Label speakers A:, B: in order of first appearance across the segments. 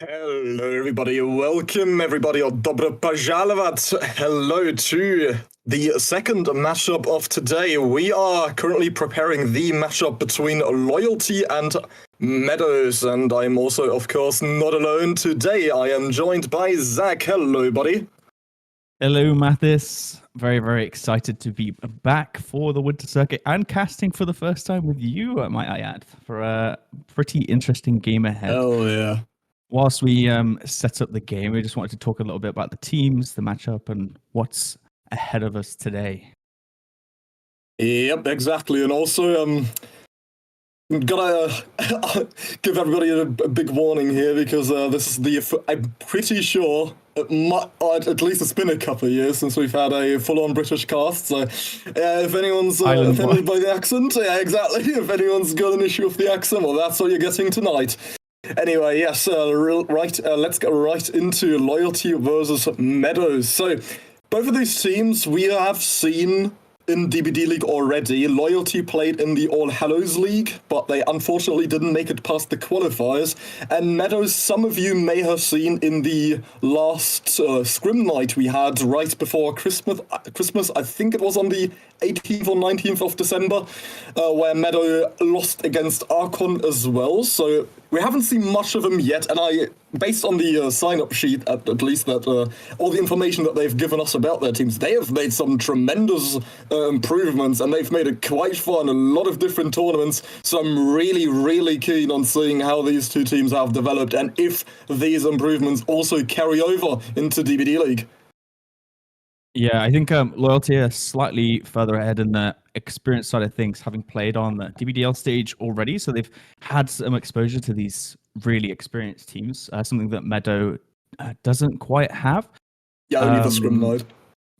A: Hello everybody, welcome everybody, or dobro pожаловать. Hello to the second matchup of today. We are currently preparing the matchup between Loyalty and Meadows, and I'm also, of course, not alone. Today I am joined by Zach. Hello, buddy.
B: Hello, Mathis. Very, very excited to be back for the Winter Circuit and casting for the first time with you, might I add, for a pretty interesting game ahead.
A: Oh, yeah.
B: Whilst we set up the game, we just wanted to talk a little bit about the teams, the matchup, and what's ahead of us today.
A: Yep, exactly. And also, gotta give everybody a big warning here, because this is I'm pretty sure at least it's been a couple of years since we've had a full-on British cast, so if anyone's offended by the accent, yeah, exactly, if anyone's got an issue with the accent, well, that's what you're getting tonight. Anyway, yes, let's get right into Loyalty versus Meadows. So, both of these teams we have seen in DBDLeague already. Loyalty played in the All Hallows League, but they unfortunately didn't make it past the qualifiers. And Meadows, some of you may have seen in the last scrim night we had right before Christmas. I think it was on the 18th or 19th of December, where Meadow lost against Archon as well. So we haven't seen much of them yet, and based on the sign-up sheet, at least, that all the information that they've given us about their teams, they have made some tremendous improvements, and they've made it quite fun, a lot of different tournaments, so I'm really, really keen on seeing how these two teams have developed, and if these improvements also carry over into DBDLeague.
B: Yeah, I think Loyalty are slightly further ahead in the experience side of things, having played on the DBDL stage already. So they've had some exposure to these really experienced teams, something that Meadow doesn't quite have.
A: Yeah, only the scrim mode.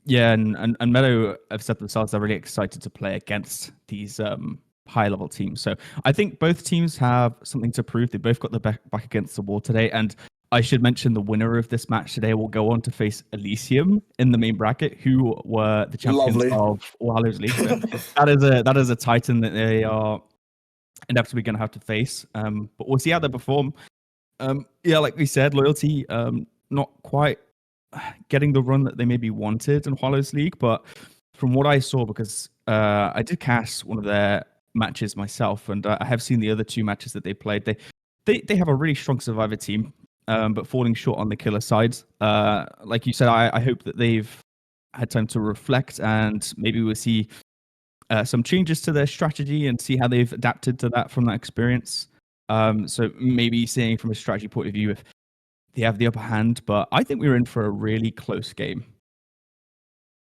B: Yeah, and Meadow have said themselves they're really excited to play against these high-level teams. So I think both teams have something to prove. They both got their back against the wall today, and I should mention the winner of this match today will go on to face Elysium in the main bracket, who were the champions of All Hallows League. So that is a titan that they are inevitably going to have to face. But we'll see how they perform. Yeah, like we said, Loyalty not quite getting the run that they maybe wanted in All Hallows League, but from what I saw, because I did cast one of their matches myself, and I have seen the other two matches that they played. They have a really strong survivor team. But falling short on the killer side. Like you said, I hope that they've had time to reflect, and maybe we'll see some changes to their strategy and see how they've adapted to that from that experience. So maybe seeing from a strategy point of view if they have the upper hand, but I think we're in for a really close game.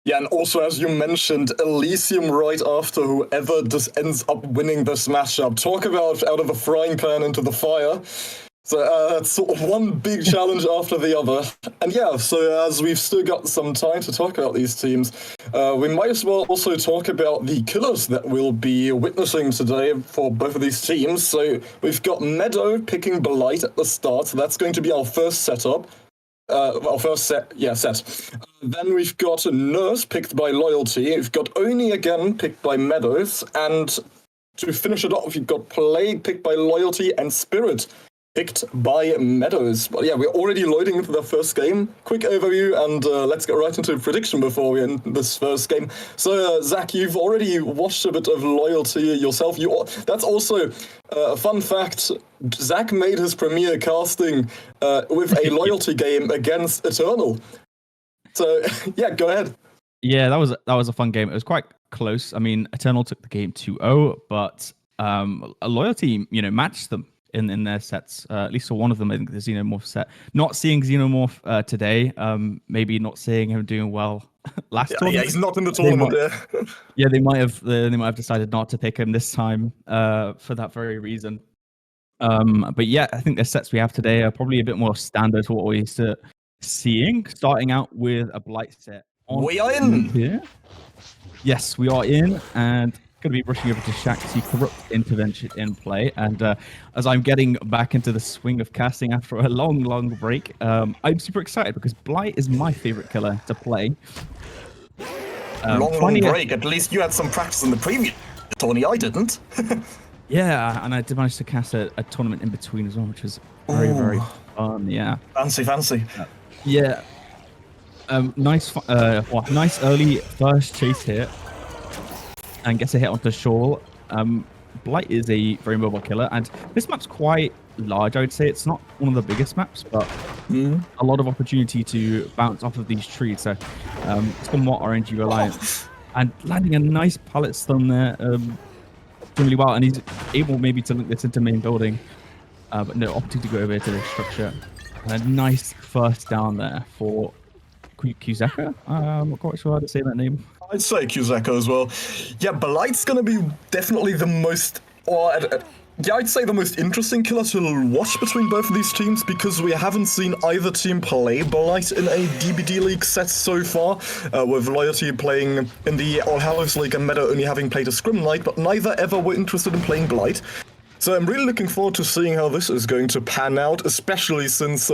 A: Yeah, and also, as you mentioned, Elysium right after whoever just ends up winning this matchup. Talk about out of the frying pan into the fire. So that's sort of one big challenge after the other. And yeah, so as we've still got some time to talk about these teams, we might as well also talk about the killers that we'll be witnessing today for both of these teams. So we've got Meadow picking Blight at the start, so that's going to be our first setup. Our first set. Then we've got Nurse picked by Loyalty. We've got Oni again picked by Meadows. And to finish it off, you've got Plague picked by Loyalty and Spirit picked by Meadows. But yeah, we're already loading into the first game. Quick overview, and let's get right into a prediction before we end this first game. So, Zach, you've already watched a bit of Loyalty yourself. That's also a fun fact. Zach made his premiere casting with a Loyalty game against Eternal. So, yeah, go ahead.
B: Yeah, that was a fun game. It was quite close. I mean, Eternal took the game 2-0, but a Loyalty, matched them in their sets, at least for one of them. I think the Xenomorph set. Not seeing Xenomorph today, maybe not seeing him doing well last tournament.
A: Yeah, he's not in the tournament.
B: They might have decided not to pick him this time for that very reason. But yeah, I think the sets we have today are probably a bit more standard to what we're used to seeing. Starting out with a Blight set.
A: We are in
B: here. Yes, we are in, and going to be rushing over to Shaq to see Corrupt Intervention in play. And as I'm getting back into the swing of casting after a long break, I'm super excited because Blight is my favorite killer to play.
A: Long break. At least you had some practice in the previous tourney. I didn't.
B: Yeah, and I did manage to cast a tournament in between as well, which was very fun. Yeah.
A: Fancy.
B: Yeah. Nice early first chase hit, and gets a hit onto Shawl. Blight is a very mobile killer, and this map's quite large. I would say it's not one of the biggest maps, but a lot of opportunity to bounce off of these trees. So somewhat RNG reliant, and landing a nice pallet stun there. Doing really well, and he's able maybe to link this into main building, but no, opting to go over to this structure. And a nice first down there for Kuzeka. I'm not quite sure how to say that name.
A: I'd say Kuzeka as well. Yeah, Blight's gonna be definitely the most, I'd say the most interesting killer to watch between both of these teams, because we haven't seen either team play Blight in a DBDLeague set so far, with Loyalty playing in the All Hallows League and Meadow only having played a Scrim Knight, but neither ever were interested in playing Blight. So I'm really looking forward to seeing how this is going to pan out, especially since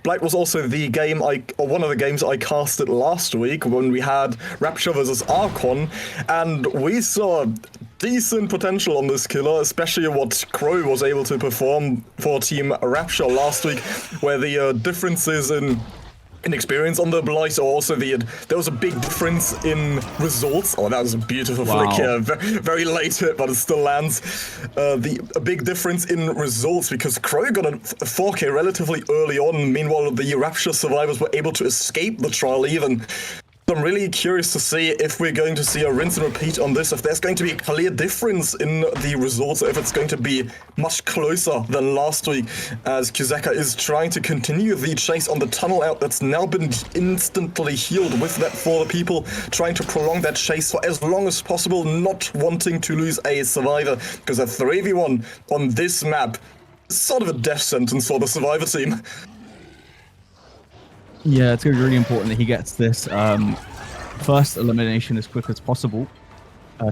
A: Blight was also the game one of the games I casted last week when we had Rapture versus Archon, and we saw decent potential on this killer, especially what Crow was able to perform for Team Rapture last week, where the differences in experience on the Blight, or also there was a big difference in results. Oh, that was a beautiful flick here. Very late hit, but it still lands. A big difference in results, because Crow got a 4K relatively early on. Meanwhile, the Rapture survivors were able to escape the trial even. So I'm really curious to see if we're going to see a rinse and repeat on this, if there's going to be a clear difference in the results, or if it's going to be much closer than last week, as Kuzeka is trying to continue the chase on the tunnel out that's now been instantly healed with that for the people, trying to prolong that chase for as long as possible, not wanting to lose a survivor, because a 3v1 on this map is sort of a death sentence for the survivor team.
B: Yeah, it's going to be really important that he gets this first elimination as quick as possible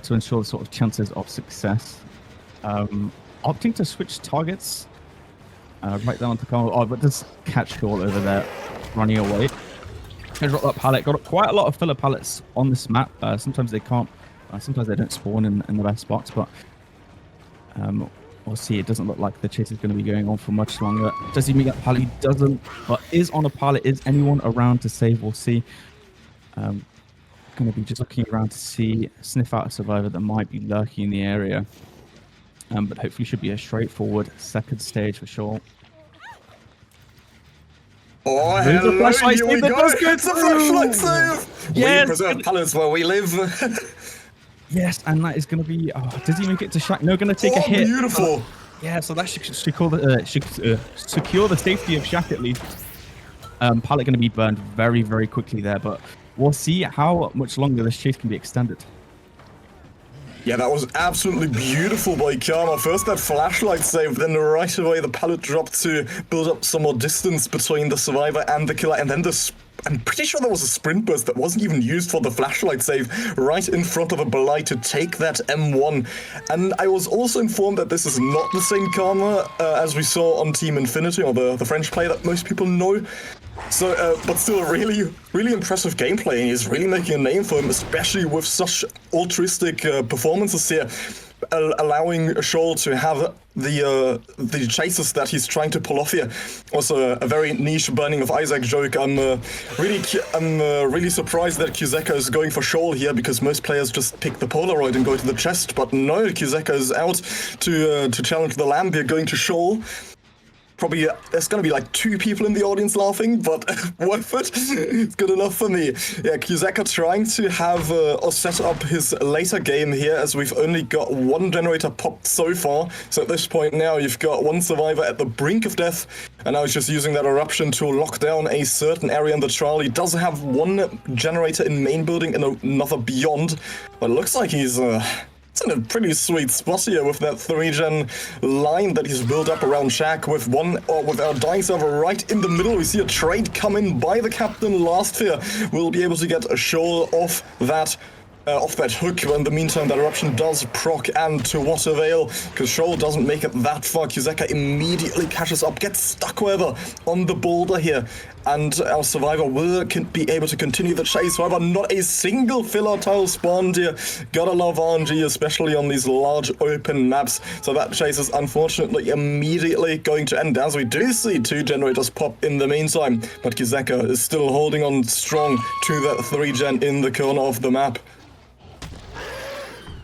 B: to ensure the sort of chances of success. Opting to switch targets right down to Carl. Oh, but does catch Shawl over there running away. Gonna drop that pallet. Got quite a lot of filler pallets on this map. Sometimes they can't, sometimes they don't spawn in the best spots, but we'll see. It doesn't look like the chase is going to be going on for much longer. Does he make that pallet? He doesn't, but is on a pallet. Is anyone around to save? We'll see. Going to be just looking around to sniff out a survivor that might be lurking in the area. But hopefully should be a straightforward second stage for sure.
A: Oh, hello, here we go. It's a flashlight save.
B: Yes.
A: We preserve pallets where we live.
B: Yes, and that is going to be... Oh, does he make it to Shack? No, going to take a hit.
A: Beautiful.
B: Yeah, so that should secure the safety of Shack at least. Pallet going to be burned very, very quickly there, but we'll see how much longer this chase can be extended.
A: Yeah, that was absolutely beautiful by Karma. First that flashlight save, then right away the pallet drop to build up some more distance between the survivor and the killer, and then I'm pretty sure there was a sprint burst that wasn't even used for the flashlight save right in front of a Blight to take that M1. And I was also informed that this is not the same Karma as we saw on Team Infinity, or the French player that most people know. So, but still really, really impressive gameplay, and he's really making a name for him, especially with such altruistic performances here, allowing Shawl to have the chases that he's trying to pull off here. Also, a very niche Burning of Isaac joke. I'm really surprised that Kuzeka is going for Shawl here, because most players just pick the Polaroid and go to the chest, but no, Kuzeka is out to challenge the Lamb here, going to Shawl. Probably there's gonna be like 2 people in the audience laughing, but worth it. It's good enough for me. Yeah, Kuzeka trying to have or set up his later game here, as we've only got 1 generator popped so far. So at this point now, you've got 1 survivor at the brink of death, and now he's just using that eruption to lock down a certain area in the trial. He does have 1 generator in main building and another beyond, but it looks like he's it's in a pretty sweet spot here with that 3-gen line that he's built up around Shack, with our dying server right in the middle. We see a trade come in by the captain last fear. We'll be able to get a Shawl off that off that hook. In the meantime, that eruption does proc, and to what avail? Because Shoal doesn't make it that far. Kuzeka immediately catches up, gets stuck however on the boulder here, and our survivor will be able to continue the chase. However, not a single filler tile spawned here. Gotta love RNG, especially on these large open maps. So that chase is unfortunately immediately going to end, as we do see 2 generators pop in the meantime. But Kuzeka is still holding on strong to that 3-gen in the corner of the map.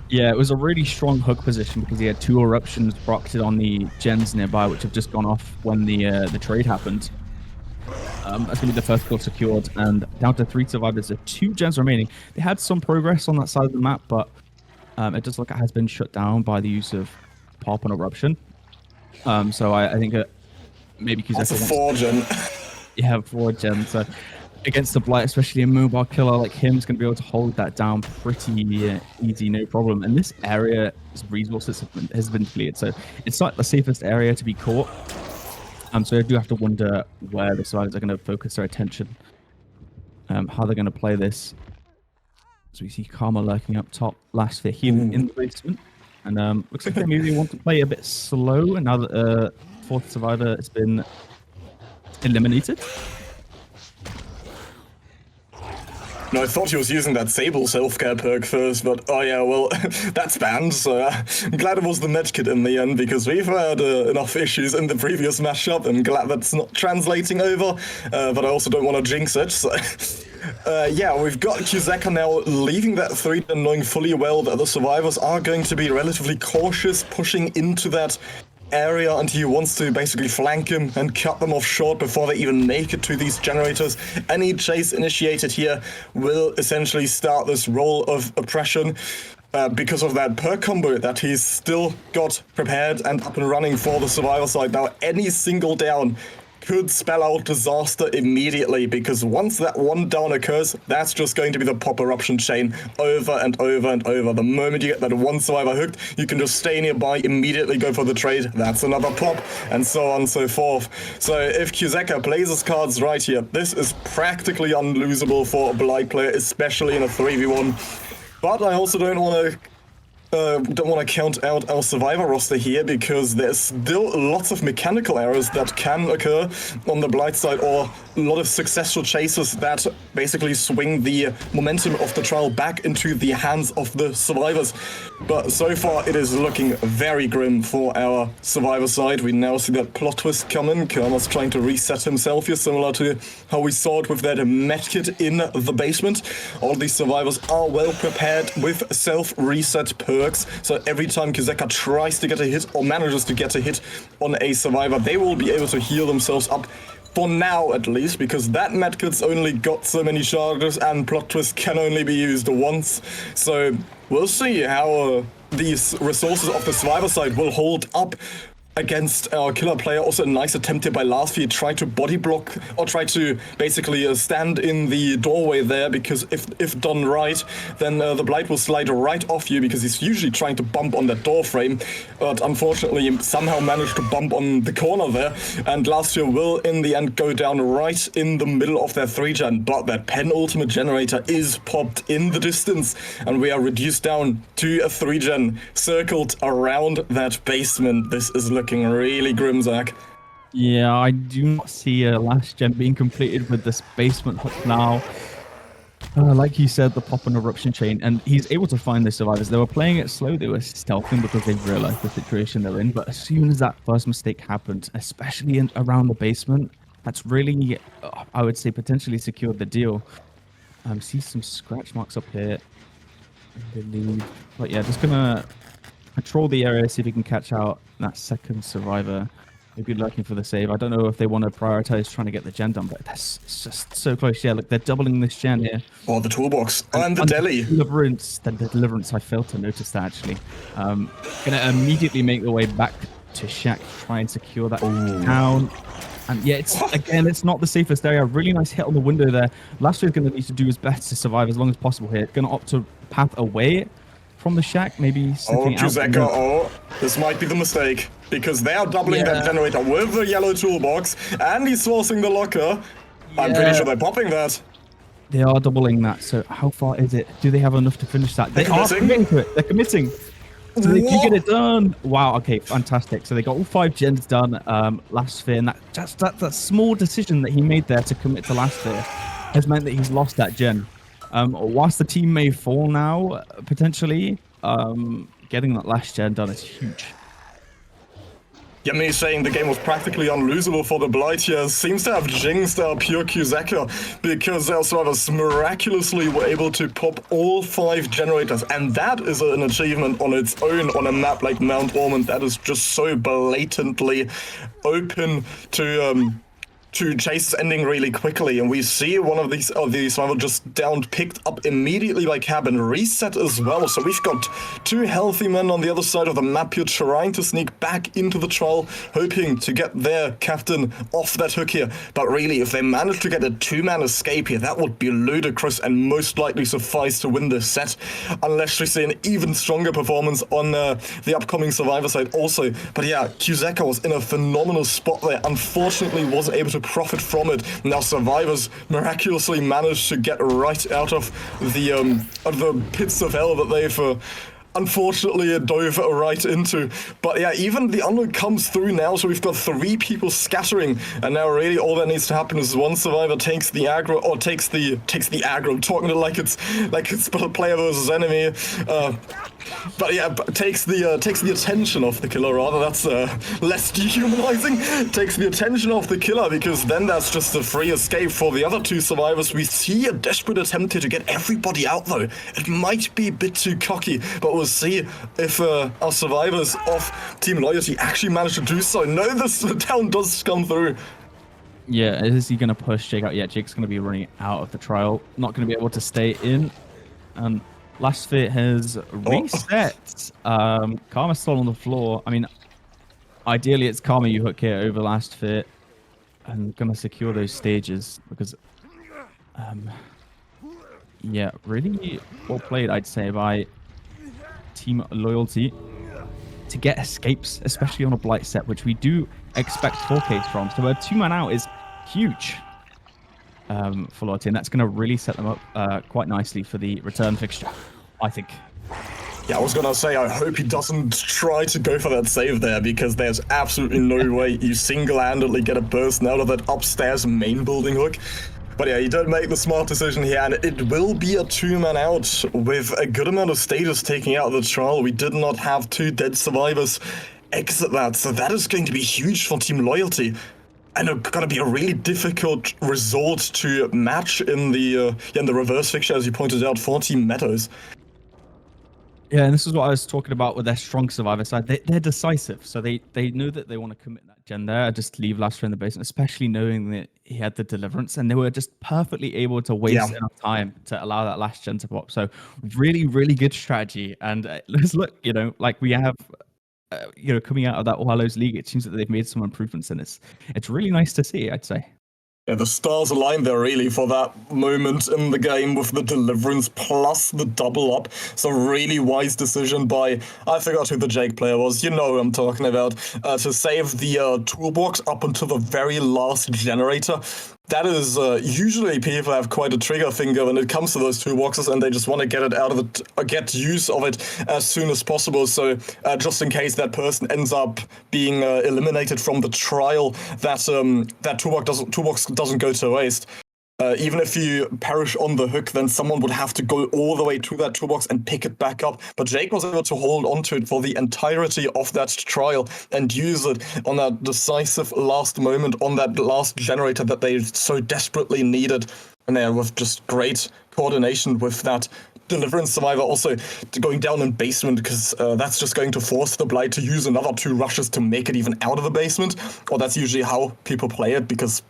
B: Yeah, it was a really strong hook position because he had 2 eruptions procced on the gens nearby, which have just gone off when the trade happened. That's going to be the first kill secured, and down to 3 survivors. There are 2 gens remaining. They had some progress on that side of the map, but it does look like it has been shut down by the use of pop and eruption. So I think maybe Kuzeka
A: That's a 4-gen.
B: Yeah, 4-gen. So against the Blight, especially a mobile killer like him, is going to be able to hold that down pretty easy, no problem. And this area's resources has been cleared, so it's not the safest area to be caught. So I do have to wonder where the survivors are going to focus their attention, how they're going to play this. So we see Karma lurking up top, last for him in the basement. And looks like they maybe want to play a bit slow, and now that 4th survivor has been eliminated.
A: No, I thought he was using that Sable self-care perk first, but oh yeah, well, that's banned, so I'm glad it was the medkit in the end, because we've had enough issues in the previous matchup, and glad that's not translating over, but I also don't want to jinx it, so... yeah, we've got Kuzeka now leaving that 3 and knowing fully well that the survivors are going to be relatively cautious, pushing into that area, and he wants to basically flank him and cut them off short before they even make it to these generators. Any chase initiated here will essentially start this roll of oppression because of that perk combo that he's still got prepared and up and running for the survivor side. Now, any single down could spell out disaster immediately, because once that 1 down occurs, that's just going to be the pop eruption chain over and over and over. The moment you get that 1 survivor hooked, you can just stay nearby, immediately go for the trade, that's another pop, and so on and so forth. So if Kuzeka plays his cards right here, this is practically unlosable for a Blight player, especially in a 3v1. But I also don't want to count out our survivor roster here, because there's still lots of mechanical errors that can occur on the Blight side, or a lot of successful chases that basically swing the momentum of the trial back into the hands of the survivors. But so far it is looking very grim for our survivor side. We now see that plot twist coming. Karma's trying to reset himself here, similar to how we saw it with that medkit in the basement. All these survivors are well prepared with self-reset perks, so every time Kuzeka tries to get a hit or manages to get a hit on a survivor, they will be able to heal themselves up. For now, at least, because that medkit's only got so many charges and plot twist can only be used once. So we'll see how these resources of the survivor side will hold up against our killer player. Also a nice attempt here by Lastfeed, try to body block, or try to basically stand in the doorway there, because if done right, then the Blight will slide right off you, because he's usually trying to bump on that door frame, but unfortunately he somehow managed to bump on the corner there, and Lastfeed will in the end go down right in the middle of their 3-gen, but that penultimate generator is popped in the distance, and we are reduced down to a 3-gen circled around that basement. This is looking really grim, Zach.
B: Yeah, I do not see a last gen being completed with this basement hook now. Like you said, the pop and eruption chain, and he's able to find the survivors. They were playing it slow, they were stealthing because they realized the situation they're in, but as soon as that first mistake happened, especially around the basement, that's really, I would say, potentially secured the deal. See some scratch marks up here, I believe. But yeah, just gonna control the area, see if we can catch out that second survivor. Maybe looking for the save. I don't know if they want to prioritize trying to get the gen done, but that's just so close. Yeah, look, they're doubling this gen here.
A: Or the toolbox. And the deli.
B: The deliverance, I failed to notice that, actually. Gonna immediately make the way back to Shack, try and secure that town. And yeah, it's not the safest area. Really nice hit on the window there. Last year's going to need to do his best to survive as long as possible here. Going to opt to path away from the Shack, maybe sneaking out.
A: Kuzeka, this might be the mistake, because they are doubling that generator with the yellow toolbox, and he's sourcing the locker. I'm pretty sure they're popping that.
B: They are doubling that. So how far is it? Do they have enough to finish that? They are committing to it. They're committing. So they can get it done. Wow. Okay. Fantastic. So they got all 5 gens done. Last sphere, and that small decision that he made there to commit to last sphere has meant that he's lost that gen. Whilst the team may fall now, potentially, getting that last gen done is huge.
A: Yeah, me saying the game was practically unlosable for the Blight here seems to have jinxed our pure Quzeca, because our survivors miraculously were able to pop all 5 generators, and that is an achievement on its own on a map like Mount Ormond that is just so blatantly open to chase ending really quickly. And we see one of these survivors just downed, picked up immediately by Cab and reset as well. So we've got 2 healthy men on the other side of the map here trying to sneak back into the trial, hoping to get their captain off that hook here. But really, if they manage to get a 2-man escape here, that would be ludicrous and most likely suffice to win this set, unless we see an even stronger performance on the upcoming survivor side also. But yeah, Quzeca was in a phenomenal spot there, unfortunately wasn't able to profit from it. Now survivors miraculously managed to get right out of the pits of hell that they've unfortunately dove right into. But yeah, even the unlock comes through now, so we've got 3 people scattering, and now really all that needs to happen is one survivor takes the aggro, or takes the aggro. I'm talking to like it's player versus enemy. But yeah, takes the attention off the killer, rather. That's less dehumanizing. Takes the attention off the killer, because then that's just a free escape for the other 2 survivors. We see a desperate attempt here to get everybody out, though. It might be a bit too cocky, but we'll see if our survivors of Team Loyalty actually manage to do so. No, this down does come through.
B: Yeah, is he going to push Jake out? Yeah, Jake's going to be running out of the trial. Not going to be able to stay in. And last fit has reset. Karma's still on the floor. I mean, ideally it's Karma you hook here over last fit and going to secure those stages, because yeah, really well played, I'd say, by Team Loyalty to get escapes, especially on a Blight set, which we do expect 4Ks from. So a 2-man out is huge for Loyalty, and that's going to really set them up quite nicely for the return fixture, I think.
A: Yeah, I was gonna say, I hope he doesn't try to go for that save there, because there's absolutely no way you single-handedly get a burst out of that upstairs main building hook. But yeah, you don't make the smart decision here, and it will be a 2-man out with a good amount of status taking out the trial. We did not have 2 dead survivors exit that, so that is going to be huge for Team Loyalty. And it's going to be a really difficult result to match in the reverse fixture, as you pointed out, for Team Meadows.
B: Yeah, and this is what I was talking about with their strong survivor side. They're decisive, so they know that they want to commit that gen there, just leave Lastra in the basement, especially knowing that he had the deliverance, and they were just perfectly able to waste enough time to allow that last gen to pop. So really, really good strategy. And let's look, like we have, coming out of that Wallows League, it seems that they've made some improvements, and it's really nice to see, I'd say.
A: Yeah, the stars aligned there really for that moment in the game with the deliverance plus the double up. So really wise decision by, I forgot who the Jake player was, you know who I'm talking about, to save the toolbox up until the very last generator. That is, usually people have quite a trigger finger when it comes to those toolboxes, and they just want to get it out of it, get use of it as soon as possible. So just in case that person ends up being eliminated from the trial, that toolbox doesn't go to waste. Even if you perish on the hook, then someone would have to go all the way to that toolbox and pick it back up. But Jake was able to hold onto it for the entirety of that trial and use it on that decisive last moment, on that last generator that they so desperately needed. And there with just great coordination with that deliverance survivor also going down in basement, because that's just going to force the Blight to use another 2 rushes to make it even out of the basement. Or that's usually how people play it, because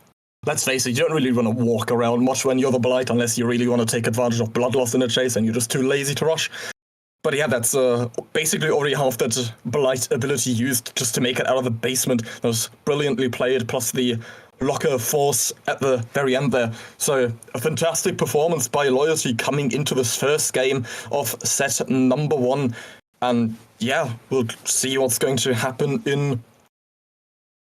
A: let's face it, you don't really want to walk around much when you're the Blight unless you really want to take advantage of blood loss in a chase and you're just too lazy to rush. But yeah, that's basically already half that Blight ability used just to make it out of the basement. That was brilliantly played, plus the locker force at the very end there. So a fantastic performance by Loyalty coming into this first game of set number 1. And yeah, we'll see what's going to happen in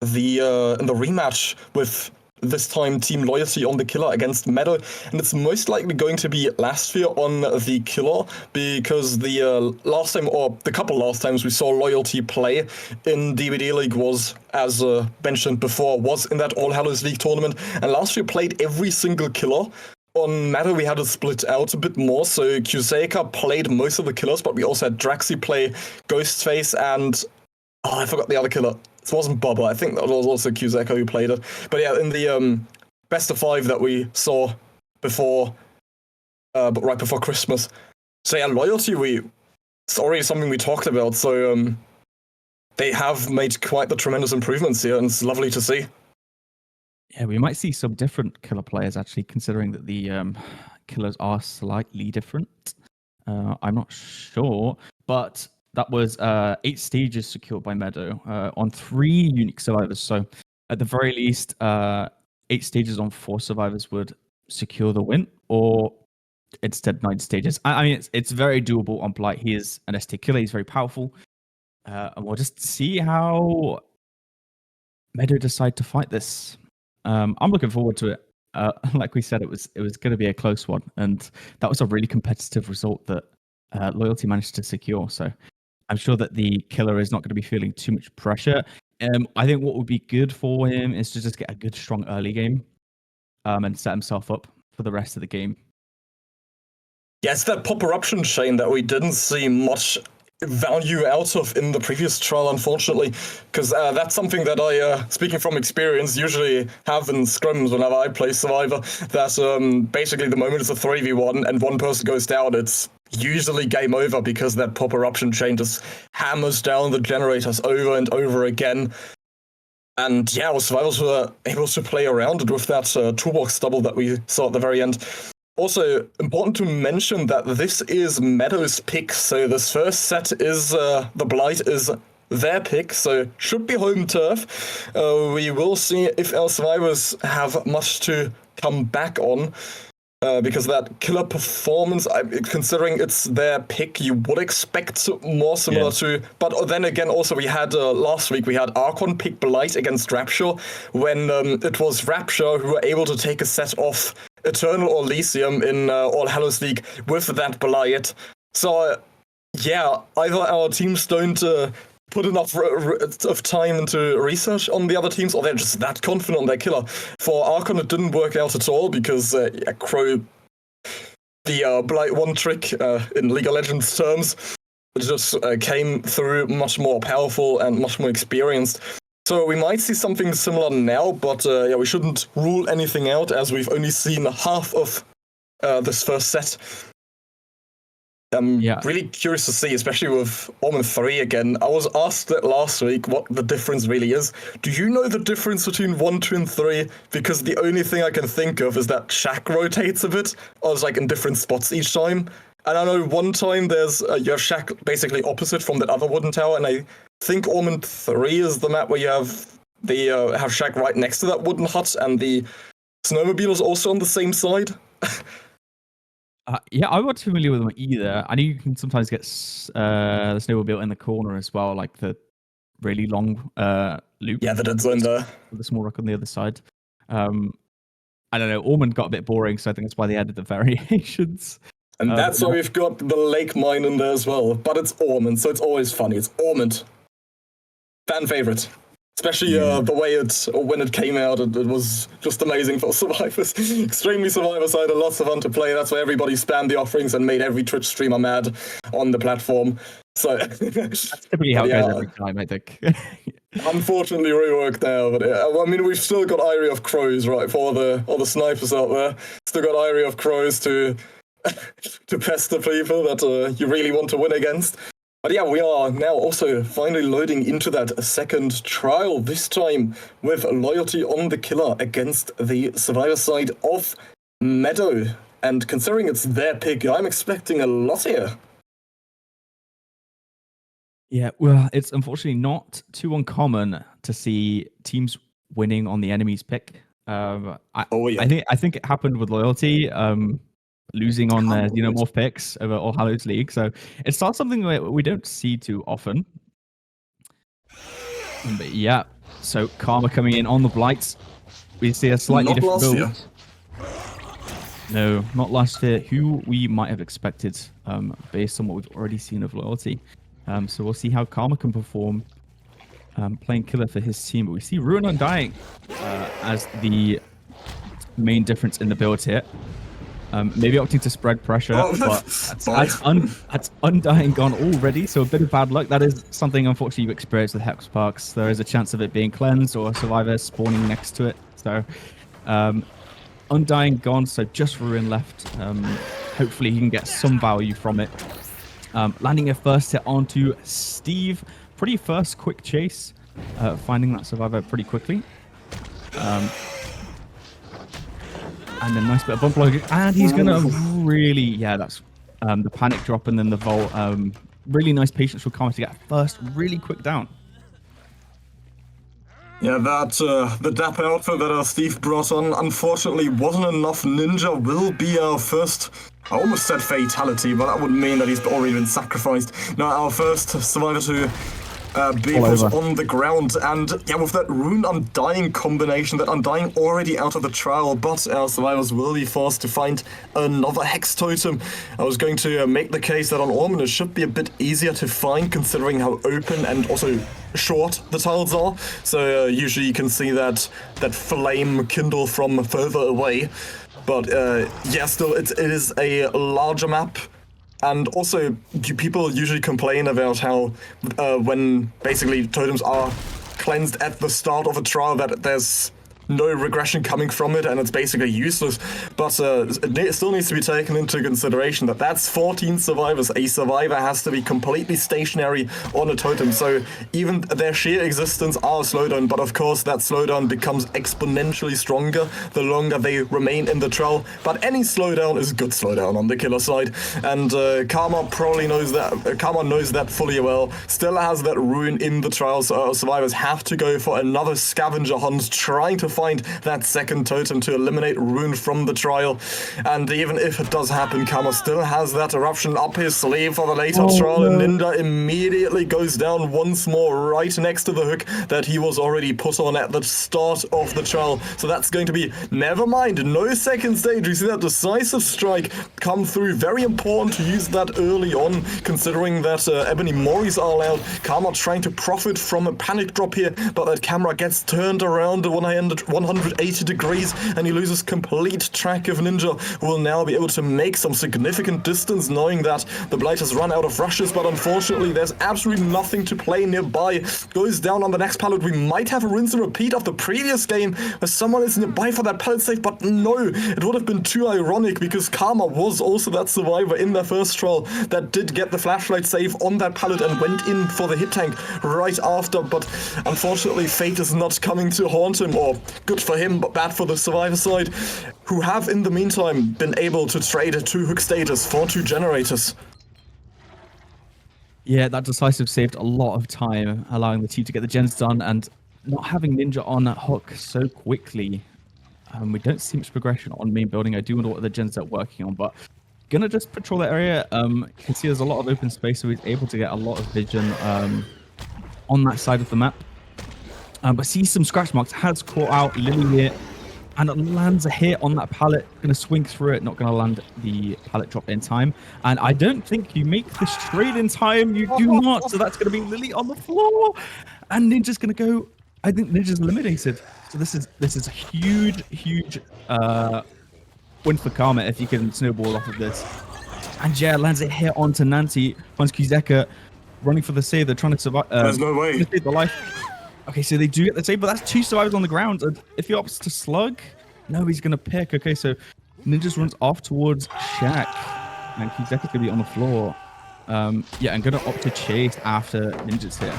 A: the rematch with this time Team Loyalty on the killer against Meadow, and it's most likely going to be Lastfear on the killer, because the last time, or the couple last times we saw Loyalty play in DBDLeague was, as mentioned before, was in that All Hallows League tournament, and Lastfear played every single killer. On Meadow, we had to split out a bit more, so Qzeka played most of the killers, but we also had Draxi play Ghostface and... Oh, I forgot the other killer. It wasn't Bubba. I think that was also Qzeka who played it. But yeah, in the best of 5 that we saw before, but right before Christmas. So yeah, Loyalty, it's already something we talked about, so they have made quite the tremendous improvements here, and it's lovely to see.
B: Yeah, we might see some different killer players, actually, considering that the killers are slightly different. I'm not sure, but that was 8 stages secured by Meadow on 3 unique survivors. So at the very least, 8 stages on 4 survivors would secure the win, or instead 9 stages. I mean, it's very doable on Blight. He is an ST killer. He's very powerful. And we'll just see how Meadow decide to fight this. I'm looking forward to it. Like we said, it was going to be a close one, and that was a really competitive result that Loyalty managed to secure. So I'm sure that the killer is not going to be feeling too much pressure. I think what would be good for him is to just get a good, strong early game, and set himself up for the rest of the game.
A: Yeah, it's that pop eruption chain that we didn't see much value out of in the previous trial, unfortunately, because that's something that I, speaking from experience, usually have in scrims whenever I play Survivor, that basically the moment it's a 3v1 and one person goes down, it's usually game over, because that pop eruption chain just hammers down the generators over and over again. And yeah, our survivors were able to play around it with that toolbox double that we saw at the very end. Also, important to mention that this is Meadow's pick, so this first set is, the Blight is their pick, so should be home turf. We will see if our survivors have much to come back on, because that killer performance, considering it's their pick, you would expect more similar to... But then again, also we had, last week, we had Archon pick Blight against Rapture, when it was Rapture who were able to take a set off Eternal or Elysium in All Hallows League with that Blight. So, yeah, either our teams don't put enough of time into research on the other teams, or they're just that confident on their killer. For Archon, it didn't work out at all, because Crow, the Blight 1 trick in League of Legends terms, just came through much more powerful and much more experienced. So we might see something similar now, but yeah, we shouldn't rule anything out, as we've only seen half of this first set. I'm really curious to see, especially with Omen 3 again. I was asked it last week what the difference really is. Do you know the difference between 1, 2, and 3? Because the only thing I can think of is that Shack rotates a bit, or it's like in different spots each time. And I know one time there's you have Shack basically opposite from that other wooden tower, and I think Ormond 3 is the map where you have the have Shack right next to that wooden hut, and the snowmobile is also on the same side.
B: Yeah, I'm not familiar with them either. I know you can sometimes get the snowmobile in the corner as well, like the really long loop.
A: Yeah, the dead zone there.
B: With the small rock on the other side. I don't know. Ormond got a bit boring, so I think that's why they added the variations.
A: And that's why we've got the lake mine in there as well. But it's Ormond, so it's always funny. It's Ormond. Fan favorite. Especially the way when it came out, it was just amazing for survivors. Extremely survivor-sided, lots of fun to play. That's why everybody spammed the offerings and made every Twitch streamer mad on the platform. So
B: that's typically how it goes every time, I think.
A: Unfortunately reworked now, but I mean, we've still got Eyrie of Crows, right, for all the snipers out there. Still got Eyrie of Crows to pester people that you really want to win against. But yeah, we are now also finally loading into that second trial, this time with Loyalty on the killer against the survivor side of Meadow. And considering it's their pick, I'm expecting a lot here.
B: Yeah, well, it's unfortunately not too uncommon to see teams winning on the enemy's pick. I think it happened with Loyalty. Losing on their Xenomorph picks over All Hallows League. So it's not something that we don't see too often. But yeah, so Karma coming in on the Blights. We see a slightly
C: Not
B: different
C: last
B: build.
C: year.
B: No, not last year. Who we might have expected, based on what we've already seen of Loyalty. So we'll see how Karma can perform, playing killer for his team. But we see Ruin Undying as the main difference in the build here. Maybe opting to spread pressure, but that's Undying gone already, so a bit of bad luck. That is something, unfortunately, you experience with Hex Parks. There is a chance of it being cleansed or survivors spawning next to it. So, Undying gone, so just Ruin left. Hopefully, he can get some value from it. Landing a first hit onto Steve. Pretty first quick chase, finding that survivor pretty quickly. And a nice bit of bump loading. And he's going to really, yeah, that's the panic drop and then the vault. Really nice patience for Karma to get first really quick down.
C: Yeah, the dapper outfit that Steve brought on, unfortunately wasn't enough. Ninja will be our first, I almost said fatality, but that would mean that he's already been sacrificed. Now our first survivor to be put on the ground, and yeah, with that Rune Undying combination, that Undying already out of the trial, but our survivors will be forced to find another Hex Totem. I was going to make the case that on Orman it should be a bit easier to find, considering how open and also short the tiles are. So usually you can see that flame kindle from further away. But yeah, still it is a larger map. And also, people usually complain about how when basically totems are cleansed at the start of a trial that there's no regression coming from it and it's basically useless. But it still needs to be taken into consideration that that's 14 survivors. A survivor has to be completely stationary on a totem. So even their sheer existence are a slowdown, but of course that slowdown becomes exponentially stronger the longer they remain in the trial. But any slowdown is good slowdown on the killer side. And Karma probably knows that. Karma knows that fully well. Still has that rune in the trial, so our survivors have to go for another scavenger hunt, trying to find that second totem to eliminate Rune from the trial. And even if it does happen, Karma still has that eruption up his sleeve for the later trial, and Ninja immediately goes down once more right next to the hook that he was already put on at the start of the trial. So that's going to be, never mind, no second stage. We see that decisive strike come through. Very important to use that early on, considering that Ebony Moris are allowed. Karma trying to profit from a panic drop here, but that camera gets turned around 180 degrees and he loses complete track of Ninja, who will now be able to make some significant distance, knowing that the Blight has run out of rushes, but unfortunately there's absolutely nothing to play nearby. Goes down on the next pallet. We might have a rinse and repeat of the previous game where someone is nearby for that pallet save, but no, it would have been too ironic because Karma was also that survivor in their first trial that did get the flashlight save on that pallet and went in for the hit tank right after, but unfortunately fate is not coming to haunt him, or good for him, but bad for the survivor side, who have in the meantime been able to trade a 2-hook status for 2 generators.
B: Yeah, that decisive saved a lot of time, allowing the team to get the gens done, and not having Ninja on that hook so quickly. We don't see much progression on main building. I do wonder what the gens are working on, but gonna just patrol that area. You can see there's a lot of open space, so he's able to get a lot of vision on that side of the map. But sees some scratch marks, has caught out Lily here, and it lands a hit on that pallet. Going to swing through it, not going to land the pallet drop in time. And I don't think you make this trade in time. You do not. So that's going to be Lily on the floor. And Ninja's going to go. I think Ninja's eliminated. So this is a huge win for Karma if you can snowball off of this. And yeah, lands a hit onto Nancy. Finds Kuzeka running for the save. They're trying to survive.
C: There's no way.
B: Save the life. Okay, so they do get the save, but that's 2 survivors on the ground. And if he opts to slug, no, he's going to pick. Okay, so Ninjas runs off towards Shaq. And Kuzeka's going to be on the floor. Yeah, I'm going to opt to chase after Ninja's here.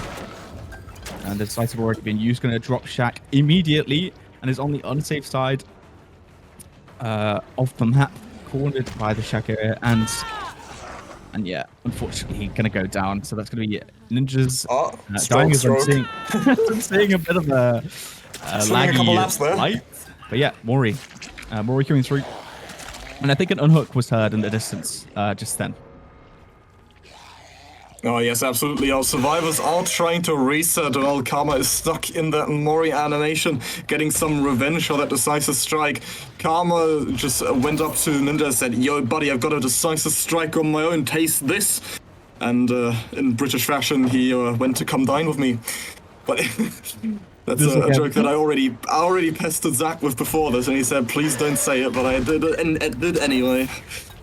B: And the decisive already been used. Going to drop Shaq immediately. And is on the unsafe side of the map. Cornered by the Shaq area. And yeah, unfortunately, going to go down. So that's going to be Ninja's dying as I'm seeing a bit of a laggy light. But yeah, Mori coming through. And I think an unhook was heard in the distance just then.
C: Oh yes, absolutely. Our survivors are trying to reset while Karma is stuck in that Mori animation, getting some revenge for that decisive strike. Karma just went up to Ninja and said, "Yo, buddy, I've got a decisive strike on my own. Taste this." And in British fashion, he went to come dine with me. But that's a joke that I already pestered Zach with before this, and he said, "Please don't say it," but I did, and it did anyway.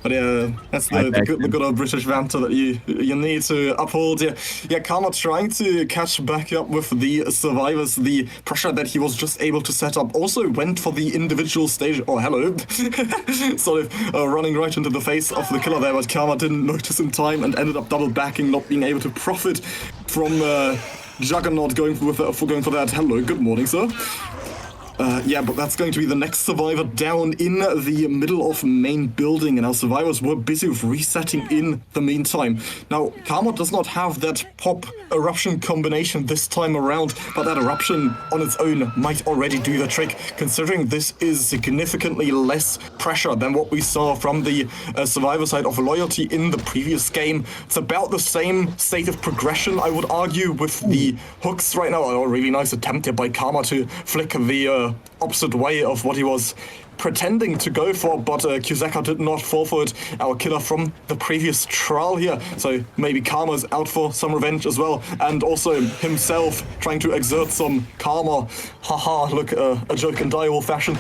C: But yeah, that's the good old British banter that you need to uphold. Yeah, Karma trying to catch back up with the survivors. The pressure that he was just able to set up also went for the individual stage. Oh, hello. Sort of running right into the face of the killer there, but Karma didn't notice in time and ended up double backing, not being able to profit from Juggernaut going for that. Hello, good morning, sir. Yeah, but that's going to be the next survivor down in the middle of main building, and our survivors were busy with resetting in the meantime. Now, Karma does not have that pop eruption combination this time around, but that eruption on its own might already do the trick, considering this is significantly less pressure than what we saw from the survivor side of Loyalty in the previous game. It's about the same state of progression, I would argue, with the hooks right now. Oh, really nice attempt here by Karma to flick the opposite way of what he was pretending to go for, but Kuzeka did not fall for it, our killer from the previous trial here. So maybe Karma's out for some revenge as well, and also himself trying to exert some karma. Haha, look, a joke in direwolf fashion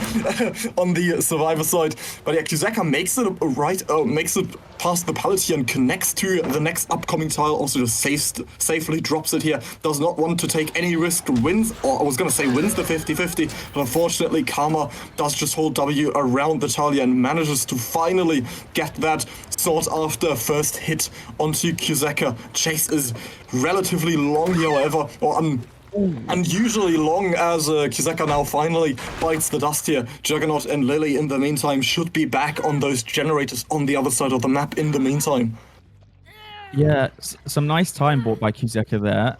C: on the survivor side. But yeah, Kuzeka makes it past the pallet here and connects to the next upcoming tile, also just safely drops it here. Does not want to take any risk, wins, or I was going to say wins the 50-50, but unfortunately Karma does just hold W around the tile and manages to finally get that sought after first hit onto Kuzeka. Chase is relatively long here, however, or unusually long, as Kuzeka now finally bites the dust here. Juggernaut and Lily in the meantime should be back on those generators on the other side of the map in the meantime.
B: Yeah, some nice time bought by Kuzeka there.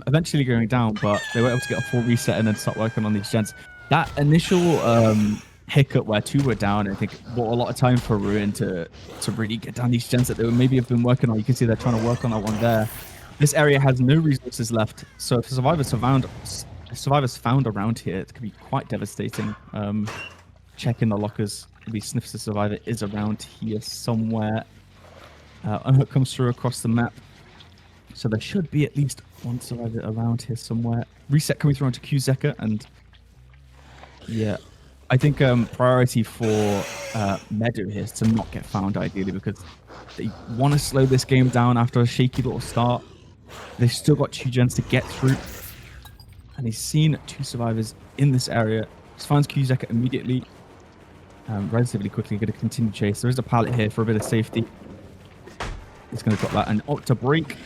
B: Eventually going down, but they were able to get a full reset and then start working on these gens. That initial hiccup where two were down, I think, bought a lot of time for Ruin to really get down these gens that they would maybe have been working on. You can see they're trying to work on that one there. This area has no resources left, so if survivors found around here, it could be quite devastating. Checking the lockers, maybe sniffs the survivor is around here somewhere. Unhook comes through across the map, so there should be at least one survivor around here somewhere. Reset coming through onto Kuzeka, and yeah, I think priority for Meadow here is to not get found, ideally, because they want to slow this game down after a shaky little start. They've still got two gens to get through, and he's seen two survivors in this area. Just finds Kuzeka immediately, relatively quickly. Going to continue chase. There is a pallet here for a bit of safety. He's going to drop that and opt to break.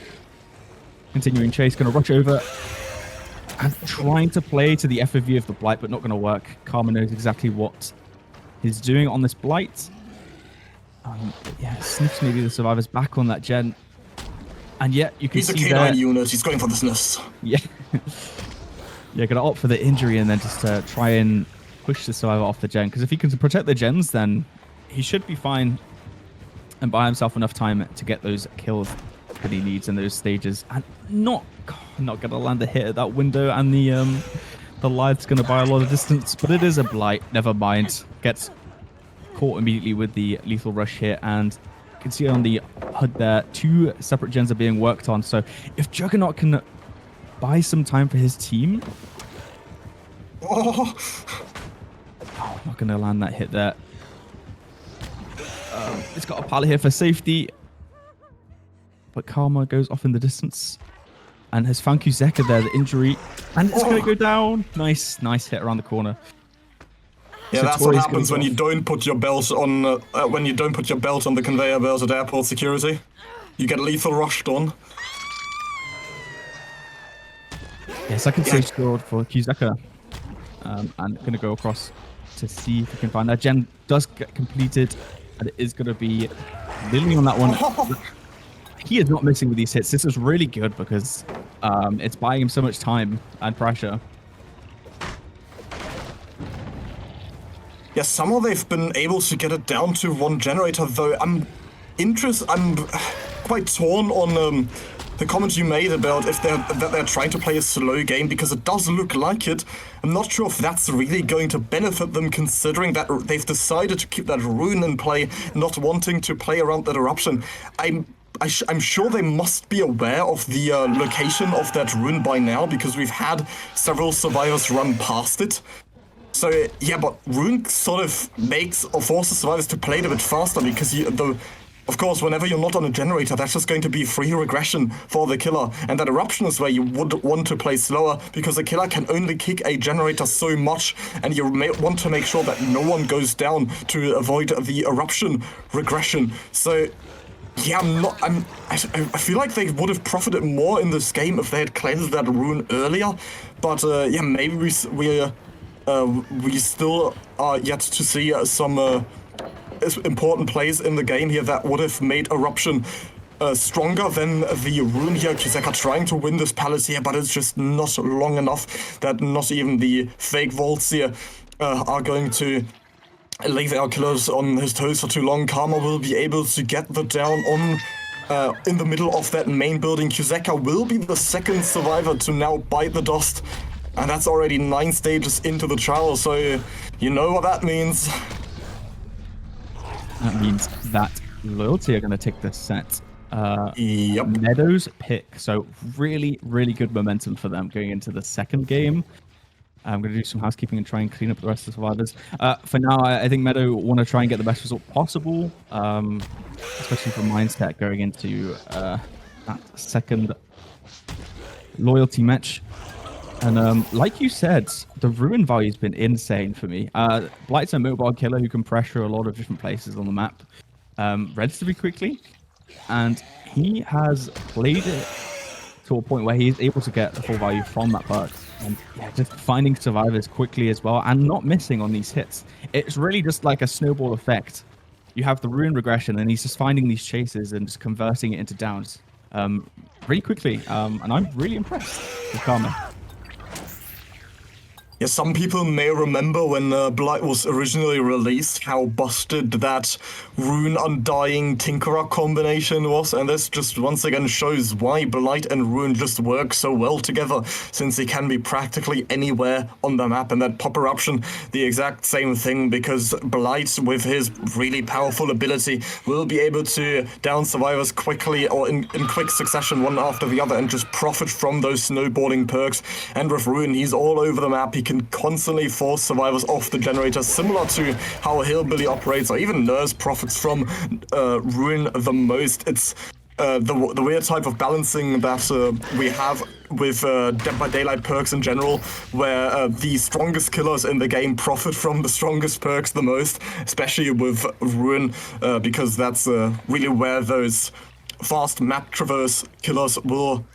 B: Continuing chase, going to rush over and trying to play to the FOV of the Blight, but not going to work. Karma knows exactly what he's doing on this Blight. Yeah, sniffs maybe the survivors back on that gen. And yet you can see
C: he's a K9 unit, he's going for the sniffs.
B: Yeah. Yeah, going to opt for the injury and then just try and push the survivor off the gen. Because if he can protect the gens, then he should be fine and buy himself enough time to get those kills that he needs in those stages. And not going to land a hit at that window, and the light's going to buy a lot of distance, but it is a Blight. Never mind. Gets caught immediately with the lethal rush here, and you can see on the HUD there, two separate gens are being worked on. So if Juggernaut can buy some time for his team... Oh, not going to land that hit there. It's got a pallet here for safety, but Karma goes off in the distance and has found Kuzeka there, the injury, and it's going to go down. Nice hit around the corner.
C: Yeah, that's what happens when you don't put your belt on the conveyor belt at airport security. You get lethal rushed on.
B: Yeah, second stage scored for Kuzeka, and going to go across to see if we can find that. Gen does get completed, and it is going to be Lily on that one. He is not missing with these hits. This is really good because it's buying him so much time and pressure.
C: Yeah, somehow they've been able to get it down to one generator, though. I'm quite torn on the comment you made about that they're trying to play a slow game, because it does look like it. I'm not sure if that's really going to benefit them, considering that they've decided to keep that rune in play, not wanting to play around that eruption. I'm sure they must be aware of the location of that rune by now, because we've had several survivors run past it. So yeah, but rune sort of makes or forces survivors to play it a bit faster, because of course, whenever you're not on a generator, that's just going to be free regression for the killer. And that eruption is where you would want to play slower, because the killer can only kick a generator so much, and you may want to make sure that no one goes down to avoid the eruption regression. So yeah, I feel like they would have profited more in this game if they had cleansed that rune earlier. But yeah, maybe we still are yet to see some important plays in the game here that would have made eruption stronger than the rune here. Kiseka trying to win this palace here, but it's just not long enough that not even the fake vaults here are going to leave our killers on his toes for too long. Karma will be able to get the down on in the middle of that main building. Kiseka will be the second survivor to now bite the dust, and that's already 9 stages into the trial, so you know what that means.
B: That means that Loyalty are going to take this set.
C: Yep.
B: Meadow's pick, so really, really good momentum for them going into the second game. I'm going to do some housekeeping and try and clean up the rest of the survivors. For now, I think Meadow want to try and get the best result possible, especially for Mindset going into that second Loyalty match. And like you said, the ruin value has been insane for me. Blight's a mobile killer who can pressure a lot of different places on the map relatively quickly. And he has played it to a point where he's able to get the full value from that perk. And yeah, just finding survivors quickly as well and not missing on these hits. It's really just like a snowball effect. You have the ruin regression and he's just finding these chases and just converting it into downs really quickly. And I'm really impressed with Karma.
C: Yeah, some people may remember when Blight was originally released, how busted that Rune Undying Tinkerer combination was, and this just once again shows why Blight and Rune just work so well together, since they can be practically anywhere on the map, and that Pop Eruption, the exact same thing, because Blight, with his really powerful ability, will be able to down survivors quickly or in quick succession, one after the other, and just profit from those snowballing perks. And with Rune, he's all over the map. He can constantly force survivors off the generator, similar to how Hillbilly operates, or even Nurse profits from Rune the most. It's the weird type of balancing that we have with Dead by Daylight perks in general, where the strongest killers in the game profit from the strongest perks the most, especially with Rune, because that's really where those fast map traverse killers will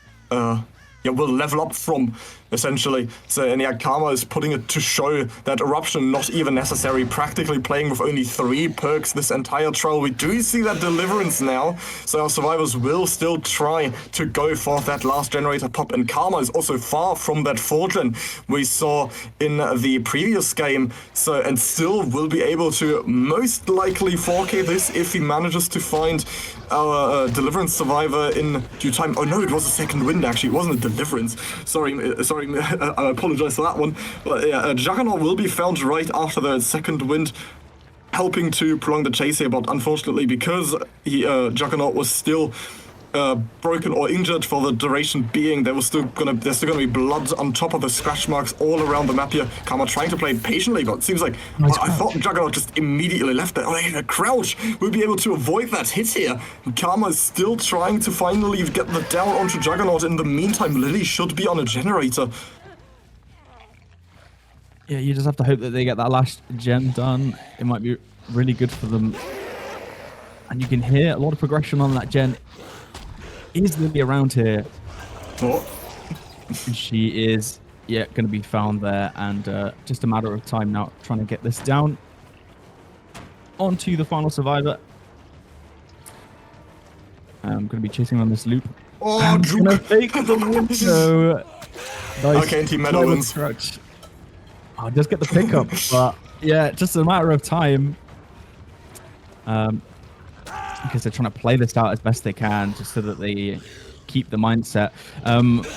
C: level up from, essentially. So, and yeah, Karma is putting it to show that Eruption not even necessary, practically playing with only 3 perks this entire trial. We do see that Deliverance now, so our survivors will still try to go for that last generator pop, and Karma is also far from that 4-gen we saw in the previous game, so, and still will be able to most likely 4K this if he manages to find our Deliverance survivor in due time. Oh no, it was a second wind actually, it wasn't a Deliverance. Sorry, I apologize for that one. But yeah, Juggernaut will be found right after the second wind, helping to prolong the chase here, but unfortunately, because Juggernaut was still broken or injured for the duration being, there's still gonna be blood on top of the scratch marks all around the map here. Karma trying to play patiently, but it seems like I thought Juggernaut just immediately left there. Oh, yeah, Crouch will be able to avoid that hit here. Karma is still trying to finally get the down onto Juggernaut. In the meantime, Lily should be on a generator.
B: Yeah, you just have to hope that they get that last gen done. It might be really good for them. And you can hear a lot of progression on that gen. Is Lily around here?
C: Oh.
B: She is, yeah, going to be found there, and just a matter of time now trying to get this down onto the final survivor. I'm going to be chasing on this loop.
C: Oh,
B: going to fake the window. Nice.
C: Okay, Team Meadow wins.
B: I'll just get the pickup, but yeah, just a matter of time. Because they're trying to play this out as best they can, just so that they keep the mindset.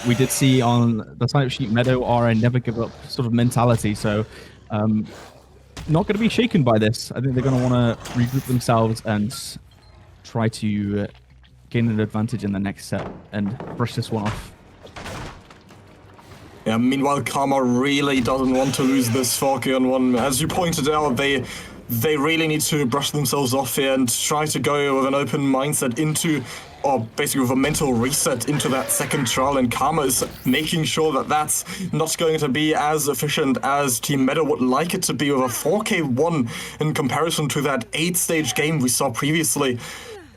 B: We did see on the sign-up sheet, Meadow are a never give up sort of mentality. So not going to be shaken by this. I think they're going to want to regroup themselves and try to gain an advantage in the next set and brush this one off.
C: Yeah, meanwhile, Karma really doesn't want to lose this 4K on 1. As you pointed out, they really need to brush themselves off here and try to go with an open mindset into, or basically with a mental reset into that second trial, and Karma is making sure that that's not going to be as efficient as Team Meadow would like it to be with a 4K1 in comparison to that 8-stage game we saw previously.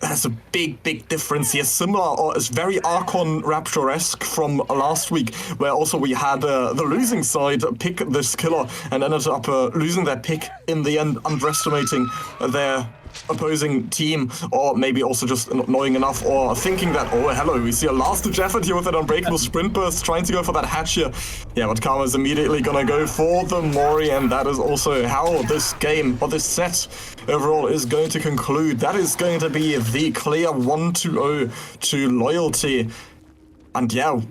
C: That's a big difference here. Similar, or it's very Archon Rapture-esque from last week, where also we had the losing side pick this killer and ended up losing that pick in the end, underestimating their opposing team, or maybe also just not knowing enough, or thinking that, oh hello, we see a last-ditch effort here with an unbreakable sprint burst, trying to go for that hatch here. Yeah, but Karma is immediately gonna go for the Mori, and that is also how this game, or this set overall, is going to conclude. That is going to be the clear 1-0 to Loyalty. And yeah,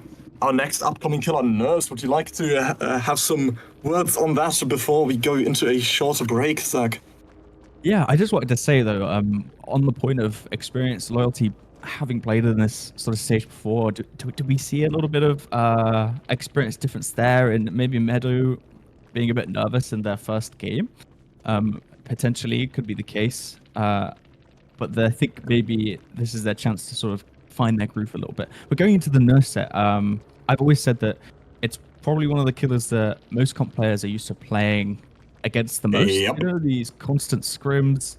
C: our next upcoming killer, Nurse, would you like to have some words on that before we go into a shorter break, Zach?
B: Yeah, I just wanted to say though, on the point of experience, Loyalty, having played in this sort of stage before, do we see a little bit of experience difference there, and maybe Meadow being a bit nervous in their first game? Potentially could be the case, but I think maybe this is their chance to sort of find their groove a little bit. We're going into the Nurse set. I've always said that it's probably one of the killers that most comp players are used to playing against the most.
C: Yep.
B: You know, these constant scrims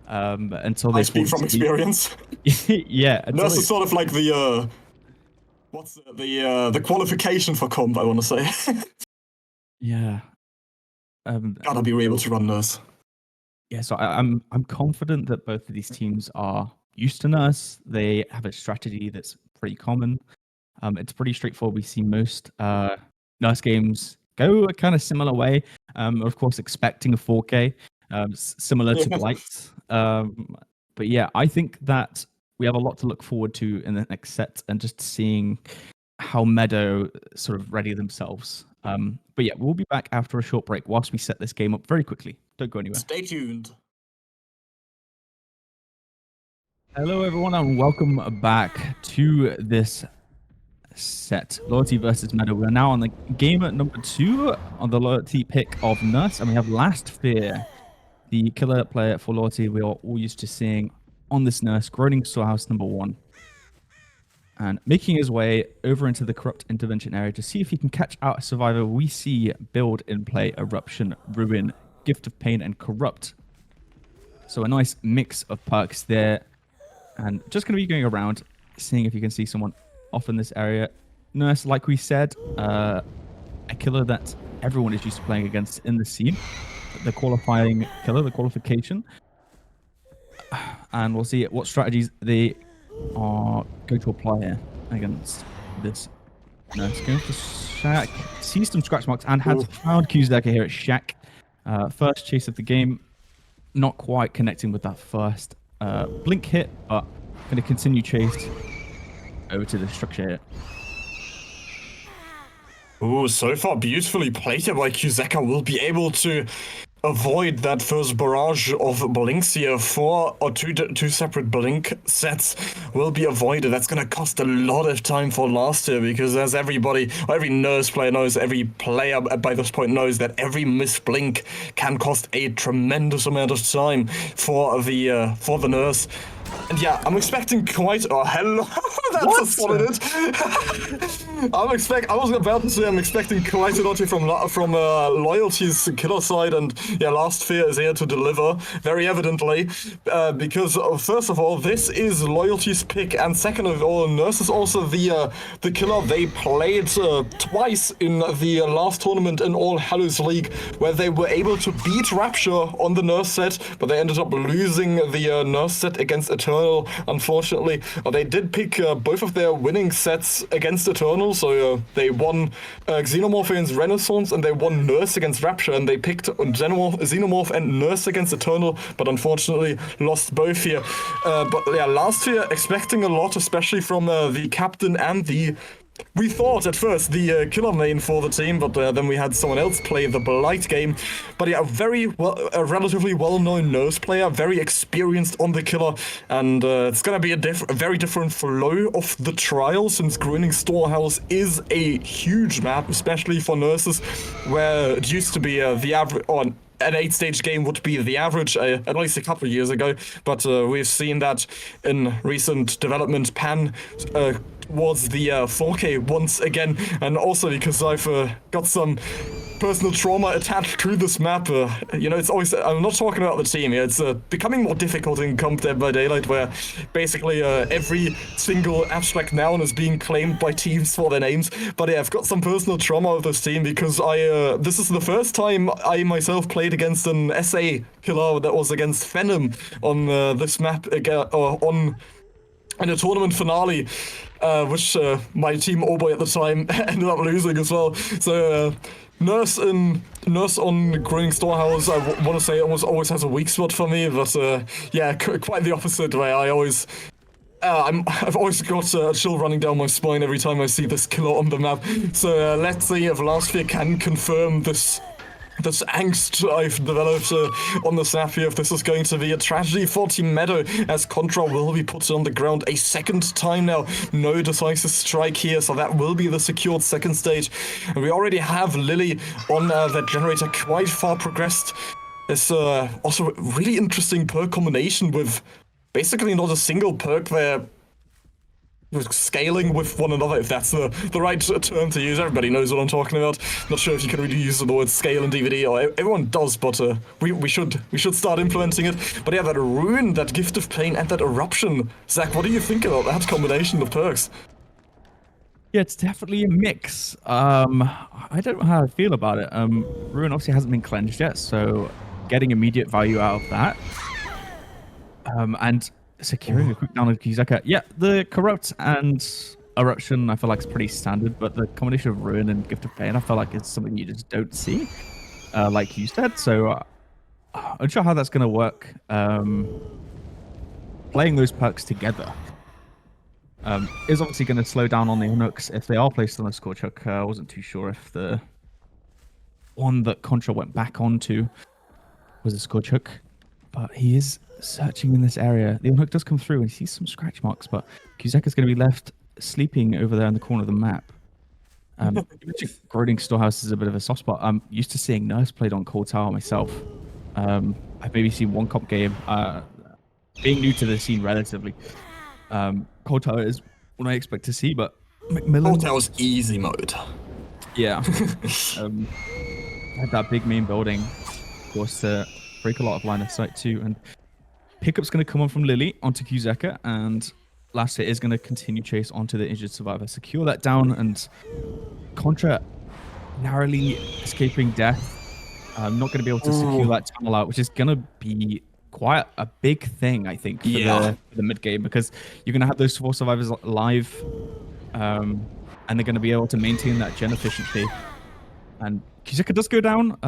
B: until they
C: I speak from experience.
B: Yeah,
C: Nurse is sort of like the what's the qualification for comp, I want to say.
B: Yeah.
C: Gotta be able to run Nurse.
B: Yeah, so I'm confident that both of these teams are used to Nurse. They have a strategy that's pretty common. It's pretty straightforward. We see most Nurse games go a kind of similar way. Of course, expecting a 4K, similar to Blight. But yeah, I think that we have a lot to look forward to in the next set, and just seeing how Meadow sort of ready themselves. But yeah, we'll be back after a short break whilst we set this game up very quickly. Don't go anywhere.
C: Stay tuned.
B: Hello, everyone, and welcome back to this set. Loyalty versus Meadow. We're now on the game at number 2 on the Loyalty pick of Nurse, and we have Last Fear, the killer player for Loyalty we are all used to seeing on this Nurse, Groaning Storehouse number 1. And making his way over into the Corrupt Intervention area to see if he can catch out a survivor. We see Build in play, Eruption, Ruin, Gift of Pain, and Corrupt. So a nice mix of perks there. And just going to be going around, seeing if you can see someone off in this area. Nurse, like we said, a killer that everyone is used to playing against in the scene. The qualifying killer, the qualification. And we'll see what strategies they are going to apply here against this Nurse. Going for Shack. Sees some scratch marks and has found Qzeka here at Shack. First chase of the game. Not quite connecting with that first blink hit, but going to continue chase over to the structure here.
C: Ooh, so far beautifully played here by Qzeka. Will be able to avoid that first barrage of blinks here. 4 or 2 separate blink sets will be avoided. That's going to cost a lot of time for last year, because as everybody, every Nurse player knows, every player by this point knows that every missed blink can cost a tremendous amount of time for the Nurse. And yeah, I'm expecting quite. Oh, hello! That's a solid hit. I was about to say I'm expecting quite a lot here from Loyalty's killer side, and yeah, Last Fear is here to deliver very evidently, because first of all, this is Loyalty's pick, and second of all, Nurse is also the killer they played twice in the last tournament in All Hallows League, where they were able to beat Rapture on the Nurse set, but they ended up losing the Nurse set against
A: Eternal, unfortunately. They did pick both of their winning sets against Eternal, so they won Xenomorph against Renaissance, and they won Nurse against Rapture, and they picked Xenomorph and Nurse against Eternal, but unfortunately lost both here. But yeah, last year, expecting a lot, especially from the captain and we thought at first the killer main for the team, but then we had someone else play the Blight game. But yeah, a relatively well-known Nurse player, very experienced on the killer, and it's gonna be a very different flow of the trial, since Groening Storehouse is a huge map, especially for Nurses, where it used to be the average on. An 8-stage game would be the average, at least a couple of years ago, but we've seen that in recent development pan towards the 4K once again, and also because I've got some personal trauma attached to this map. You know, it's always, I'm not talking about the team here, it's becoming more difficult in Comp Dead by Daylight, where basically every single abstract noun is being claimed by teams for their names. But yeah, I've got some personal trauma with this team, because this is the first time I myself played against an SA killer that was against Venom on this map, on in a tournament finale, which my team Oboy at the time ended up losing as well. So Nurse on Groening Storehouse, I want to say, always has a weak spot for me, but yeah, quite the opposite way. I've always got a chill running down my spine every time I see this killer on the map. So let's see if last year can confirm this angst I've developed on the snap here, if this is going to be a tragedy for Team Meadow, as Contra will be put on the ground a second time now. No decisive strike here, so that will be the secured second stage. And we already have Lily on that generator, quite far progressed. It's also a really interesting perk combination with basically not a single perk there. Scaling with one another, if that's the right term to use. Everybody knows what I'm talking about. Not sure if you can really use the word scale in DVD, or everyone does, but we should start implementing it. But yeah, that Ruin, that Gift of Pain, and that Eruption. Zach, what do you think about that combination of perks?
B: Yeah, it's definitely a mix. I don't know how I feel about it. Ruin obviously hasn't been cleansed yet, so getting immediate value out of that. And securing a quick down on Kizaka. Yeah, the Corrupt and Eruption I feel like is pretty standard, but the combination of Ruin and Gift of Pain I feel like it's something you just don't see, like you said. So I'm not sure how that's going to work. Playing those perks together is obviously going to slow down on the Onyx if they are placed on a Scorch Hook. I wasn't too sure if the one that Contra went back onto was a Scorch Hook, but he is searching in this area. The Unhook does come through and he sees some scratch marks, but Kuzeka's going to be left sleeping over there in the corner of the map. Groening Storehouse is a bit of a soft spot. I'm used to seeing Nurse played on Cold Tower myself. I've maybe seen one comp game. Being new to the scene relatively, Cold Tower is what I expect to see, but Macmillan...
A: Cold Tower's easy mode.
B: Yeah. Had that big main building, of course, to break a lot of line of sight too, and Pickup's going to come on from Lily onto Kuzeka, and last hit is going to continue chase onto the injured survivor. Secure that down, and Contra narrowly escaping death. Not going to be able to secure that tunnel out, which is going to be quite a big thing, I think, for the mid game, because you're going to have those 4 survivors alive, and they're going to be able to maintain that gen efficiency. And Kuzeka does go down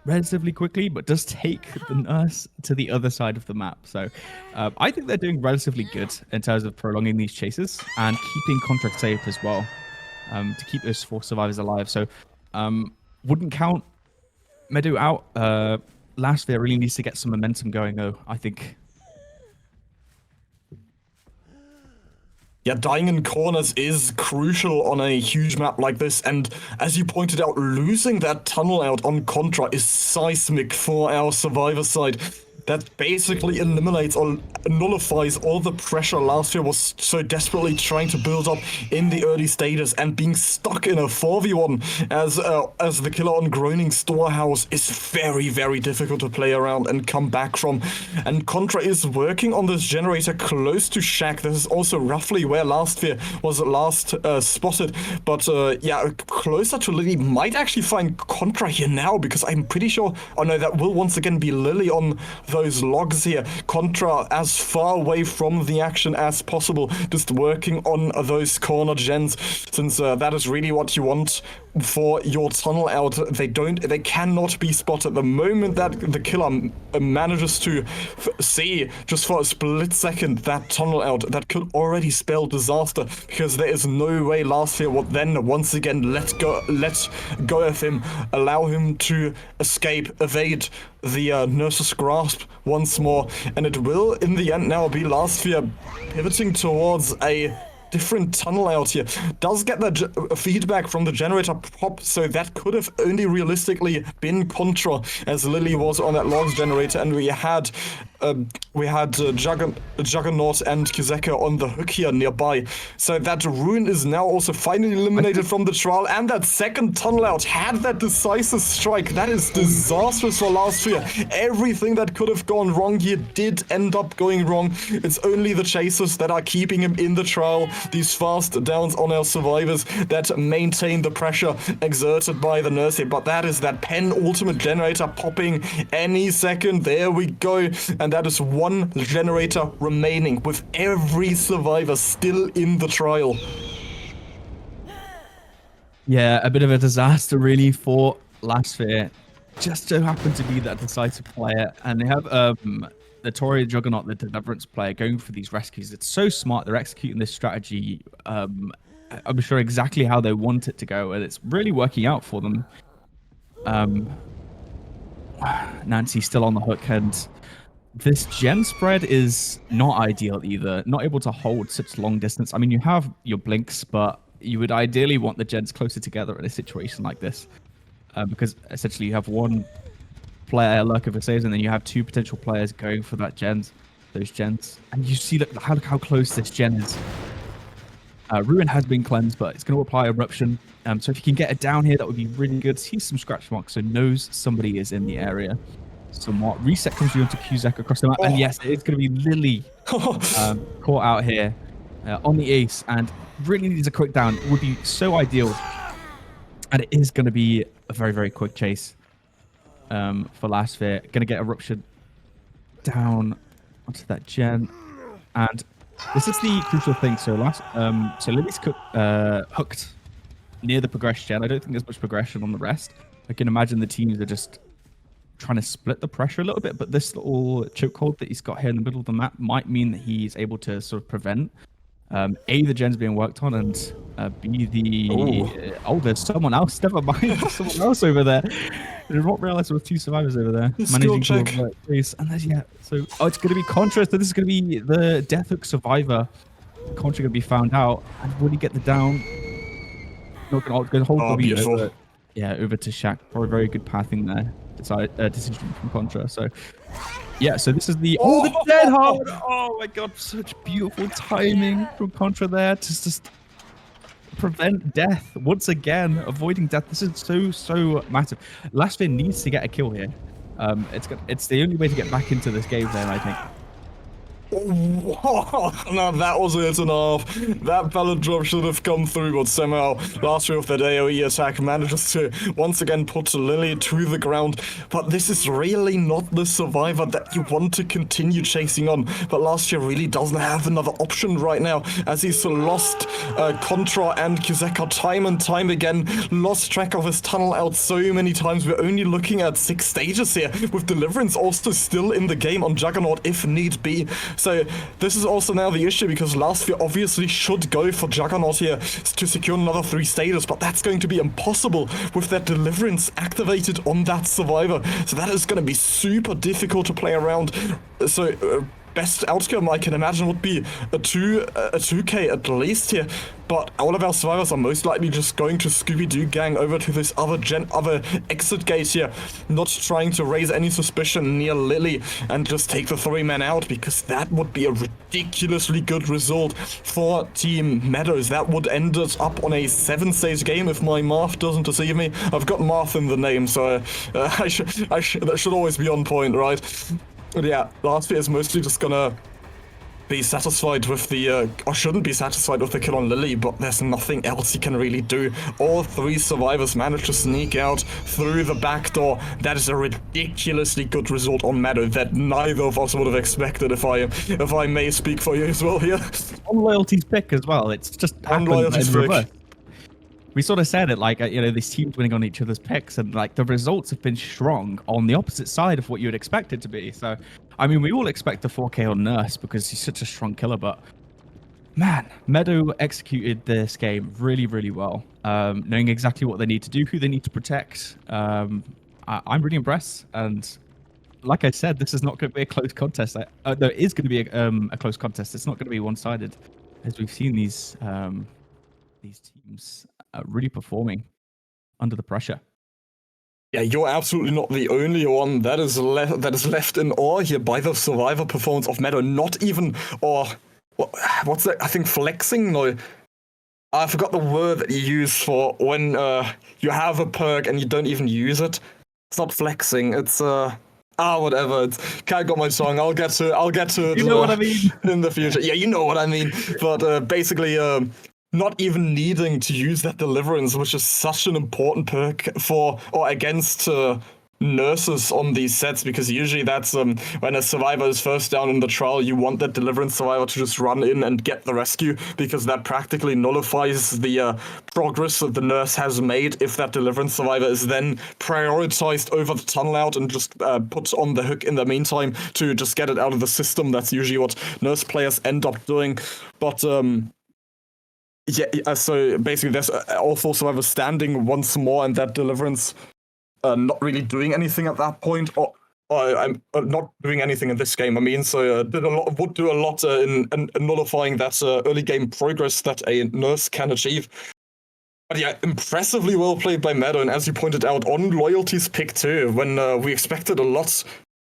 B: relatively quickly, but does take the Nurse to the other side of the map. So I think they're doing relatively good in terms of prolonging these chases and keeping Contra safe as well, to keep those 4 survivors alive. So wouldn't count Meadow out. Last year really needs to get some momentum going, though, I think.
A: Yeah, dying in corners is crucial on a huge map like this, and as you pointed out, losing that tunnel out on Contra is seismic for our survivor side. That basically eliminates or nullifies all the pressure last year was so desperately trying to build up in the early stages, and being stuck in a 4v1 as the killer on Groening Storehouse is very, very difficult to play around and come back from. And Contra is working on this generator close to Shack. This is also roughly where last year was last spotted, but yeah, closer to Lily. Might actually find Contra here now, because I'm pretty sure, oh no, that will once again be Lily on the
C: those logs here. Contra as far away from the action as possible, just working on those corner gens, since that is really what you want for your tunnel out. They cannot be spotted. The moment that the killer manages to see just for a split second that tunnel out, that could already spell disaster, because there is no way last year would then once again let go of him, allow him to escape, evade the Nurse's grasp once more, and it will in the end now be last year pivoting towards a different tunnel out here. Does get the feedback from the generator pop, so that could have only realistically been Contra, as Lily was on that logs generator, and we had Juggernaut and Kizeka on the hook here nearby. So that Rune is now also finally eliminated from the trial, and that second tunnel out had that decisive strike. That is disastrous for last year. Everything that could have gone wrong here did end up going wrong. It's only the chasers that are keeping him in the trial, these fast downs on our survivors that maintain the pressure exerted by the nurse here. But that is that penultimate generator popping any second. There we go. And that is one generator remaining, with every survivor still in the trial.
B: Yeah, a bit of a disaster really for Lassphere. Just so happened to be that decisive player, and they have the Tory Juggernaut, the Deliverance player, going for these rescues. It's so smart. They're executing this strategy. I'm sure exactly how they want it to go, and it's really working out for them. Nancy's still on the hook, and this gen spread is not ideal either. Not able to hold such long distance. I mean, you have your blinks, but you would ideally want the gens closer together in a situation like this, because essentially you have one player lurking for saves, and then you have two potential players going for those gens, and you see look how close this gen is. Ruin has been cleansed, but it's going to apply Eruption. So if you can get it down here, that would be really good. See some scratch marks, so knows somebody is in the area. Somewhat. Reset comes you onto Kuzek across the map, and yes, it's going to be Lily caught out here on the ace, and really needs a quick down. Would be so ideal, and it is going to be a very, very quick chase for Lassphere. Going to get Eruption down onto that gen, and this is the crucial thing. So Lily's hooked near the progress gen. I don't think there's much progression on the rest. I can imagine the teams are just trying to split the pressure a little bit, but this little chokehold that he's got here in the middle of the map might mean that he's able to sort of prevent A, the gens being worked on, and B, there's someone else. Never mind, there's someone else over there. I did not realize there were two survivors over there. Managing to avoid face. And there's, it's going to be Contra, so this is going to be the Death Hook survivor. Contra going to be found out, and will he get the down? Not going to hold over to Shaq. Probably very good pathing there. Decision from Contra. So so this is the dead hard. Oh my god, such beautiful timing from Contra there to just prevent death once again, avoiding death. This is so massive. Lassphere needs to get a kill here. It's the only way to get back into this game then, I think.
C: No, that was it and a half. That pallet drop should have come through, but somehow Lassphere with that AoE attack manages to once again put Lily to the ground. But this is really not the survivor that you want to continue chasing on. But Lassphere really doesn't have another option right now, as he's lost Contra and Kizeka time and time again. Lost track of his tunnel out so many times. We're only looking at 6 stages here, with Deliverance also still in the game on Juggernaut if need be. So this is also now the issue, because Lassphere obviously should go for Juggernaut here to secure another 3 stages, but that's going to be impossible with that Deliverance activated on that survivor. So that is going to be super difficult to play around. So best outcome I can imagine would be a 2k at least here, but all of our survivors are most likely just going to Scooby-Doo gang over to this other exit gate here, not trying to raise any suspicion near Lily and just take the 3 men out, because that would be a ridiculously good result for Team Meadows. That would end us up on a 7-stage game if my math doesn't deceive me. I've got math in the name, so that should always be on point, right? But yeah, Lassphere is mostly just gonna be satisfied with the, or shouldn't be satisfied with the kill on Lily, but there's nothing else he can really do. All 3 survivors managed to sneak out through the back door. That is a ridiculously good result on Meadow that neither of us would have expected, if I may speak for you as well here.
B: On Loyalty's pick as well, it's just happened
C: Loyalty's
B: in
C: pick.
B: reverse. We sort of said it, like, these teams winning on each other's picks, and like the results have been strong on the opposite side of what you would expect it to be. So, I mean, we all expect a 4K on Nurse because he's such a strong killer, but man, Meadow executed this game really, really well, knowing exactly what they need to do, who they need to protect. I'm really impressed, and like I said, this is not going to be a close contest. There is going to be a close contest. It's not going to be one-sided, as we've seen these teams really performing under the pressure.
C: Yeah, you're absolutely not the only one that is left in awe here by the survivor performance of Meadow. Not even, or what's that? I think flexing. No, I forgot the word that you use for when you have a perk and you don't even use it. It's not flexing. It's whatever. Can't got my tongue. I'll get to it.
B: You know what I mean?
C: In the future. Yeah, you know what I mean. But basically, not even needing to use that deliverance, which is such an important perk for or against nurses on these sets, because usually that's when a survivor is first down in the trial, you want that deliverance survivor to just run in and get the rescue, because that practically nullifies the progress that the nurse has made if that deliverance survivor is then prioritized over the tunnel out and just put on the hook in the meantime to just get it out of the system. That's usually what nurse players end up doing. But so basically there's all 4 survivors standing once more, and that deliverance not really doing anything at that point, or I'm not doing anything in this game. I mean, so would do a lot in nullifying that early game progress that a nurse can achieve. But yeah, impressively well played by Meadow, and as you pointed out, on Loyalty's pick too, when we expected a lot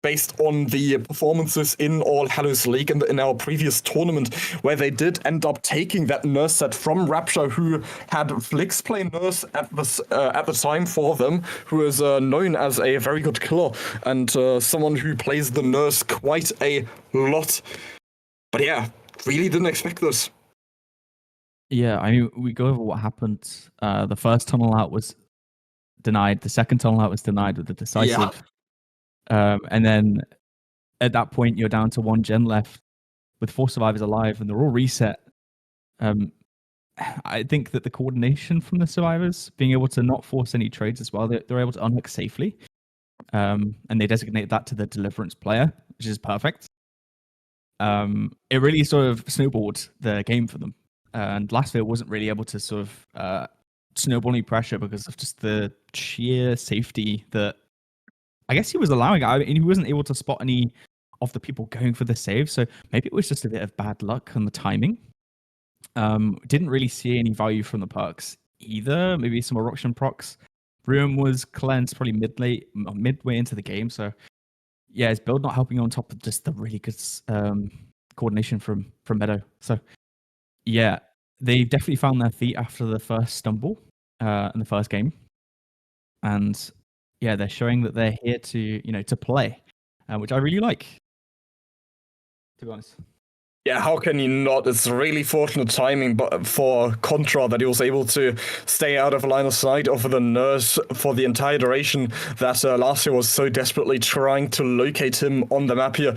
C: based on the performances in All Hallows League in our previous tournament, where they did end up taking that nurse set from Rapture, who had Flix play nurse at the time for them, who is known as a very good killer and someone who plays the nurse quite a lot. But yeah, really didn't expect this.
B: Yeah, I mean, we go over what happened. The first tunnel out was denied. The second tunnel out was denied with the decisive.
C: Yeah.
B: And then at that point, you're down to 1 gen left with 4 survivors alive, and they're all reset. I think that the coordination from the survivors, being able to not force any trades as well, they're able to unhook safely. And they designate that to the deliverance player, which is perfect. It really sort of snowballed the game for them. And Lastville wasn't really able to sort of snowball any pressure because of just the sheer safety that I guess he was allowing. I mean, he wasn't able to spot any of the people going for the save, so maybe it was just a bit of bad luck on the timing. Didn't really see any value from the perks either. Maybe some eruption procs. Ruin was cleansed probably midway into the game, so yeah, his build not helping on top of just the really good coordination from Meadow. So yeah, they definitely found their feet after the first stumble in the first game, and yeah, they're showing that they're here to play, which I really like, to be honest.
C: Yeah, how can you not? It's really fortunate timing, but for Contra that he was able to stay out of line of sight of the nurse for the entire duration that last year was so desperately trying to locate him on the map here.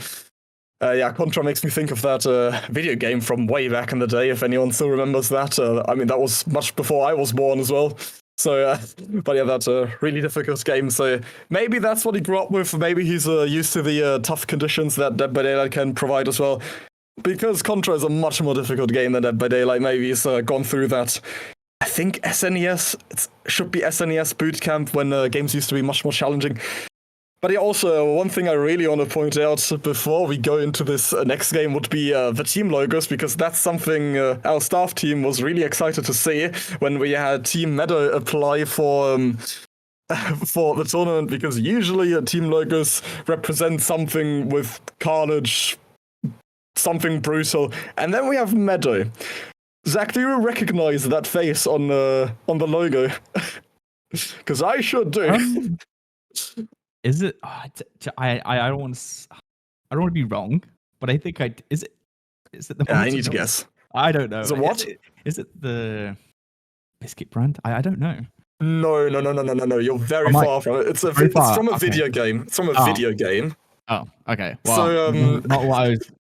C: Yeah, Contra makes me think of that video game from way back in the day, if anyone still remembers that. I mean, that was much before I was born as well. So, but yeah, that's a really difficult game. So maybe that's what he grew up with. Maybe he's used to the tough conditions that Dead by Daylight can provide as well. Because Contra is a much more difficult game than Dead by Daylight, maybe he's gone through that. I think SNES, it should be SNES bootcamp when games used to be much more challenging. But yeah, also, one thing I really want to point out before we go into this next game would be the team logos, because that's something our staff team was really excited to see when we had Team Meadow apply for the tournament, because usually team logos represent something with carnage, something brutal, and then we have Meadow. Zach, do you recognize that face on the logo? Because I should do.
B: Is it? I don't want to. I don't want to be wrong, but I think is it? Is it the
C: Yeah, I
B: Malta
C: need to
B: milk?
C: guess.
B: I don't know.
C: Is it what?
B: Is it the biscuit brand? I don't know.
C: No. You're very
B: Am I-
C: far from it. It's
B: Very far?
C: from a
B: Okay.
C: video game. It's from a
B: Oh.
C: video game.
B: Oh, okay. Well,
C: So,
B: not what I was.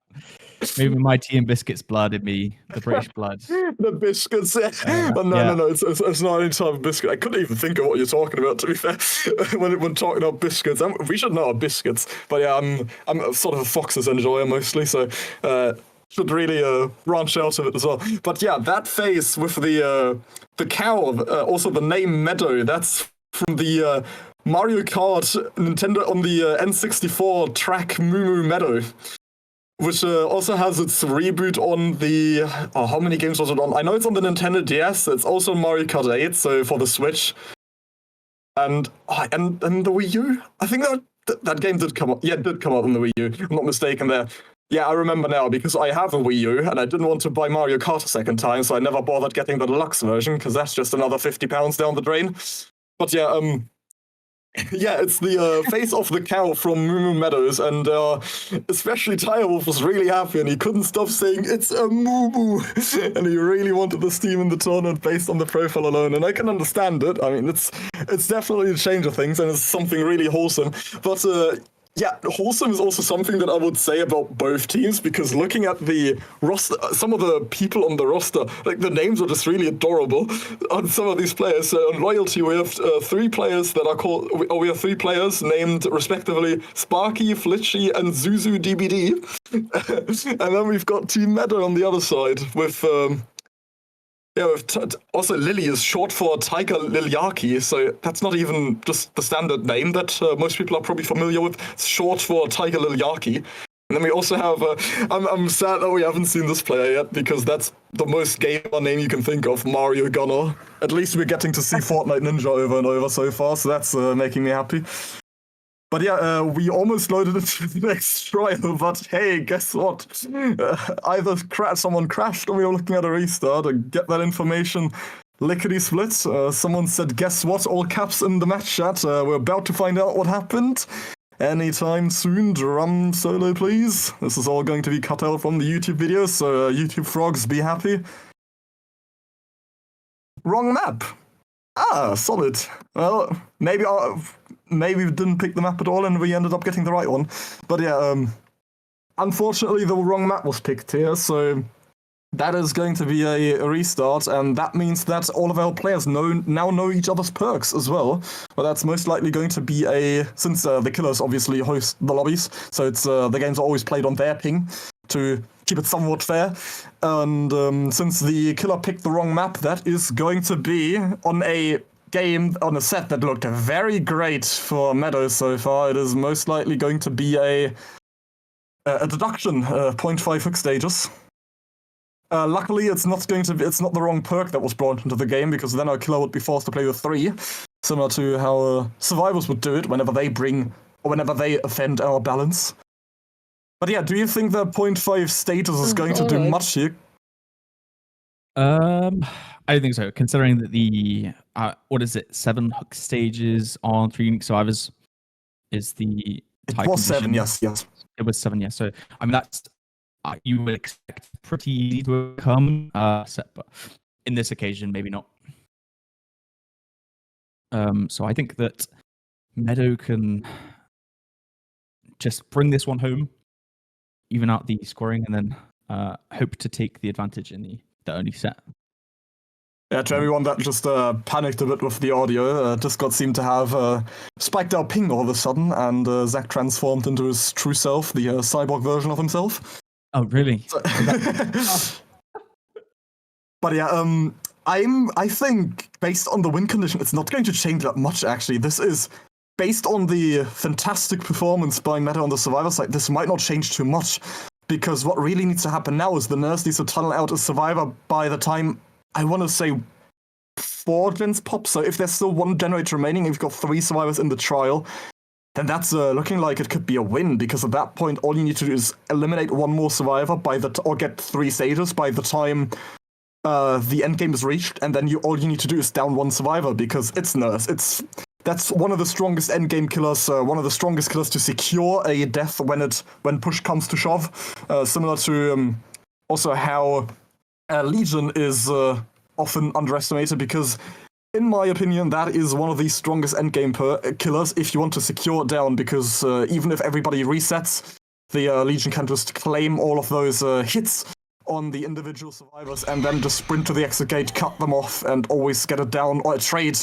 B: Maybe my tea and biscuits blood in me, the British blood.
C: The biscuits. But no,
B: yeah.
C: no. It's not any type of biscuit. I couldn't even think of what you're talking about. To be fair, when talking about biscuits, we should know our biscuits. But yeah, I'm sort of a Fox's enjoyer mostly, so should really branch out of it as well. But yeah, that face with the cow, also the name Meadow. That's from the Mario Kart Nintendo on the N64 track Moo Meadow. Which also has its reboot on the... Oh, how many games was it on? I know it's on the Nintendo DS. It's also Mario Kart 8, so for the Switch. And the Wii U? I think that game did come up. Yeah, it did come out on the Wii U. I'm not mistaken there. Yeah, I remember now, because I have a Wii U, and I didn't want to buy Mario Kart a second time, so I never bothered getting the deluxe version, because that's just another £50 down the drain. But yeah, yeah, it's the face of the cow from Moo Meadows, and especially Direwolf was really happy, and he couldn't stop saying, "It's a moo moo," and he really wanted this team in the tournament based on the profile alone, and I can understand it. I mean, it's definitely a change of things, and it's something really wholesome, but yeah, wholesome is also something that I would say about both teams, because looking at the roster, some of the people on the roster, like the names are just really adorable on some of these players. So on Loyalty, we have three players that are called, we have three players named respectively Sparky, Flitchy, and Zuzu DBD. And then we've got Team Meadow on the other side with... yeah, also Lily is short for Tiger Lilyaki, so that's not even just the standard name that most people are probably familiar with. It's short for Tiger Lilyaki. And then we also have, I'm sad that we haven't seen this player yet, because that's the most gamer name you can think of, Mario Gunner. At least we're getting to see Fortnite Ninja over and over so far, so that's making me happy. But yeah, we almost loaded into the next trial, but hey, guess what? Either someone crashed or we were looking at a restart, and get that information lickety-split. Someone said, guess what? All caps in the match chat. We're about to find out what happened. Anytime soon, drum solo please. This is all going to be cut out from the YouTube video, so YouTube frogs, be happy. Wrong map. Ah, solid. Well, maybe we didn't pick the map at all and we ended up getting the right one. But yeah, unfortunately the wrong map was picked here, so that is going to be a restart, and that means that all of our players now know each other's perks as well. But that's most likely going to be since the killers obviously host the lobbies, so it's the games are always played on their ping to keep it somewhat fair. And since the killer picked the wrong map, that is going to be on a game, on a set that looked very great for Meadow so far. It is most likely going to be a deduction, 0.5 hook stages. Luckily, it's not the wrong perk that was brought into the game, because then our killer would be forced to play with 3, similar to how survivors would do it whenever they offend our balance. But yeah, do you think the 0.5 status is going to do much here?
B: I don't think so, considering that the 7 hook stages on 3 unique survivors is the
C: It was 7, yes.
B: It was 7, yes. So I mean, that's you would expect pretty easy to come set, but in this occasion, maybe not. So I think that Meadow can just bring this one home, even out the scoring, and then hope to take the advantage in the Oni set.
C: Yeah, to everyone that just panicked a bit with the audio, Discord seemed to have spiked our ping all of a sudden, and Zach transformed into his true self, the cyborg version of himself.
B: Oh, really?
C: But yeah, I think based on the win condition, it's not going to change that much, actually. This is based on the fantastic performance by Meadow on the survivor side. This might not change too much, because what really needs to happen now is the nurse needs to tunnel out a survivor by the time, I want to say, 4 gens pop. So if there's still 1 generator remaining, if you've got 3 survivors in the trial, then that's looking like it could be a win, because at that point, all you need to do is eliminate 1 more survivor or get 3 stages by the time the end game is reached, and then all you need to do is down 1 survivor, because it's nurse. That's one of the strongest end game killers, one of the strongest killers to secure a death when push comes to shove, similar to also how Legion is often underestimated, because in my opinion, that is one of the strongest endgame killers if you want to secure it down, because even if everybody resets, the Legion can just claim all of those hits on the individual survivors and then just sprint to the exit gate, cut them off, and always get it down, or a trade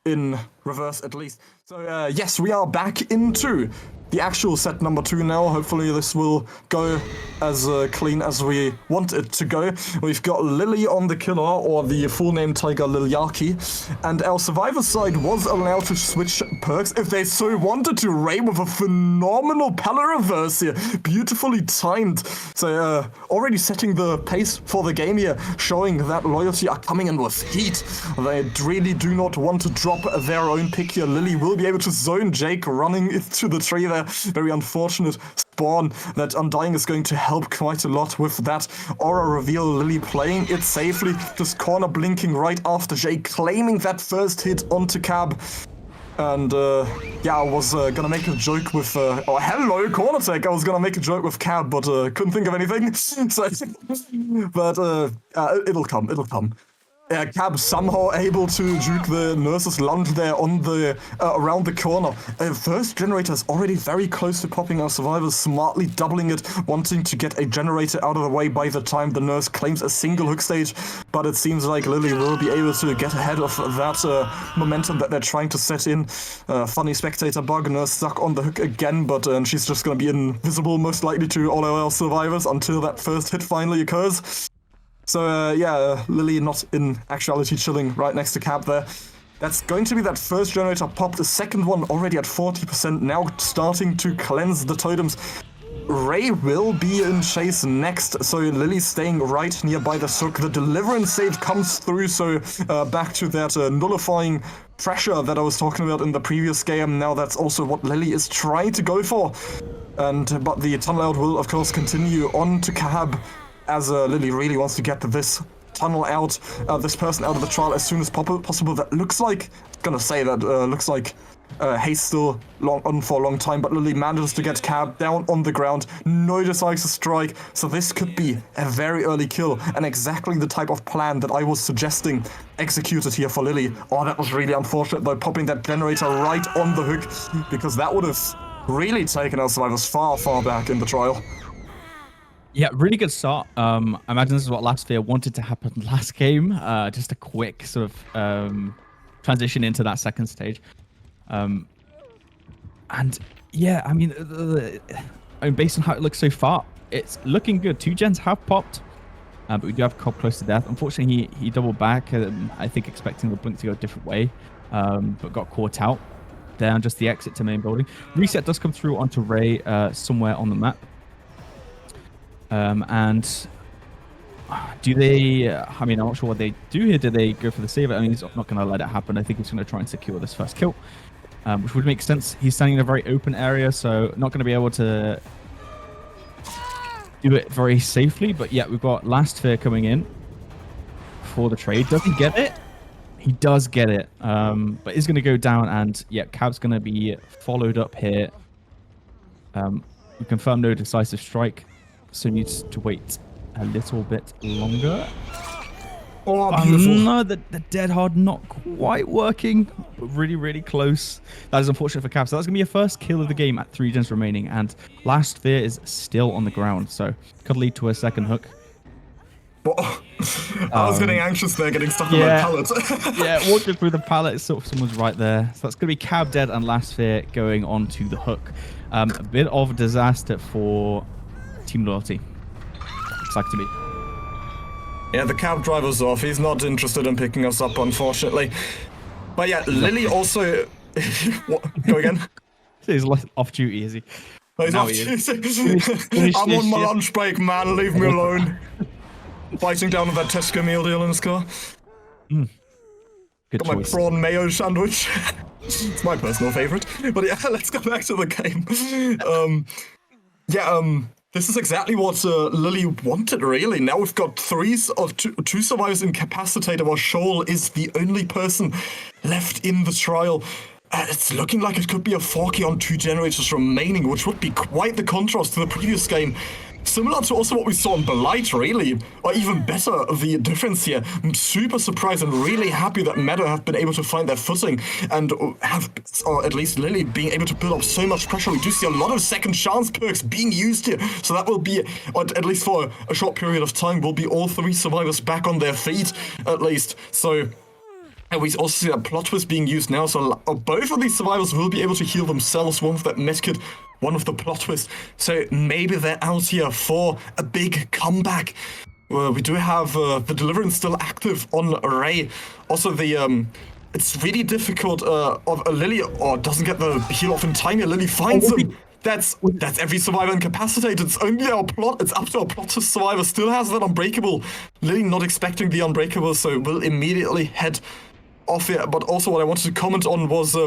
C: in reverse at least. So yes, we are back into the actual set number 2 now. Hopefully this will go as clean as we want it to go. We've got Lily on the killer, or the full name Tiger Lilyaki, and our survivor side was allowed to switch perks if they so wanted to. Ray with a phenomenal pallet reverse here, beautifully timed. So already setting the pace for the game here, showing that Loyalty are coming in with heat. They really do not want to drop their own pick here. Lily will be able to zone Jake running into the tree there. Very unfortunate spawn. That Undying is going to help quite a lot with that aura reveal. Lily playing it safely, just corner blinking right after Jake claiming that first hit onto Cab. And yeah, I was gonna make a joke with oh hello corner tech. I was gonna make a joke with Cab, but couldn't think of anything. So, but it'll come. Cab somehow able to juke the Nurse's lunge there on the around the corner. First generator is already very close to popping. Our survivors smartly doubling it, wanting to get a generator out of the way by the time the Nurse claims a single hook stage. But it seems like Lily will be able to get ahead of that momentum that they're trying to set in. Funny spectator bug. Nurse stuck on the hook again, but she's just going to be invisible most likely to all our survivors until that first hit finally occurs. So yeah, Lily not in actuality chilling right next to Cab there. That's going to be that first generator pop. The second one already at 40%, now starting to cleanse the totems. Ray will be in chase next, so Lily's staying right nearby the sook. The deliverance save comes through, so back to that nullifying pressure that I was talking about in the previous game. Now that's also what Lily is trying to go for. But the tunnel out will of course continue on to Cab, as Lily really wants to get this tunnel out, this person out of the trial as soon as possible. That looks like, looks like Haste still on for a long time, but Lily manages to get Cab down on the ground, no decisive strike, so this could be a very early kill, and exactly the type of plan that I was suggesting executed here for Lily. Oh, that was really unfortunate though, popping that generator right on the hook, because that would have really taken our survivors far, far back in the trial.
B: Yeah, really good start. I imagine this is what Last Fear wanted to happen last game. Just a quick sort of transition into that second stage. And yeah, I mean, based on how it looks so far, it's looking good. 2 gens have popped, but we do have Cobb close to death. Unfortunately, he doubled back, I think expecting the blink to go a different way, but got caught out there on just the exit to main building. Reset does come through onto Ray somewhere on the map. And do they, I mean, I'm not sure what they do here. Do they go for the save? I mean, he's not going to let it happen. I think he's going to try and secure this first kill, which would make sense. He's standing in a very open area, so not going to be able to do it very safely. But yeah, we've got Last Fear coming in for the trade. Does he get it? He does get it, but is going to go down, and yeah, Cab's going to be followed up here. We confirm no decisive strike, so needs to wait a little bit longer.
C: Oh, beautiful.
B: No, the dead hard not quite working, but really, really close. That is unfortunate for Cab. So that's going to be a first kill of the game at 3 gens remaining, and Last Fear is still on the ground, so could lead to a second hook.
C: I was getting anxious there, getting stuck on my pallet.
B: Yeah, walking through the pallet, sort of someone's right there. So that's going to be Cab dead and Last Fear going on to the hook. A bit of a disaster for Team Loyalty. Looks like to me.
C: Yeah, the cab driver's off. He's not interested in picking us up, unfortunately. But yeah, Lily also... What? Go again?
B: He's off duty, is he?
C: Oh, he's off duty. I'm on my lunch break, man. Leave me alone. Biting down with that Tesco meal deal in his car.
B: Good
C: Got
B: choice.
C: my prawn mayo sandwich. It's my personal favourite. But yeah, let's go back to the game. This is exactly what Lily wanted, really. Now we've got two survivors incapacitated, while Shoal is the only person left in the trial. It's looking like it could be a 4K on 2 generators remaining, which would be quite the contrast to the previous game. similar to also what we saw in Blight, really, or even better, the difference here. I'm super surprised and really happy that Meadow have been able to find their footing and have, or at least Lily, being able to build up so much pressure. We do see a lot of second chance perks being used here, so that will be, or at least for a short period of time, will be all 3 survivors back on their feet, at least. So, and we also see that plot twist being used now, so both of these survivors will be able to heal themselves, one with that medkit, one of the plot twist. So maybe they're out here for a big comeback. We do have the Deliverance still active on Ray. Also, the it's really difficult of Lily doesn't get the heal off in time here. Lily finds him. That's every survivor incapacitated. It's only our plot. It's up to our plot twist survivor. Still has that unbreakable. Lily not expecting the unbreakable, so will immediately head off here. But also what I wanted to comment on was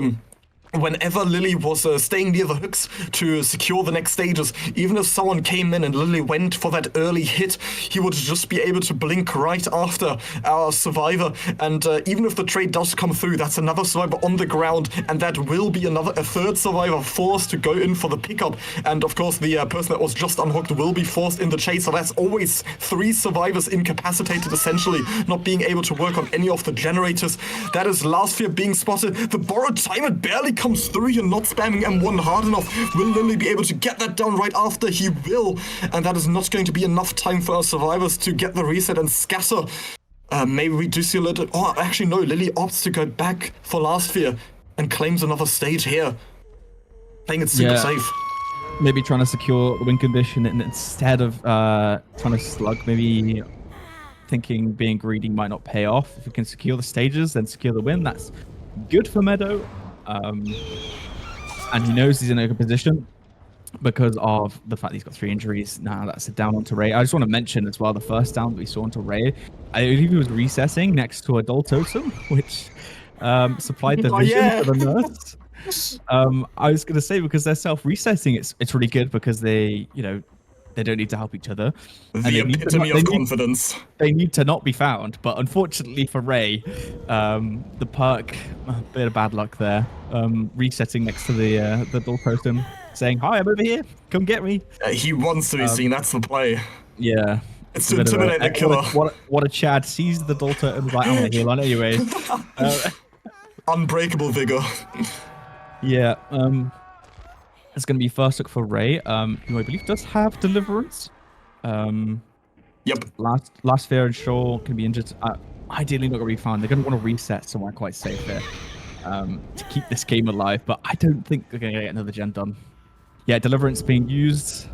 C: whenever Lily was staying near the hooks to secure the next stages, even if someone came in and Lily went for that early hit, he would just be able to blink right after our survivor. And even if the trade does come through, that's another survivor on the ground, and that will be a third survivor forced to go in for the pickup. And of course, the person that was just unhooked will be forced in the chase. So that's always 3 survivors incapacitated, essentially, not being able to work on any of the generators. That is Last Fear being spotted. The borrowed time, it barely comes through. You're not spamming M1 hard enough. Will Lily be able to get that down right after? He will, and that is not going to be enough time for our survivors to get the reset and scatter. Maybe we do see a little... Oh, actually no, Lily opts to go back for Last Fear and claims another stage here. Playing it super safe.
B: Maybe trying to secure the win condition and instead of trying to slug, maybe thinking being greedy might not pay off. If we can secure the stages, then secure the win. That's good for Meadow. And he knows he's in a good position because of the fact that he's got 3 injuries. Now that's a down onto Ray. I just want to mention as well the first down that we saw onto Ray. I believe he was recessing next to a Dull Totem, which supplied the vision for the nurse. I was going to say, because they're self-resetting, it's really good because they, they don't need to help each other.
C: The epitome of confidence.
B: They need to not be found, but unfortunately for Ray, the perk, a bit of bad luck there. Resetting next to the Dull Totem, saying, "Hi, I'm over here. Come get me."
C: He wants to be seen. That's the play.
B: Yeah.
C: It's to intimidate the killer.
B: What a Chad sees the Dull Totem, like, I'm gonna heal on anyway.
C: Unbreakable vigor.
B: Yeah. It's going to be first look for Ray, who I believe does have Deliverance.
C: Yep.
B: Last Fear and Shaw can be injured. Ideally not going to be found. They're going to want to reset somewhere quite safe here to keep this game alive, but I don't think they're going to get another gen done. Yeah, Deliverance being used.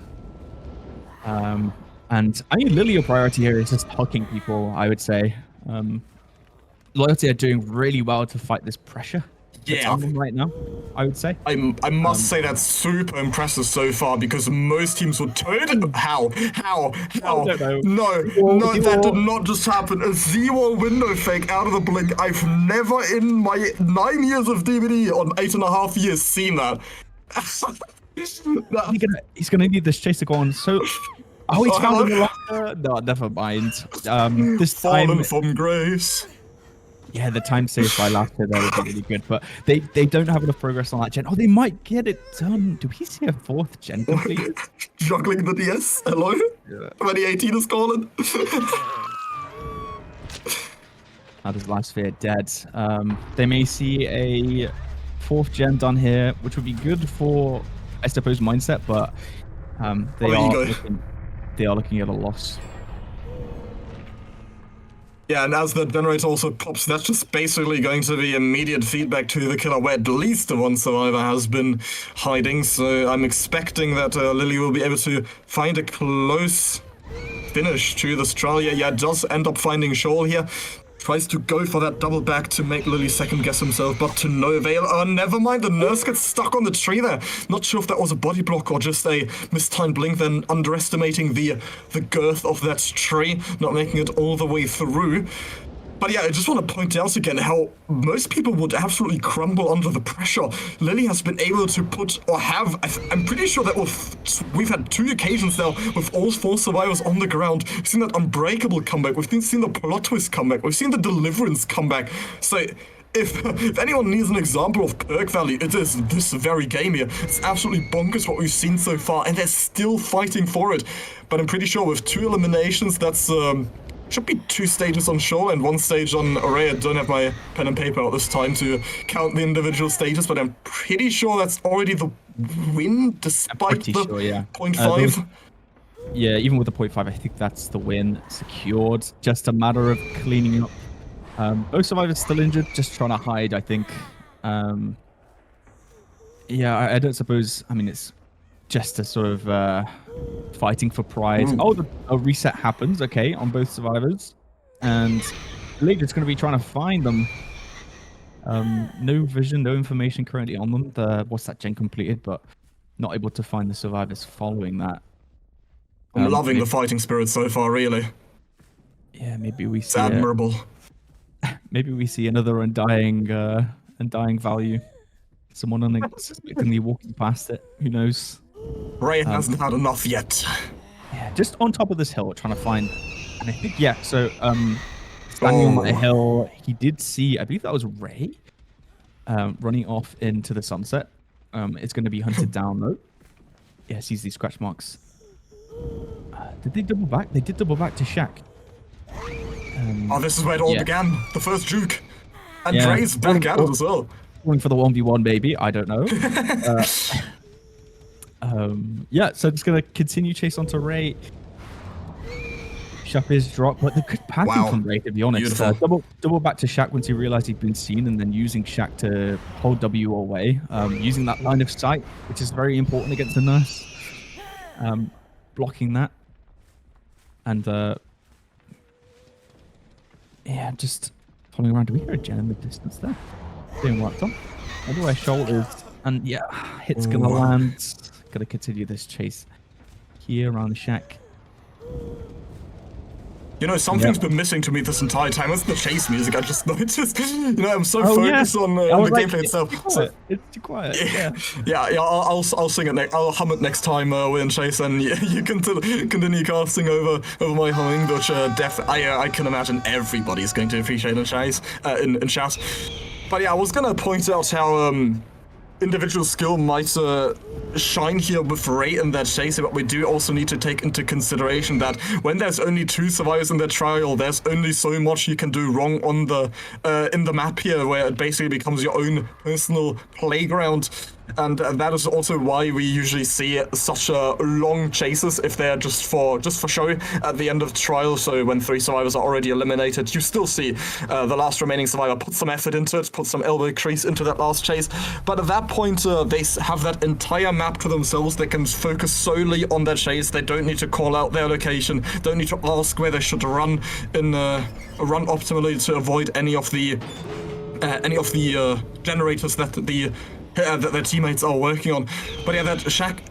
B: And I mean, Lily, your priority here is just hucking people, I would say. Loyalty are doing really well to fight this pressure.
C: Yeah,
B: right now, I would say.
C: I must say that's super impressive so far, because most teams would turn. How? No, that did not just happen. A 0 window fake out of the blink. I've never in my 9 years of DBD, on 8.5 years, seen that.
B: He's gonna need this chase to go on. So, he's found the locker. No, never mind. This time,
C: fallen from grace.
B: Yeah, the time saved by Last Year there was really good, but they don't have enough progress on that gen. Oh, they might get it done. Do we see a 4th gen completed?
C: Juggling the DS, hello? Yeah. 2018 is calling.
B: That is Last Fear dead. They may see a 4th gen done here, which would be good for, I suppose, mindset, but they are looking at a loss.
C: Yeah, and as the generator also pops, that's just basically going to be immediate feedback to the killer, where at least the one survivor has been hiding. So I'm expecting that Lily will be able to find a close finish to the Australia. Yeah, does end up finding Shawl here. Tries to go for that double back to make Lily second guess himself, but to no avail. Never mind, the nurse gets stuck on the tree there. Not sure if that was a body block or just a mistimed blink, then underestimating the girth of that tree, not making it all the way through. But yeah, I just want to point out again how most people would absolutely crumble under the pressure. Lily has been able to put, or have, I'm pretty sure that we've had 2 occasions now with all 4 survivors on the ground. We've seen that Unbreakable comeback, we've seen the plot twist comeback, we've seen the Deliverance comeback. So if anyone needs an example of perk value, it is this very game here. It's absolutely bonkers what we've seen so far, and they're still fighting for it. But I'm pretty sure with 2 eliminations, that's should be 2 stages on Shoal and 1 stage on Array. I don't have my pen and paper out this time to count the individual stages, but I'm pretty sure that's already the win, despite the 0.5.
B: Yeah, even with the 0.5, I think that's the win secured. Just a matter of cleaning up. Both survivors still injured, just trying to hide, I think. Yeah, I don't suppose... I mean, it's just a sort of fighting for pride. Oh, a reset happens, okay, on both survivors. And League is going to be trying to find them. No vision, no information currently on them. What's that gen completed, but not able to find the survivors following that.
C: I'm loving the fighting spirit so far, really.
B: Yeah, maybe we see...
C: It's admirable.
B: Maybe we see another undying value. Someone unexpectedly walking past it. Who knows?
C: Ray hasn't had enough yet.
B: Yeah, just on top of this hill, trying to find... And I think, yeah, so standing on that hill, he did see, I believe that was Ray, running off into the sunset. It's going to be hunted down, though. Yeah, sees these scratch marks. Did they double back? They did double back to Shaq.
C: Oh, this is where it all began. The first juke. And Ray's back at it as well.
B: Going for the 1v1, maybe. I don't know. Yeah, so just going to continue chase onto Ray. Shaq is dropped, but the good passing from Ray, to be honest. Double back to Shaq once he realized he'd been seen, and then using Shaq to hold W away. Using that line of sight, which is very important against the Nurse. Blocking that. And yeah, just following around. Do we hear a gen in the distance there? Being worked on. I wonder where Shoal is. And yeah, hit's gonna land. Gonna continue this chase here around the shack.
C: You know, something's been missing to me this entire time. It's the chase music. I just noticed. You know, I'm so focused on the gameplay itself.
B: It's too quiet.
C: Yeah. I'll sing it next. I'll hum it next time we're in chase, and you can continue casting over my humming, which I can imagine everybody's going to appreciate in chase in chat. But yeah, I was gonna point out how individual skill might shine here with Ray in that chase, but we do also need to take into consideration that when there's only 2 survivors in the trial, there's only so much you can do wrong on the in the map here, where it basically becomes your own personal playground. And that is also why we usually see such long chases if they're just for show at the end of the trial. So when 3 survivors are already eliminated, you still see the last remaining survivor put some effort into it, put some elbow crease into that last chase. But at that point, they have that entire map to themselves. They can focus solely on their chase. They don't need to call out their location. Don't need to ask where they should run optimally to avoid any of the generators that that their teammates are working on. But yeah, the shack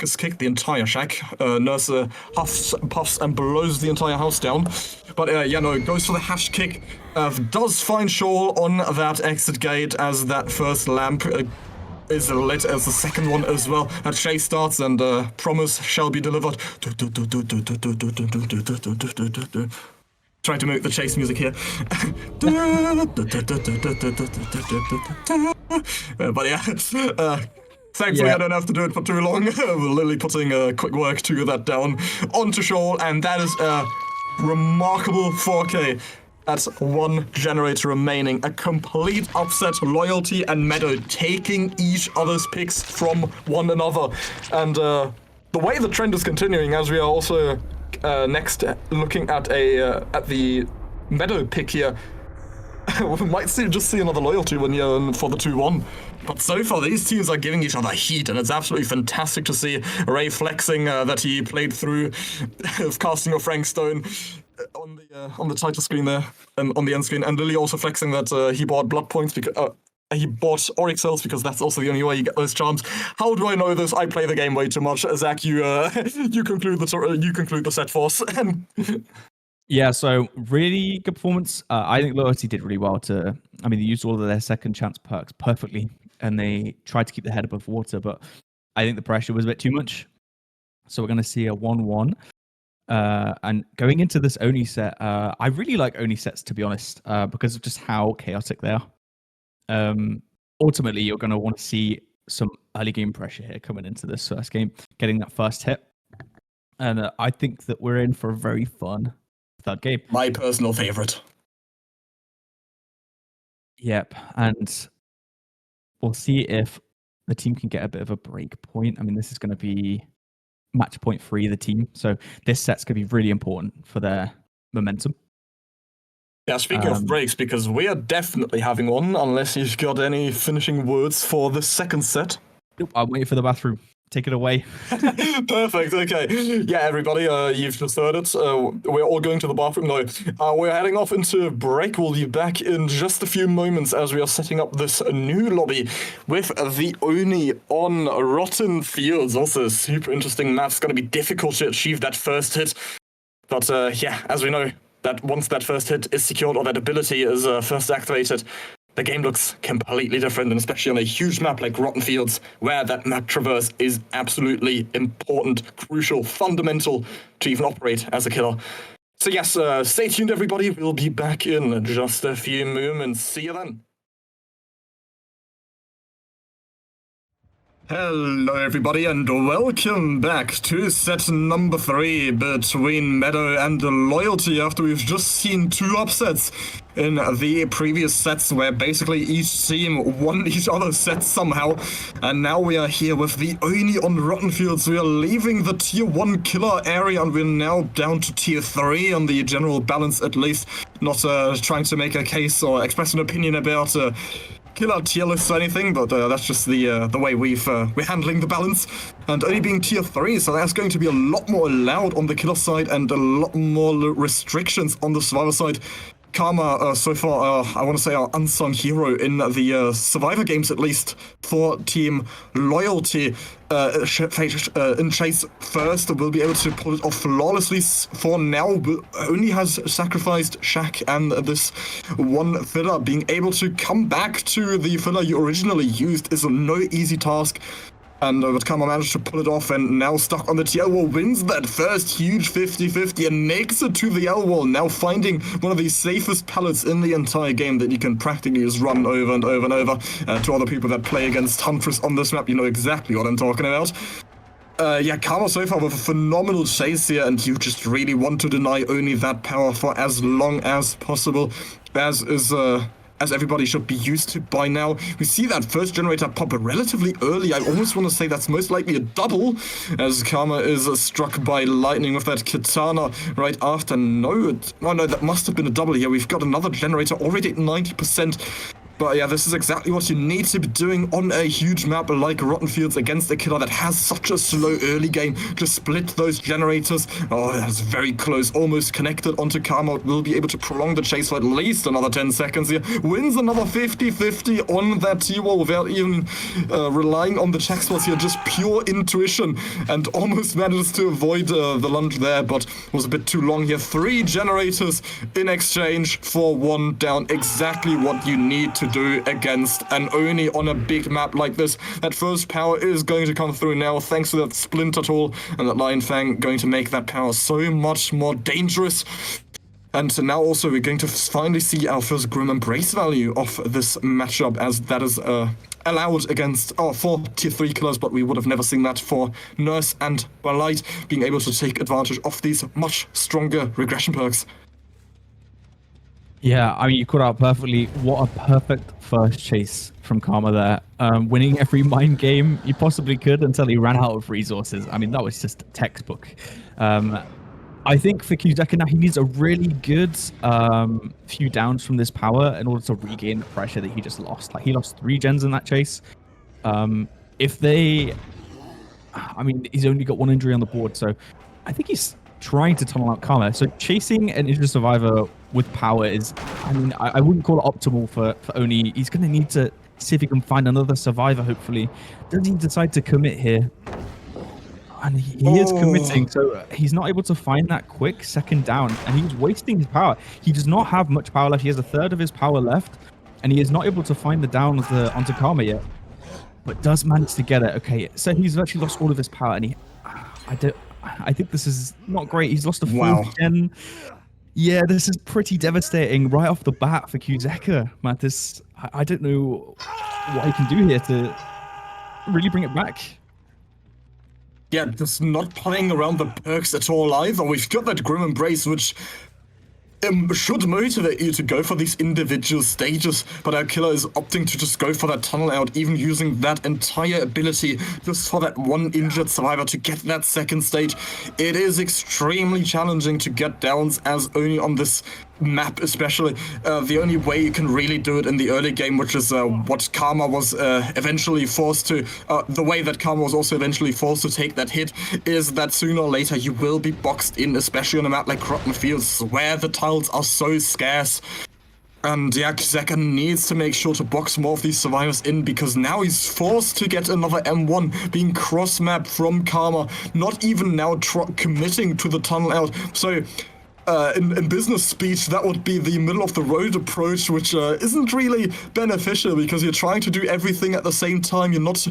C: is kicked, the entire shack. Nurse huffs, puffs, and blows the entire house down. But it goes for the hash kick. Does find Shoal on that exit gate as that first lamp is lit as the second one as well. That chase starts, and promise shall be delivered. Trying to make the chase music here. But yeah, thankfully I don't have to do it for too long. We're literally putting quick work to that down onto Shoal, and that is a remarkable 4K. That's 1 generator remaining. A complete upset. Loyalty and Meadow taking each other's picks from one another. And the way the trend is continuing, as we are also next looking at the Meadow pick here, we might just see another loyalty win here for the 2-1. But so far, these teams are giving each other heat, and it's absolutely fantastic to see Ray flexing that he played through casting of Frank Stone on the title screen there, and on the end screen, and Lily also flexing that he bought blood points because he bought Oryx cells because that's also the only way you get those charms. How do I know this? I play the game way too much. Zach, you conclude the set for us.
B: Yeah, so really good performance. I think Loyalty did really well they used all of their second chance perks perfectly, and they tried to keep their head above water, but I think the pressure was a bit too much. So we're going to see a 1-1. And going into this Oni set, I really like Oni sets, to be honest, because of just how chaotic they are. Ultimately, you're going to want to see some early game pressure here coming into this first game, getting that first hit. And I think that we're in for a very fun third game.
C: My personal favorite.
B: Yep. And we'll see if the team can get a bit of a break point. I mean, this is going to be match point 3, the team. So this set's going to be really important for their momentum.
C: Yeah, speaking of breaks, because we are definitely having one, unless you've got any finishing words for the second set.
B: Nope, I'm waiting for the bathroom. Take it away.
C: Perfect, okay. Yeah, everybody, you've just heard it. We're all going to the bathroom now. We're heading off into break. We'll be back in just a few moments as we are setting up this new lobby with the Oni on Rotten Fields. Also, super interesting map. It's going to be difficult to achieve that first hit. But yeah, as we know, that once that first hit is secured or that ability is first activated, the game looks completely different, and especially on a huge map like Rotten Fields, where that map traverse is absolutely important, crucial, fundamental to even operate as a killer. So yes, stay tuned everybody, we'll be back in just a few moments. See you then. Hello everybody and welcome back to set number 3 between Meadow and Loyalty after we've just seen 2 upsets in the previous sets where basically each team won each other's sets somehow, and now we are here with the Oni on Rotten Fields. We are leaving the tier 1 killer area and we're now down to tier 3 on the general balance at least, not trying to make a case or express an opinion about killer tier lists or anything, but that's just the way we're handling the balance. And only being tier 3, so that's going to be a lot more allowed on the killer side and a lot more restrictions on the survivor side. Karma, so far, I want to say our unsung hero in the survivor games, at least, for Team Loyalty. In Chase first, will be able to pull it off flawlessly for now. Only has sacrificed Shaq and this one filler. Being able to come back to the filler you originally used is no easy task. And but Karma managed to pull it off, and now stuck on the TL wall, wins that first huge 50-50 and makes it to the L wall, now finding one of the safest pallets in the entire game that you can practically just run over and over and over. To other people that play against Huntress on this map, you know exactly what I'm talking about. Yeah, Karma so far with a phenomenal chase here, and you just really want to deny Oni that power for as long as possible, as everybody should be used to by now. We see that first generator pop relatively early. I almost want to say that's most likely a double, as Karma is struck by lightning with that katana right after. No, that must have been a double here. We've got another generator already at 90%. But yeah, this is exactly what you need to be doing on a huge map like Rotten Fields against a killer that has such a slow early game. Just split those generators. Oh, that's very close. Almost connected onto Karma. Will be able to prolong the chase for at least another 10 seconds here. Wins another 50-50 on that T-wall without even relying on the check spots here. Just pure intuition, and almost manages to avoid the lunge there, but was a bit too long here. 3 generators in exchange for 1 down. Exactly what you need to do against an Oni on a big map like this. That first power is going to come through now thanks to that Splinter tool, and that Lion Fang going to make that power so much more dangerous. And so now also we're going to finally see our first Grim Embrace value of this matchup, as that is allowed against for tier 3 killers, but we would have never seen that for Nurse and Blight, being able to take advantage of these much stronger regression perks.
B: Yeah, I mean, you caught out perfectly. What a perfect first chase from Karma there. Winning every mine game you possibly could until he ran out of resources. I mean, that was just textbook. I think for Kuzeka now, he needs a really good few downs from this power in order to regain the pressure that he just lost. Like, he lost 3 gens in that chase. If they... I mean, he's only got 1 injury on the board, so I think he's trying to tunnel out Karma. So chasing an injured survivor with power is, I mean, I wouldn't call it optimal for Oni. He's going to need to see if he can find another survivor, hopefully. Does he decide to commit here? And he is committing, so he's not able to find that quick second down, and he's wasting his power. He does not have much power left. He has a third of his power left, and he is not able to find the down onto Karma yet, but does manage to get it. Okay, so he's actually lost all of his power, and I think this is not great. He's lost a
C: Wow.
B: fourth gen. Yeah, this is pretty devastating right off the bat for Qualifiers, Mathis. I don't know what he can do here to really bring it back.
C: Yeah, just not playing around the perks at all either. We've got that Grim Embrace, which should motivate you to go for these individual stages, but our killer is opting to just go for that tunnel out, even using that entire ability just for that one injured survivor to get that second stage. It is extremely challenging to get downs as Oni on this map, especially. The only way you can really do it in the early game, which is what Karma was eventually forced to, the way that Karma was also eventually forced to take that hit, is that sooner or later you will be boxed in, especially on a map like Crotten Fields, where the tiles are so scarce. And yeah, Zeka needs to make sure to box more of these survivors in, because now he's forced to get another M1 being cross-mapped from Karma, not even now committing to the tunnel out. So in business speech, that would be the middle-of-the-road approach, which isn't really beneficial, because you're trying to do everything at the same time. You're not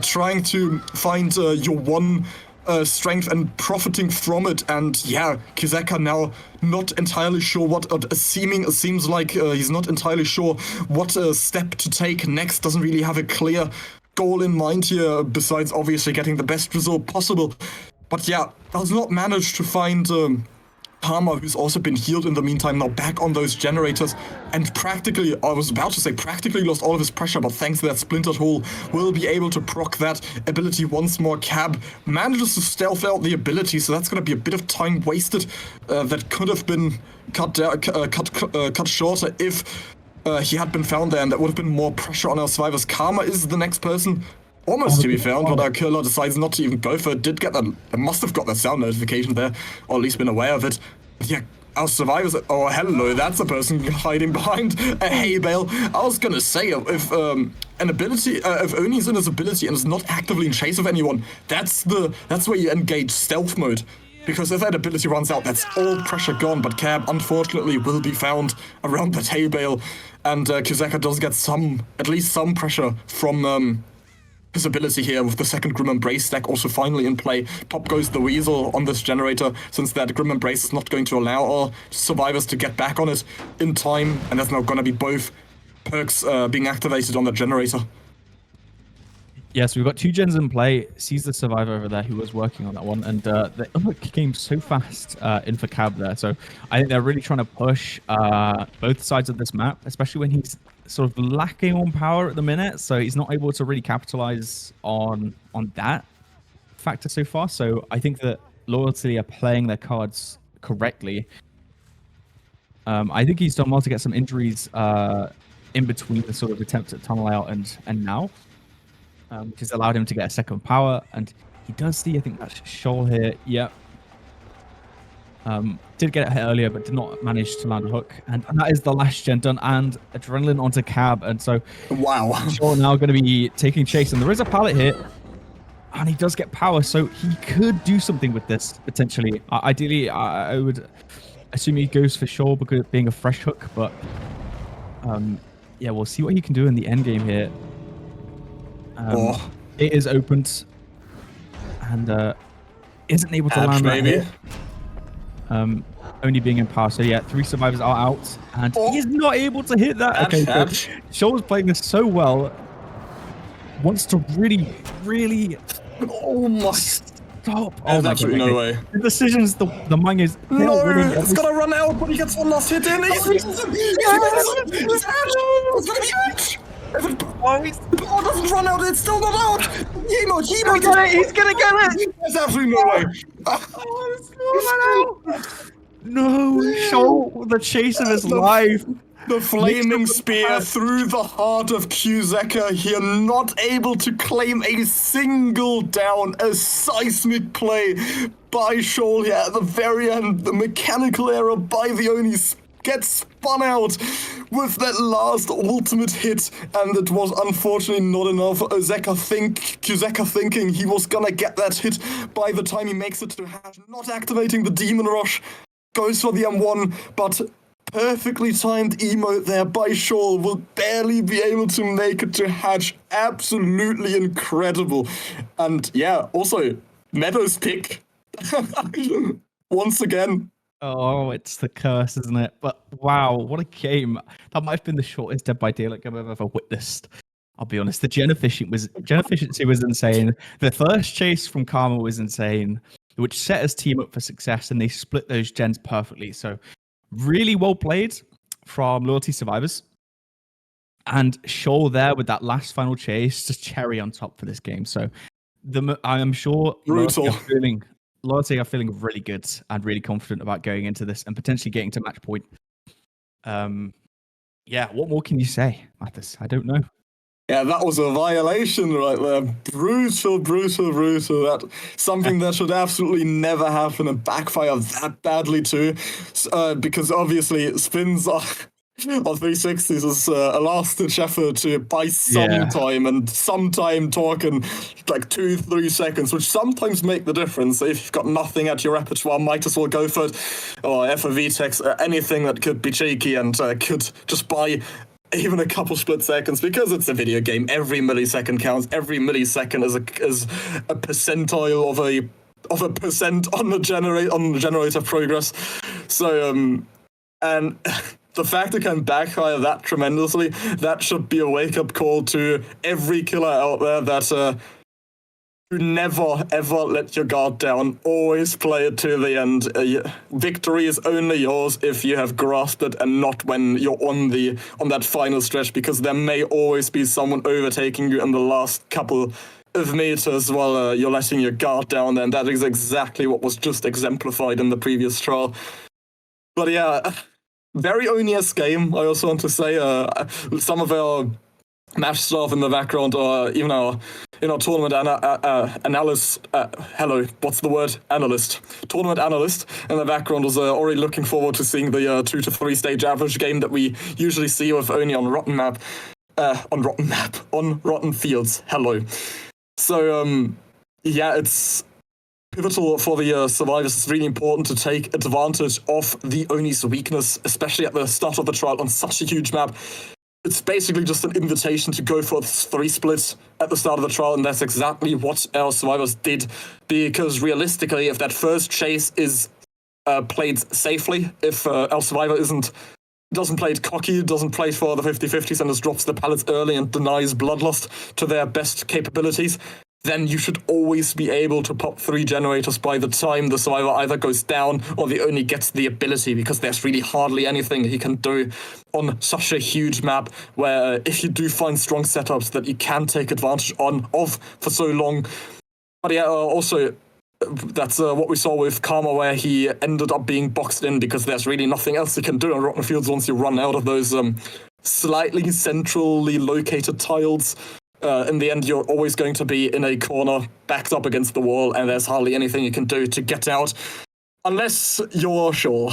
C: trying to find your one strength and profiting from it. And yeah, Qualifiers now not entirely sure what seems like he's not entirely sure what step to take next. Doesn't really have a clear goal in mind here, besides obviously getting the best result possible. But yeah, does not manage to find Karma, who's also been healed in the meantime, now back on those generators, and practically, I was about to say practically lost all of his pressure, but thanks to that splintered hole, will be able to proc that ability once more. Cab manages to stealth out the ability, so that's going to be a bit of time wasted that could have been cut shorter if he had been found there, and that would have been more pressure on our survivors. Karma is the next person almost to be found, but our killer decides not to even go for it. Did get that, must have got that sound notification there, or at least been aware of it. But yeah, our survivors, oh hello, that's a person hiding behind a hay bale. I was gonna say, if if Oni's in his ability and is not actively in chase of anyone, that's where you engage stealth mode. Because if that ability runs out, that's all pressure gone. But Cab, unfortunately, will be found around that hay bale, and Qualifiers does get at least some pressure from his ability here, with the second Grim Embrace stack also finally in play. Pop goes the Weasel on this generator, since that Grim Embrace is not going to allow our survivors to get back on it in time, and there's now going to be both perks being activated on the generator.
B: Yes, we've got two gens in play. Sees the survivor over there who was working on that one, and the unlock came so fast in for Cab there. So I think they're really trying to push both sides of this map, especially when he's sort of lacking on power at the minute. So he's not able to really capitalize on that factor so far. So I think that Loyalty are playing their cards correctly. I think he's done well to get some injuries in between the sort of attempt at tunnel out and now. Which has allowed him to get a second power, and he does see, I think that's Shoal here. Yep. Did get it hit earlier, but did not manage to land a hook, and that is the last gen done, and Adrenaline onto Cab, and so
C: wow,
B: Shoal now going to be taking chase, and there is a pallet here, and he does get power, so he could do something with this potentially. Ideally, I would assume he goes for Shoal because of being a fresh hook, but yeah, we'll see what he can do in the end game here. It is opened and isn't able to land that hit. Only being in power. So yeah, 3 survivors are out, and he's not able to hit that. So Shoal's playing this so well. Wants to really,
C: oh my,
B: stop.
C: There's absolutely no way.
B: The decisions, the Mang is
C: no, it's gonna run out, but he gets one last hit in. If it doesn't run out, it's still not out! He's gonna get it! There's absolutely no way!
B: No, Shoal, the chase of his life.
C: The flaming spear through the heart of Qualifiers here, not able to claim a single down. A seismic play by Shoal here at the very end. The mechanical error by the Oni gets spun out with that last ultimate hit, and it was unfortunately not enough. Qualifiers thinking he was gonna get that hit by the time he makes it to Hatch, not activating the Demon Rush, goes for the M1, but perfectly timed emote there by Shoal will barely be able to make it to Hatch. Absolutely incredible. And yeah, also Meadow's pick,
A: Once again.
B: Oh, it's the curse, isn't it? But wow, what a game. That might have been the shortest Dead by Daylight game I've ever witnessed. I'll be honest. The gen efficiency was insane. The first chase from Karma was insane, which set his team up for success, and they split those gens perfectly. So really well played from Loyalty Survivors. And Shoal there with that last final chase, just cherry on top for this game. So I am sure Loyalty are feeling really good and really confident about going into this and potentially getting to match point. Yeah, what more can you say, Mathis? I don't know.
A: Yeah, that was a violation right there. Brutal. That something that should absolutely never happen and backfire that badly too. Because obviously spins are on 360s is a last-ditch effort to buy some time, and sometime talking like 2-3 seconds, which sometimes make the difference. If you've got nothing at your repertoire, might as well go for it. Or FOV text, anything that could be cheeky and could just buy even a couple split seconds, because it's a video game. Every millisecond counts. Every millisecond is a percentile of a percent on the generator progress. So and the fact it can backfire that tremendously, that should be a wake-up call to every killer out there that you never, ever let your guard down. Always play it to the end. Victory is only yours if you have grasped it, and not when you're on that final stretch, because there may always be someone overtaking you in the last couple of meters while you're letting your guard down there, and that is exactly what was just exemplified in the previous trial. But yeah, very Oni-esque game, I also want to say. Some of our match staff in the background, or even our tournament analyst, tournament analyst in the background was already looking forward to seeing the 2 to 3 stage average game that we usually see with Oni on Rotten Fields. Hello. So yeah, it's pivotal for the survivors. It's really important to take advantage of the Oni's weakness, especially at the start of the trial on such a huge map. It's basically just an invitation to go for 3 splits at the start of the trial, and that's exactly what our survivors did, because realistically, if that first chase is played safely, if our survivor doesn't play it cocky, doesn't play for the 50-50s and just drops the pallets early and denies Bloodlust to their best capabilities, then you should always be able to pop 3 generators by the time the survivor either goes down or the Oni gets the ability, because there's really hardly anything he can do on such a huge map, where if you do find strong setups that you can take advantage of for so long. But yeah, also, that's what we saw with Karma, where he ended up being boxed in because there's really nothing else you can do on Rotten Fields once you run out of those slightly centrally located tiles. In the end, you're always going to be in a corner, backed up against the wall, and there's hardly anything you can do to get out, unless you're sure.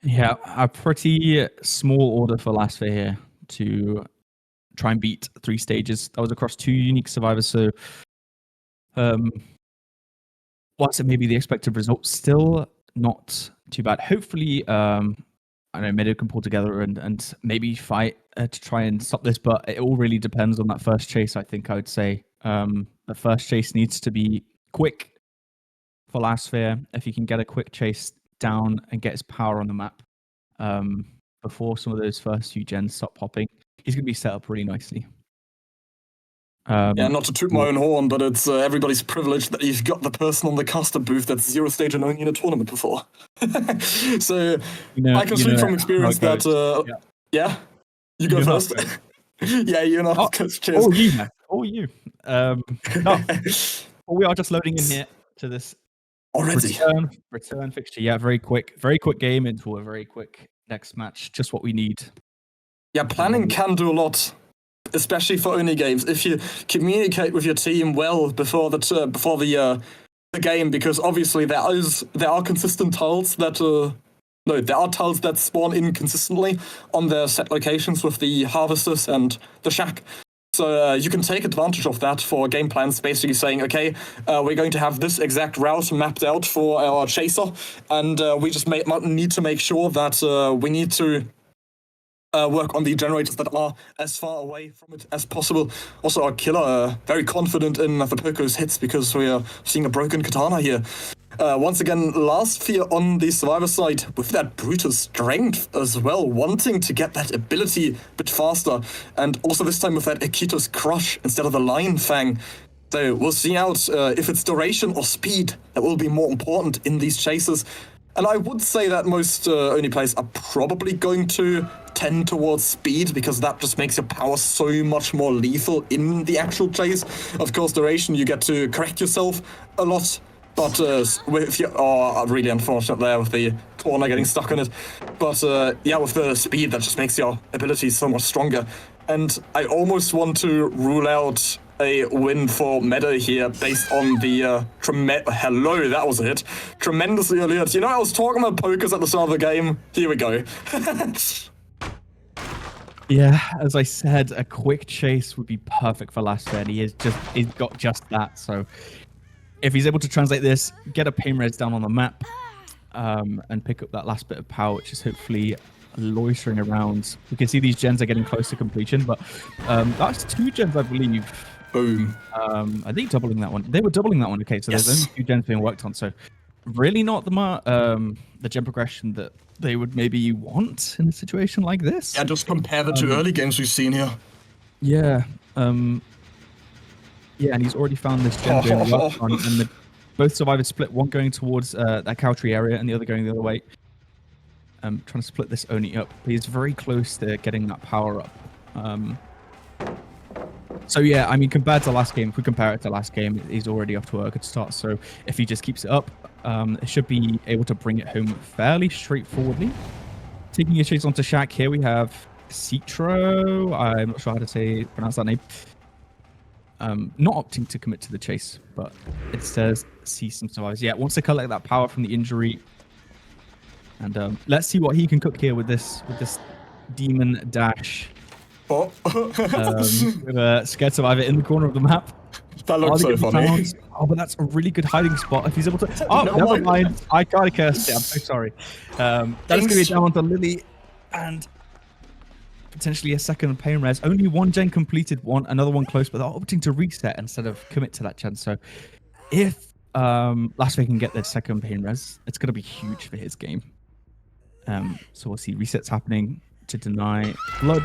B: Yeah, a pretty small order for Lasfer here to try and beat 3 stages. That was across 2 unique survivors, so whilst it may be the expected result, still not too bad. Hopefully, I know Meadow can pull together and maybe fight to try and stop this, but it all really depends on that first chase, I think I would say. The first chase needs to be quick for Lasfer. If he can get a quick chase down and get his power on the map before some of those first few gens stop popping, he's going to be set up really nicely.
A: Yeah, not to toot my own horn, but it's everybody's privilege that you've got the person on the caster booth that's 0 stage and only in a tournament before. So I can speak from experience that yeah, you go first. Yeah, you know. Cheers.
B: Oh, you, Matt. Oh, you. No. Well, we are just loading in here to this
A: already
B: return fixture. Yeah, very quick game into a very quick next match. Just what we need.
A: Yeah, planning can do a lot, especially for Oni games. If you communicate with your team well before the game, because obviously there are consistent tiles that there are tiles that spawn inconsistently on their set locations with the harvesters and the shack. So you can take advantage of that for game plans, basically saying, okay, we're going to have this exact route mapped out for our chaser, and we just need to make sure that we need to work on the generators that are as far away from it as possible. Also, our killer very confident in the Poco's hits because we are seeing a broken katana here. Once again, last fear on the survivor side with that Brutus strength as well, wanting to get that ability a bit faster, and also this time with that Akito's crush instead of the Lion Fang. So we'll see out if it's duration or speed that will be more important in these chases. And I would say that most Oni players are probably going to tend towards speed because that just makes your power so much more lethal in the actual chase. Of course, duration, you get to correct yourself a lot. But with really unfortunate there with the corner getting stuck in it. But yeah, with the speed, that just makes your abilities so much stronger. And I almost want to rule out a win for Meadow here based on the hello, that was a hit. Tremendously early hit. You know, I was talking about pokers at the start of the game. Here we go.
B: Yeah, as I said, a quick chase would be perfect for Last Fair. He's got just that. So if he's able to translate this, get a pain res down on the map, and pick up that last bit of power, which is hopefully loitering around. We can see these gens are getting close to completion, but that's 2 gens, I believe.
A: Boom.
B: I think doubling that one. They were doubling that one. Okay, so
A: Yes.
B: there's only 2 gens being worked on. So really not the gen progression that they would maybe want in a situation like this.
C: Yeah, just compare the 2 early games we've seen here.
B: Yeah. Yeah, and he's already found this gen being worked on, and both survivors split, one going towards that cow tree area and the other going the other way. Trying to split this Oni up. He's very close to getting that power up. So yeah, I mean, compared to last game, if we compare it to last game, he's already off to a good start. So if he just keeps it up, it should be able to bring it home fairly straightforwardly. Taking a chase onto Shaq, here we have Citro. I'm not sure how to pronounce that name. Not opting to commit to the chase, but it says see some survivors. Yeah, wants to collect that power from the injury. And let's see what he can cook here with this demon dash.
C: Oh.
B: With a scared survivor in the corner of the map.
C: That looks so funny.
B: Sounds. Oh, but that's a really good hiding spot if he's able to. Oh,
C: No,
B: never mind. I gotta curse it. I'm so sorry. That is gonna be down onto Lily, and potentially a second pain res. Only 1 gen completed, another one close, but they're opting to reset instead of commit to that gen. So if Last Week can get their second pain res, it's gonna be huge for his game. So we'll see resets happening to deny blood.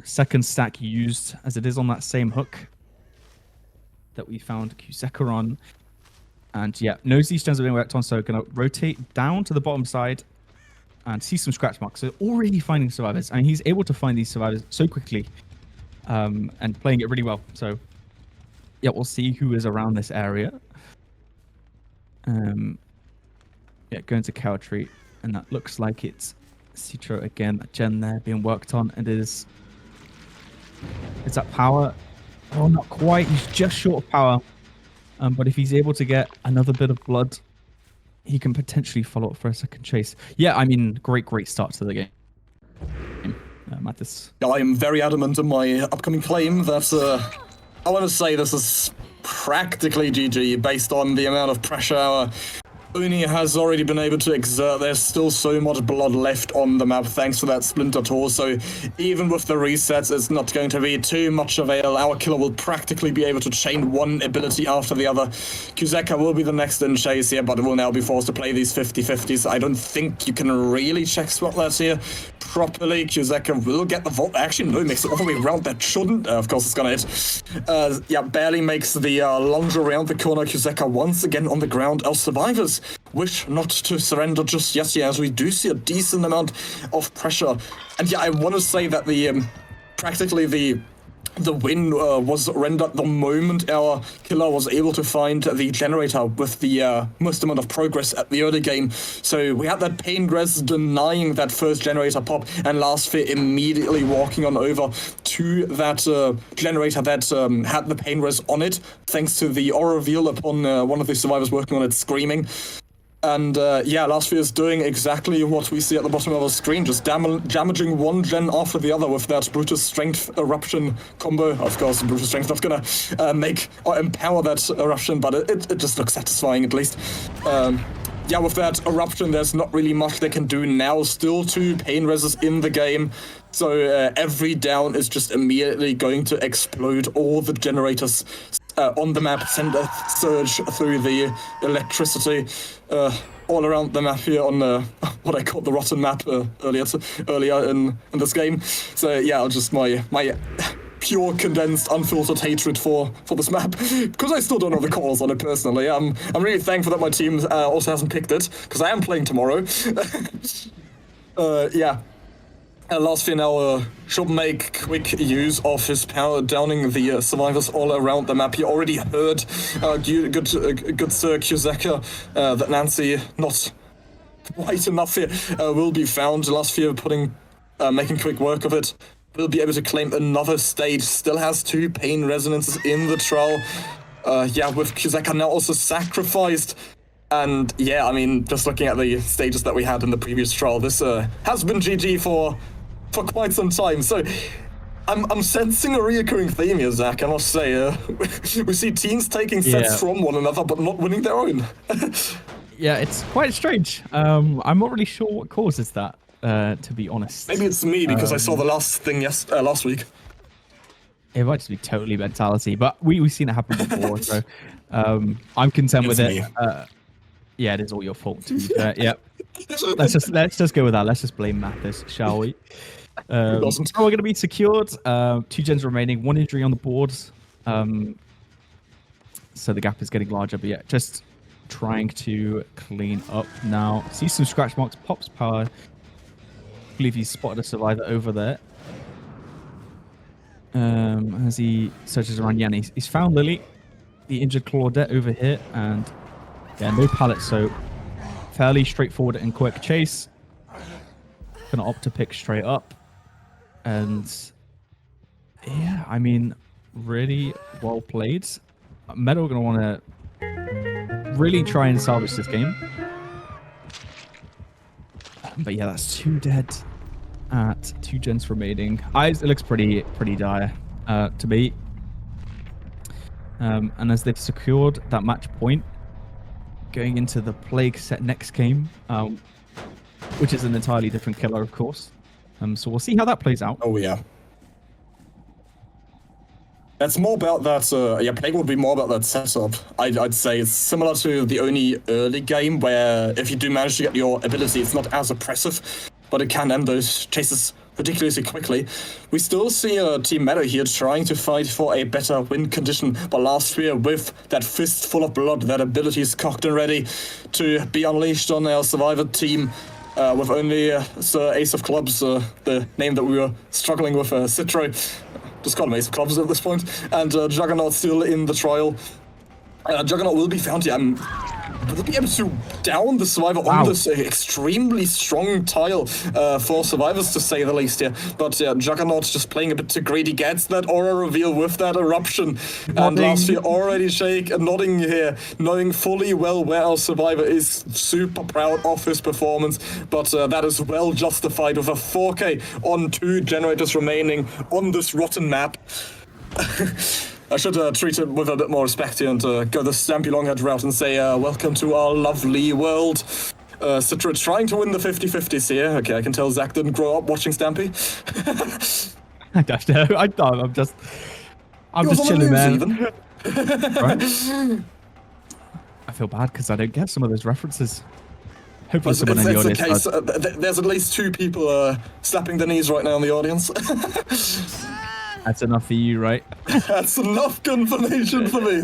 B: Second stack used as it is on that same hook that we found Kuseka on. And yeah, knows these gens are being worked on, so gonna rotate down to the bottom side and see some scratch marks. So already finding survivors, and he's able to find these survivors so quickly, and playing it really well. So yeah, we'll see who is around this area. Yeah, going to cow tree, and that looks like it's Citro again, that gen there being worked on, and is that power? Oh, not quite. He's just short of power. But if he's able to get another bit of blood, he can potentially follow up for a second chase. Yeah, I mean, great start to the game. Mathis.
A: I am very adamant in my upcoming claim that I want to say this is practically GG based on the amount of pressure Oni has already been able to exert. There's still so much blood left on the map thanks to that splinter tour, so even with the resets, it's not going to be too much avail. Our killer will practically be able to chain one ability after the other. Kuseka will be the next in chase here, but will now be forced to play these 50-50s. I don't think you can really check spot that here properly. Kuseka will get the vault. Actually, no, makes it all the way around. That shouldn't. Of course, it's gonna hit. Yeah, barely makes the lunge around the corner. Kuseka once again on the ground. Our survivors wish not to surrender just yet, as we do see a decent amount of pressure. And yeah, I want to say that the practically the win was rendered the moment our killer was able to find the generator with the most amount of progress at the early game. So we had that pain res denying that first generator pop, and Last Fear immediately walking on over to that generator that had the pain res on it, thanks to the aura reveal upon one of the survivors working on it screaming. And yeah, Last Fear is doing exactly what we see at the bottom of the screen, just damaging one gen after the other with that Brutus Strength Eruption combo. Of course, Brutus Strength not gonna make or empower that Eruption, but it just looks satisfying at least. yeah, with that eruption, there's not really much they can do now. Still 2 pain reses in the game. So every down is just immediately going to explode all the generators on the map, send a surge through the electricity all around the map here on what I called the rotten map earlier in this game. So yeah, just my pure condensed unfiltered hatred for this map, because I still don't know the calls on it personally. I'm really thankful that my team also hasn't picked it, because I am playing tomorrow. Yeah. Last fear now should make quick use of his power, downing the survivors all around the map. You already heard good Sir Kuzeka that Nancy, not quite enough here, will be found. Last fear making quick work of it. Will be able to claim another stage. Still has 2 pain resonances in the trial. Yeah, with Kuzeka now also sacrificed. And yeah, I mean, just looking at the stages that we had in the previous trial, this has been GG for quite some time. So I'm sensing a reoccurring theme here, Zach, I must say. We see teams taking sets from one another, but not winning their own.
B: Yeah, it's quite strange. I'm not really sure what causes that, to be honest.
A: Maybe it's me, because I saw the last thing last week.
B: It might just be totally mentality, but we've seen it happen before, so I'm content with it. Yeah, it is all your fault, to be fair. Yep. Let's just go with that. Let's just blame Mathis, shall we? So we're going to be secured. 2 gens remaining, 1 injury on the board. So the gap is getting larger, but yeah, just trying to clean up now. See some scratch marks. Pops power. I believe he's spotted a survivor over there. As he searches around, yeah, he's found Lily, the injured Claudette over here, and yeah, no pallet, so fairly straightforward and quick chase. Gonna opt to pick straight up. And yeah, I mean, really well played. Meadow gonna want to really try and salvage this game. But yeah, that's 2 dead at 2 gens remaining. It looks pretty dire to me. And as they've secured that match point, going into the Plague set next game, which is an entirely different killer, of course. So we'll see how that plays out.
A: Oh, yeah. It's more about that, yeah, Plague would be more about that setup. I'd say it's similar to the Oni early game, where if you do manage to get your ability, it's not as oppressive, but it can end those chases ridiculously quickly. We still see Team Meadow here trying to fight for a better win condition, but last year with that fist full of blood, that ability is cocked and ready to be unleashed on our survivor team. With only Sir Ace of Clubs, the name that we were struggling with, Citro. Just call him Ace of Clubs at this point. And Juggernaut still in the trial. Juggernaut will be found here. Will be able to down the survivor on this extremely strong tile for survivors, to say the least here. But Juggernaut's just playing a bit too greedy. Gets that aura reveal with that eruption. And last year already nodding here, knowing fully well where our survivor is. Super proud of his performance. But that is well justified with a 4K on 2 generators remaining on this rotten map. I should treat it with a bit more respect here and go the Stampy Longhead route and say, welcome to our lovely world. Citra trying to win the 50-50s here. Okay, I can tell Zach didn't grow up watching Stampy.
B: I don't know. I'm just chilling, man. Right? I feel bad because I don't get some of those references. Hopefully someone in the audience does.
A: There's at least 2 people slapping their knees right now in the audience.
B: That's enough for you, right?
A: That's enough confirmation for me.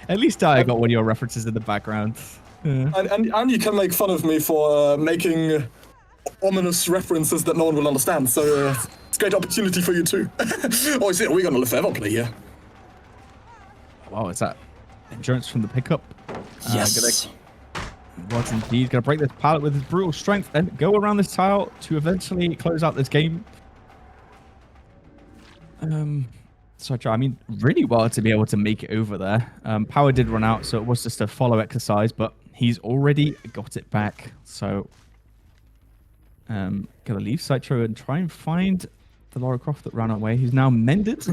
B: At least I got one of your references in the background. Yeah.
A: And you can make fun of me for making ominous references that no one will understand. So it's a great opportunity for you too. Oh, is it? Are we going to live ever play here?
B: Wow, is that endurance from the pickup?
A: Yes.
B: Was indeed going to break this pallet with his brutal strength and go around this tile to eventually close out this game. So I mean, really well to be able to make it over there. Power did run out, so it was just a follow exercise, but he's already got it back. So gonna leave Citro and try and find the Lara Croft that ran away. He's now mended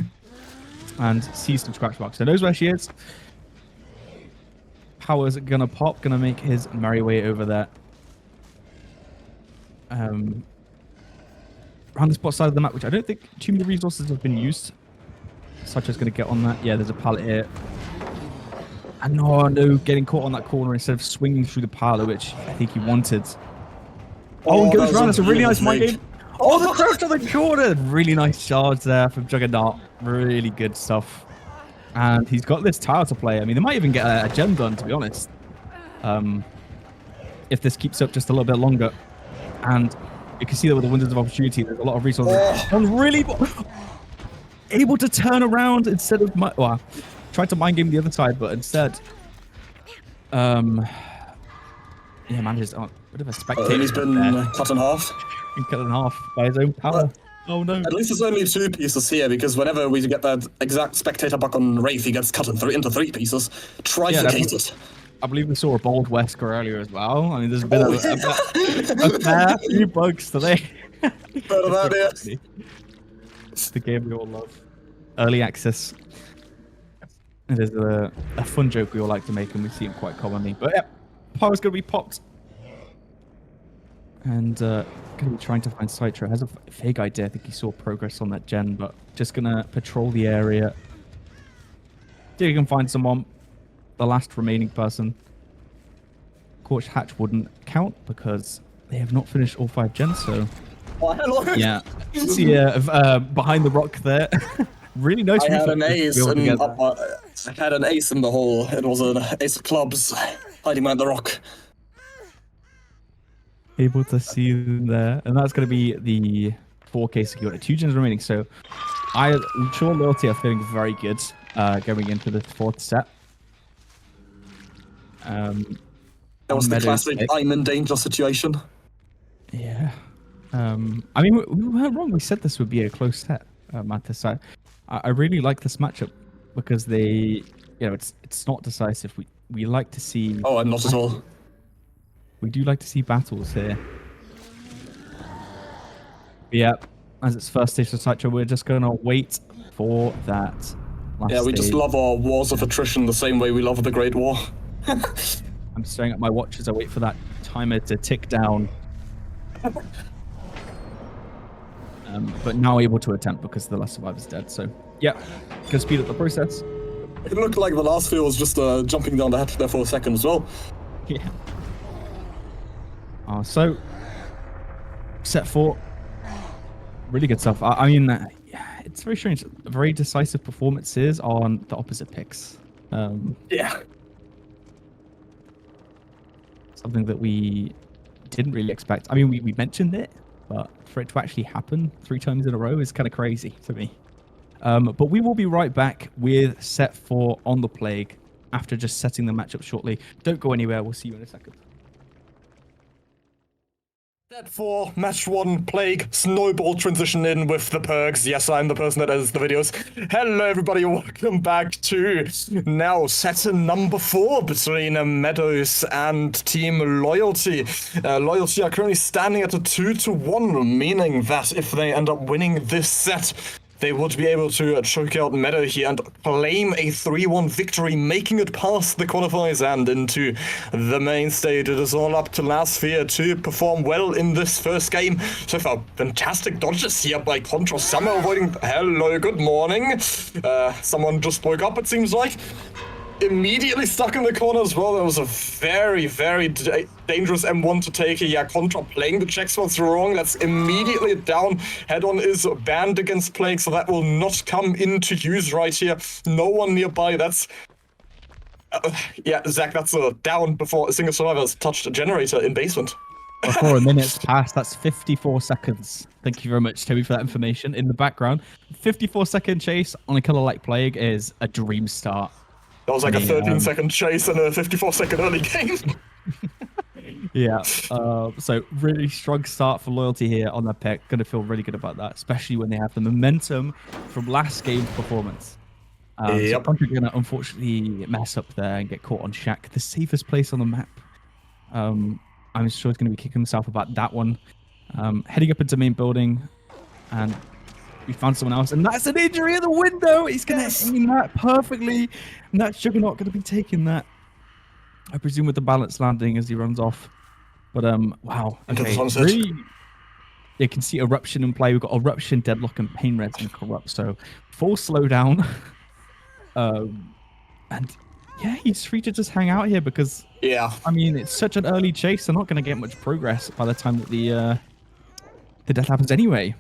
B: and sees some scratch marks. So knows where she is. Power's gonna pop, gonna make his merry way over there. Around the spot side of the map, which I don't think too many resources have been used. Such as gonna get on that. Yeah, there's a pallet here. And no, getting caught on that corner instead of swinging through the pallet, which I think he wanted. Oh, he goes around. That's a really nice mind game. Oh, the crouch to the corner. Really nice charge there from Juggernaut. Really good stuff. And he's got this tower to play. I mean, they might even get a gem done, to be honest. If this keeps up just a little bit longer. And you can see that with the windows of opportunity, there's a lot of resources. And really able to turn around instead of... Well, tried to mind game the other side, but instead... Yeah, manages a bit of a spectator.
A: He's been cut in half.
B: Been cut in half by his own power. Oh no.
A: At least there's only 2 pieces here, because whenever we get that exact spectator buck on Wraith, he gets cut into 3 pieces. Trifurcated.
B: I believe we saw a bold Wesker earlier as well. I mean, there's been a fair few bugs today.
A: Better than it.
B: It's the game we all love. Early access. It is a fun joke we all like to make, and we see it quite commonly. But yeah, Power's going to be popped. And going to be trying to find Citro. Has a vague idea. I think he saw progress on that gen, but just going to patrol the area. See if he can find someone. The last remaining person. Scorched Hatch wouldn't count because they have not finished all 5 gens, so...
A: Oh, hello.
B: Yeah. See behind the rock there. Really nice.
A: I had an ace in the hole. It was an ace of clubs hiding behind the rock.
B: Able to see them there. And that's going to be the 4K secure. 2 gens remaining, so I'm sure Loyalty are feeling very good going into the 4th set.
A: That was the classic I'm in danger situation.
B: Yeah. I mean, we weren't wrong. We said this would be a close set, Mathis. I really like this matchup because it's not decisive. We like to see...
A: Oh, not at all.
B: We do like to see battles here. But yeah, as it's first stage of Citro, we're just going to wait for that last
A: Yeah, we just love our wars of attrition the same way we love the Great War.
B: I'm staring at my watch as I wait for that timer to tick down. But now able to attempt because the last survivor's dead. So, yeah, can speed up the process.
A: It looked like the last few was just jumping down the hatch there for a second as well.
B: Yeah. So, set 4. Really good stuff. I mean, it's very strange. Very decisive performances on the opposite picks.
A: Yeah.
B: Something that we didn't really expect. I mean, we mentioned it, but for it to actually happen 3 times in a row is kind of crazy to me. But we will be right back with set 4 on the Plague after just setting the matchup shortly. Don't go anywhere. We'll see you in a second.
C: Set 4, match 1, Plague, snowball transition in with the perks. Yes, I'm the person that edits the videos. Hello everybody, welcome back to now set number 4 between Meadows and Team Loyalty. Loyalty are currently standing at a 2-1, meaning that if they end up winning this set, they would be able to choke out Meadow here and claim a 3-1 victory, making it past the qualifiers and into the main stage. It is all up to Lasphere to perform well in this first game. So far, fantastic dodges here by Contra Summer avoiding... Hello, good morning. Someone just woke up, it seems like. Immediately stuck in the corner as well. That was a very, very dangerous M1 to take here. Yeah, Contra playing the check spots wrong. That's immediately down. Head-on is banned against Plague, so that will not come into use right here. No one nearby. That's... yeah, Zach, that's a down before a single survivor has touched a generator in basement.
B: Before a minute's passed, that's 54 seconds. Thank you very much, Toby, for that information. In the background, 54-second chase on a killer like Plague is a dream start.
C: That was like a 13-second chase and a 54-second early game.
B: Yeah, so really strong start for Loyalty here on their pick. Going to feel really good about that, especially when they have the momentum from last game's performance. So Contra going to unfortunately mess up there and get caught on Shack, the safest place on the map. I'm sure he's going to be kicking himself about that one. Heading up into main building, and we found someone else, and that's an injury in the window. He's going to aim that perfectly, and that's Juggernaut going to be taking that. I presume with the balance landing as he runs off. But wow.
A: Into the
B: Okay.
A: sunset.
B: Really, you can see Eruption in play. We've got Eruption, Deadlock, and Pain Res and Corrupt. So full slowdown. And yeah, he's free to just hang out here because
A: Yeah.
B: I mean it's such an early chase. They're not going to get much progress by the time that the death happens anyway.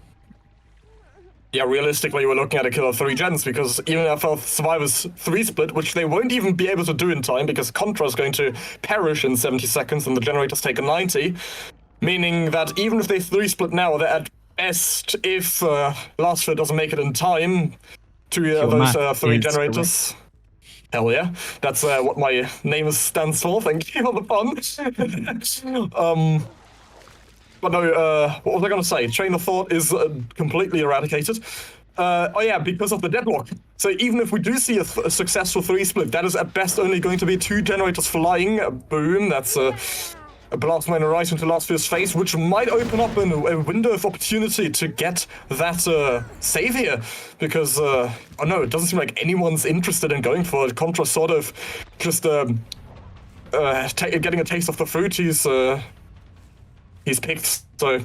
A: Yeah, realistically, we're looking at a kill of 3 gens because even if our survivors 3 split, which they won't even be able to do in time because Contra is going to perish in 70 seconds and the generators take a 90, meaning that even if they 3 split now, they're at best if Last Fear doesn't make it in time to those 3 generators. Correct. Hell yeah, that's what my name stands for. Thank you for the fun. But no, what was I going to say? Train of thought is completely eradicated. Oh yeah, because of the deadlock. So even if we do see a successful 3 split, that is at best only going to be 2 generators flying. Boom, that's a blast miner right into Last Fear's face, which might open up a window of opportunity to get that save here. Because, oh no, it doesn't seem like anyone's interested in going for it. Contra sort of just getting a taste of the fruit he's picked, so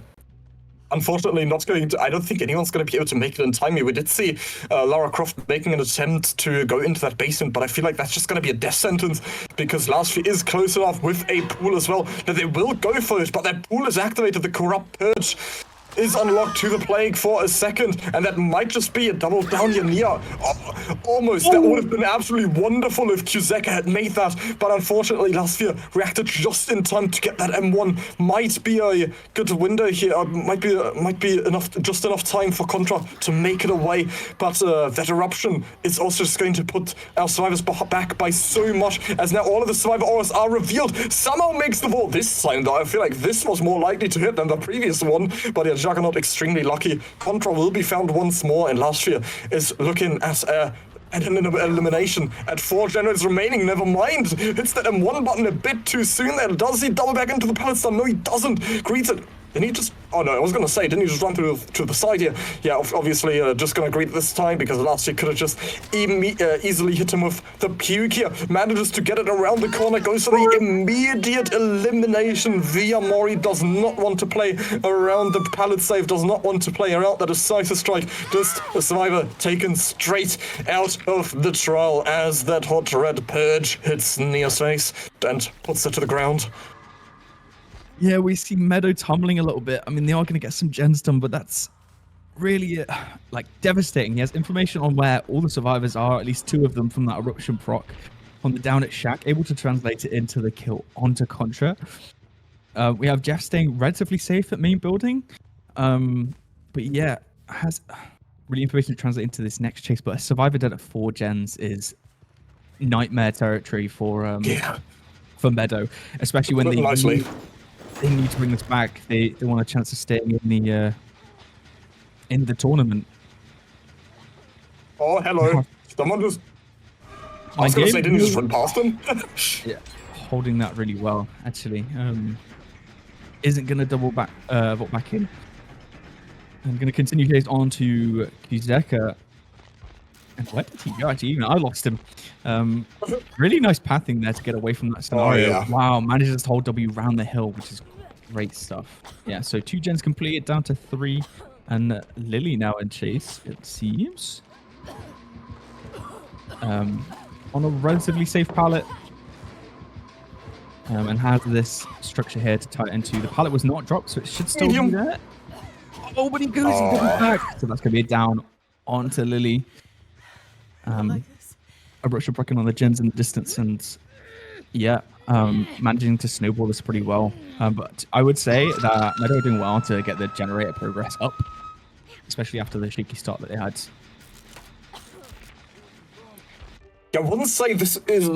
A: unfortunately not going to, I don't think anyone's going to be able to make it in time here. We did see Lara Croft making an attempt to go into that basement, but I feel like that's just going to be a death sentence because Last Fear is close enough with a pool as well that they will go for it, but that pool is activated. The Corrupt Purge is unlocked to the Plague for a second, and that might just be a double down here near. Almost. That would have been absolutely wonderful if Kuzeka had made that, but unfortunately Last Fear reacted just in time to get that M1. Might be a good window here. Might be just enough time for Contra to make it away, but that Eruption is also just going to put our survivors back by so much, as now all of the survivor auras are revealed. Somehow makes the ball this time, though. I feel like this was more likely to hit than the previous one, but yeah, Juggernaut extremely lucky. Contra will be found once more, and Last Fear is looking at an elimination at 4 generators remaining. Never mind. Hits that M1 button a bit too soon there. Does he double back into the pallet stun? No, he doesn't. Greets it. Didn't he just... Oh no, I was going to say, didn't he just run through to the side here? Yeah, obviously just going to greet this time because Last Year could have just easily hit him with the puke here. Manages to get it around the corner, goes for the immediate elimination. Via Mori does not want to play around the pallet save, does not want to play around the decisive strike. Just a survivor taken straight out of the trial as that hot red purge hits Nia's face and puts it to the ground.
B: Yeah, we see Meadow tumbling a little bit. I mean, they are going to get some gens done, but that's really, like, devastating. He has information on where all the survivors are, at least 2 of them from that Eruption proc, on the down at Shack, able to translate it into the kill onto Contra. We have Jeff staying relatively safe at main building. But yeah, has really information to translate into this next chase, but a survivor dead at 4 gens is nightmare territory for Meadow, especially when they need to bring this back. They want a chance of staying in the tournament.
A: Oh, hello. Someone just... I was going to say, didn't you just run past him?
B: Yeah, holding that really well, actually. Isn't going to double back, vote back in. I'm going to continue chase on to Kuzeka. And where did he go? Actually, even I lost him. Really nice pathing there to get away from that scenario.
A: Oh, yeah.
B: Wow, manages to hold W round the hill, which is great stuff. Yeah, so 2 gens completed, down to 3. And Lily now in chase, it seems. On a relatively safe pallet. And has this structure here to tie it into. The pallet was not dropped, so it should still be there. Oh, but he goes back. So that's going to be a down onto Lily. Eruption brocking on the gens in the distance, and yeah, managing to snowball this pretty well. But I would say that Meadow are doing well to get the generator progress up, especially after the shaky start that they had.
A: I wouldn't say this is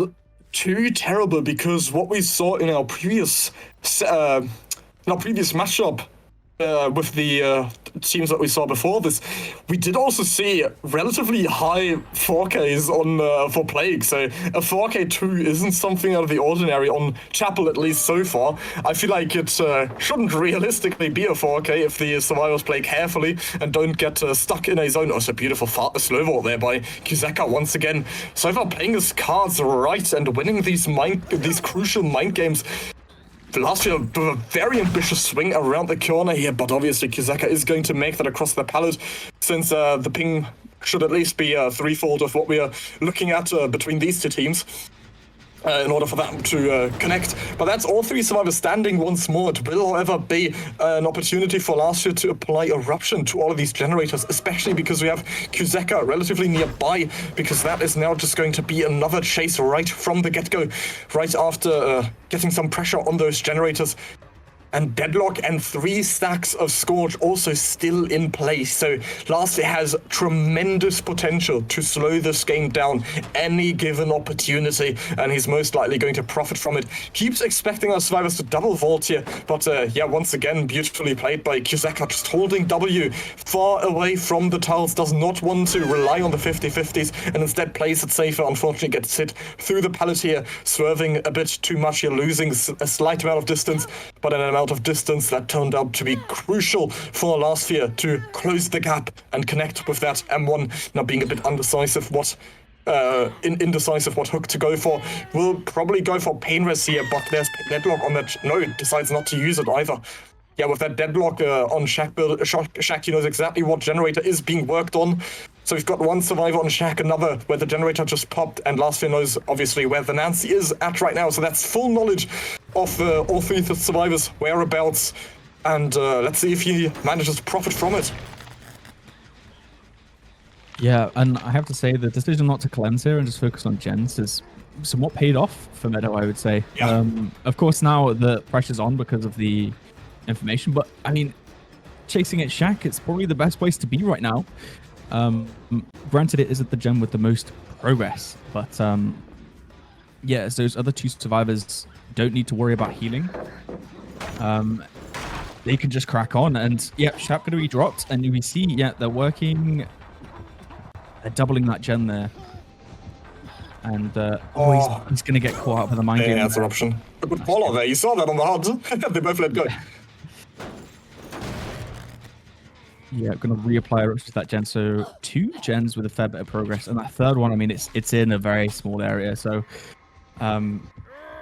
A: too terrible because what we saw in our previous matchup with the teams that we saw before this, we did also see relatively high 4Ks on for Plague. So a 4K2 isn't something out of the ordinary on Chapel, at least so far. I feel like it shouldn't realistically be a 4K if the survivors play carefully and don't get stuck in a zone. Oh, it's a beautiful slow vault there by Kuzeka once again. So far playing his cards right and winning these crucial mind games. Last year, a very ambitious swing around the corner here, but obviously Kuzeka is going to make that across the palette, since the ping should at least be threefold of what we are looking at between these two teams. In order for that to connect. But that's all three survivors standing once more. It will, however, be an opportunity for last year to apply Eruption to all of these generators, especially because we have Kuzeka relatively nearby, because that is now just going to be another chase right from the get-go, right after getting some pressure on those generators. And Deadlock and 3 stacks of Scourge also still in place. So Lastly has tremendous potential to slow this game down any given opportunity, and he's most likely going to profit from it. Keeps expecting our survivors to double vault here, but yeah, once again, beautifully played by Kuzeka, just holding W far away from the tiles, does not want to rely on the 50-50s, and instead plays it safer. Unfortunately gets hit through the pallet here, swerving a bit too much here, losing a slight amount of distance, but an amount of distance that turned out to be crucial for Last Year to close the gap and connect with that M1. Now being a bit undecisive indecisive what hook to go for. Will probably go for Pain Res here, but there's Deadlock on that. No, decides not to use it either. Yeah, with that Deadlock on Shack, he knows exactly what generator is being worked on. So we've got one survivor on Shack, another where the generator just popped, and Last Year knows obviously where the Nancy is at right now. So that's full knowledge of all three survivors' whereabouts, and let's see if he manages to profit from it.
B: Yeah, and I have to say the decision not to cleanse here and just focus on gens is somewhat paid off for Meadow, I would say.
A: Yeah.
B: Of course, now the pressure's on because of the information, but I mean, chasing at Shack, it's probably the best place to be right now. Granted, it isn't the gen with the most progress, but yeah, so those other 2 survivors don't need to worry about healing. They can just crack on, and yeah, Shack going to be dropped, and we see, yeah, they're working. They're doubling that gen there. And he's going to get caught up with the mind game.
A: Yeah, that's Eruption. A good follow there. You saw that on the HUD. They both let go.
B: Yeah, going to reapply Eruption to that gen. So 2 gens with a fair bit of progress. And that third one, I mean, it's in a very small area. So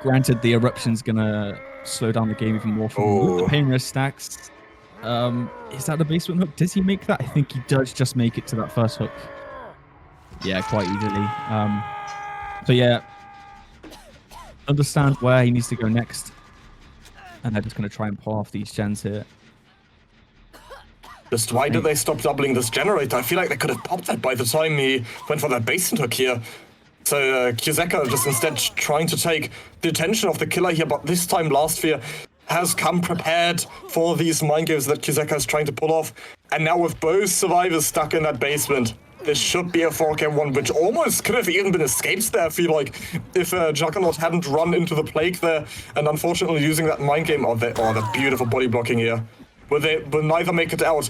B: granted, the Eruption's going to slow down the game even more from the Pain Res stacks. Is that the basement hook? Does he make that? I think he does just make it to that first hook. Yeah, quite easily. So yeah, understand where he needs to go next. And they're just going to try and pull off these gens here.
A: Just why did they stop doubling this generator? I feel like they could have popped that by the time he went for that basement hook here. So Kuzeka just instead trying to take the attention of the killer here, but this time Last Year has come prepared for these mind games that Kuzeka is trying to pull off. And now with both survivors stuck in that basement, this should be a 4K1, which almost could have even been escaped there, I feel like, if Juggernaut hadn't run into the Plague there, and unfortunately using that mind game. Oh, the beautiful body blocking here. Will neither make it out.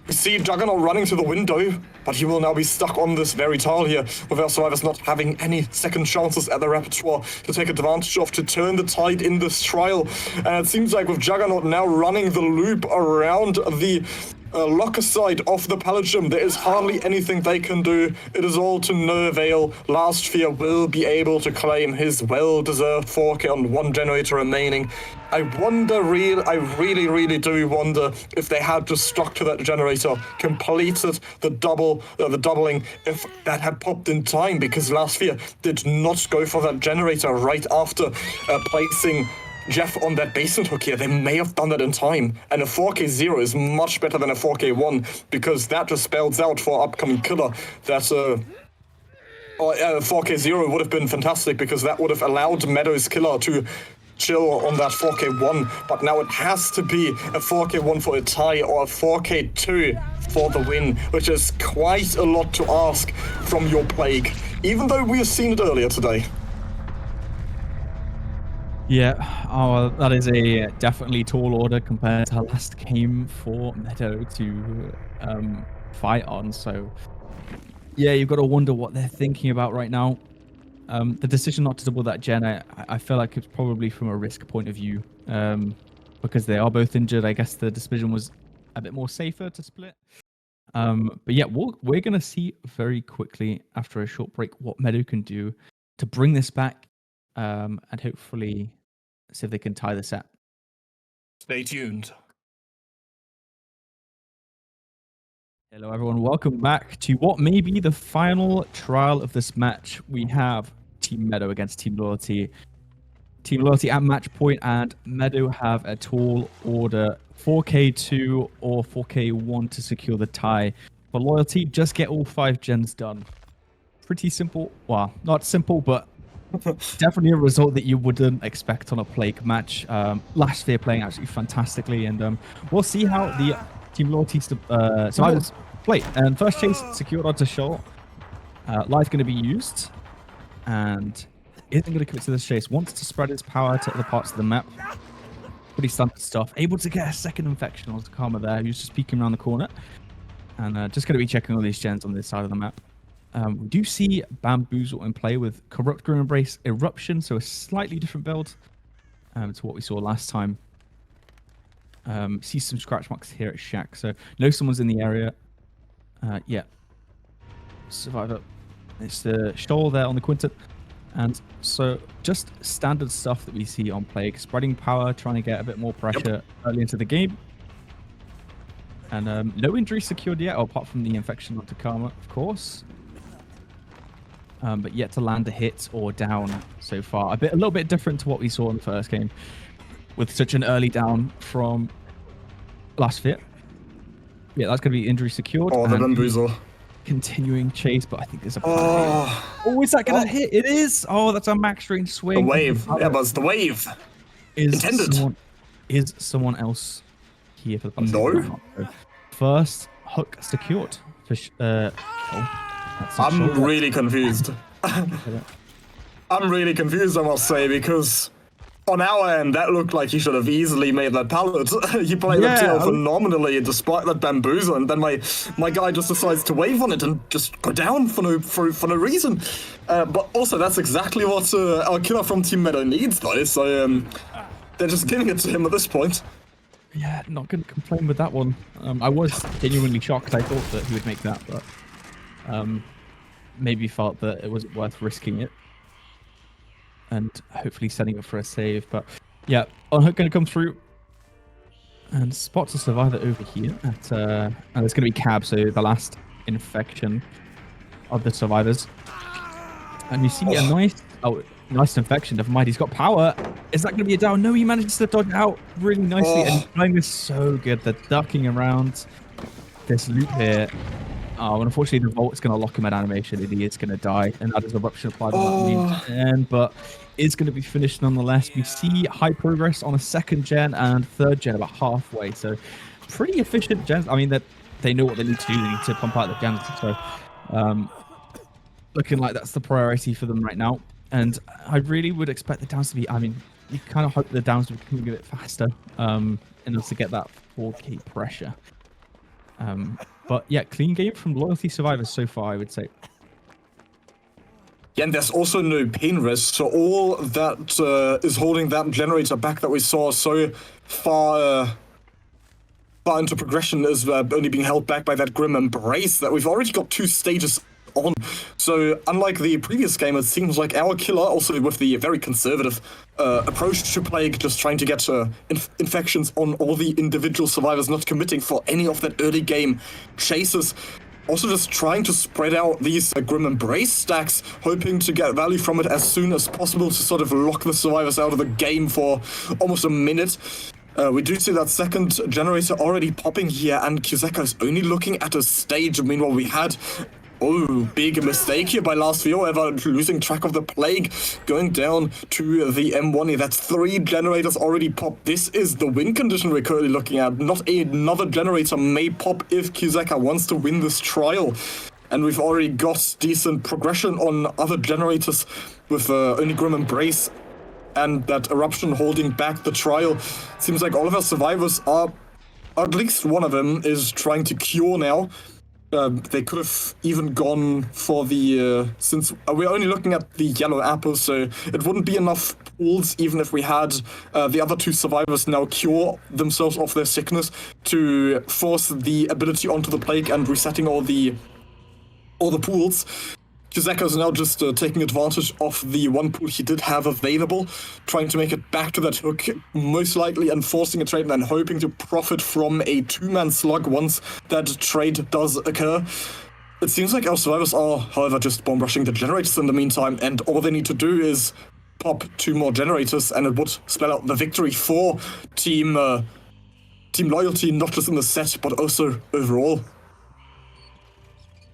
A: We see Juggernaut running to the window, but he will now be stuck on this very tile here, with our survivors not having any second chances at the repertoire to take advantage of, to turn the tide in this trial. And it seems like with Juggernaut now running the loop around the locker side of the pallet gym, there is hardly anything they can do. It is all to no avail. Last Year will be able to claim his well-deserved 4K on 1 generator remaining. I really do wonder if they had just stuck to that generator, completed the doubling, if that had popped in time, because Last Year did not go for that generator right after placing Jeff on that basement hook here. They may have done that in time, and a 4K0 is much better than a 4K1, because that just spells out for upcoming killer that 4K0 would have been fantastic, because that would have allowed Meadow's killer to chill on that 4K1, but now it has to be a 4K1 for a tie or a 4K2 for the win, which is quite a lot to ask from your Plague, even though we have seen it earlier today.
B: Yeah, oh, that is a definitely tall order compared to our last game for Meadow to fight on. So, yeah, you've got to wonder what they're thinking about right now. The decision not to double that gen, I feel like it's probably from a risk point of view, because they are both injured. I guess the decision was a bit more safer to split. But yeah, we're going to see very quickly after a short break what Meadow can do to bring this back, and hopefully see if they can tie the set.
C: Stay tuned.
B: Hello, everyone. Welcome back to what may be the final trial of this match. We have Team Meadow against Team Loyalty. Team Loyalty at match point, and Meadow have a tall order 4K2 or 4K1 to secure the tie. For Loyalty, just get all 5 gens done. Pretty simple. Well, not simple, but definitely a result that you wouldn't expect on a Plague match. Last Sphere playing absolutely fantastically, and we'll see how the Team Loyalty survivors play. And first chase secured onto Shoal. Life going to be used, and isn't going to commit to this chase. Wants to spread its power to other parts of the map. Pretty standard stuff. Able to get a second infection on Karma there, who's just peeking around the corner. And just going to be checking all these gens on this side of the map. We do see Bamboozle in play with Corrupt Grim Embrace Eruption, so a slightly different build to what we saw last time. See some scratch marks here at Shack, so know someone's in the area. Yeah. Survivor. It's the Shoal there on the Quintet. And so just standard stuff that we see on Plague. Spreading power, trying to get a bit more pressure early into the game. And no injury secured yet, apart from the infection onto Karma, of course. But yet to land a hit or down so far. A little bit different to what we saw in the first game, with such an early down from last Sphere. Yeah, that's going to be injury secured.
C: Oh, the Bamboozle.
B: Continuing chase, but I think there's a... Oh, is that going to hit? It is! Oh, that's a max range swing.
C: The wave. Yeah, but it's the wave. Intended.
B: Is someone else here for the pass?
C: No.
B: First hook secured.
C: I'm really confused. I'm really confused, I must say, because on our end, that looked like he should have easily made that pallet. He played the tail phenomenally despite that Bamboozle, and then my guy just decides to wave on it and just go down for no reason. But also, that's exactly what our killer from Team Meadow needs, though, so they're just giving it to him at this point.
B: Yeah, not going to complain with that one. I was genuinely shocked. I thought that he would make that, but maybe felt that it wasn't worth risking it. And hopefully setting up for a save. But yeah, unhook going to come through. And spots a survivor over here. And it's going to be Cab, so the last infection of the survivors. And you see a nice infection. Never mind, he's got power. Is that going to be a down? No, he manages to dodge out really nicely. And playing this so good. The ducking around this loop here. Oh, and unfortunately, the Volt's going to lock him at animation, and he is going to die. And that is Eruption applied on that end, but is going to be finished nonetheless. We see high progress on a second gen and third gen about halfway. So pretty efficient gens. I mean, that they know what they need to do. They need to pump out the gens. So looking like that's the priority for them right now. And I really would expect the downs to be, I mean, you kind of hope the downs would come a bit faster in order to get that 4K pressure. But yeah, clean game from Loyalty survivors so far, I would say.
C: Yeah, and there's also no pain rest, so all that is holding that generator back that we saw so far into progression is only being held back by that Grim Embrace that we've already got 2 stages on. So unlike the previous game, it seems like our killer, also with the very conservative approach to Plague, just trying to get infections on all the individual survivors, not committing for any of that early game chases. Also just trying to spread out these Grim Embrace stacks, hoping to get value from it as soon as possible to sort of lock the survivors out of the game for almost a minute. We do see that second generator already popping here, and Kizeka is only looking at a stage. Meanwhile, we had... Oh, big mistake here by last Vio, ever losing track of the Plague, going down to the M1. That's 3 generators already popped. This is the win condition we're currently looking at. Not another generator may pop if Kizeka wants to win this trial. And we've already got decent progression on other generators with only Grim Embrace
A: and that eruption holding back the trial. Seems like all of our survivors are, at least one of them is trying to cure now. They could have even gone for the, since we're only looking at the yellow apple, so it wouldn't be enough pools even if we had the other two survivors now cure themselves of their sickness to force the ability onto the plague and resetting all the pools. Kizeka is now just taking advantage of the one pool he did have available, trying to make it back to that hook, most likely, and forcing a trade and then hoping to profit from a two-man slug once that trade does occur. It seems like our survivors are, however, just bomb rushing the generators in the meantime, and all they need to do is pop 2 more generators, and it would spell out the victory for Team Loyalty, not just in the set, but also overall.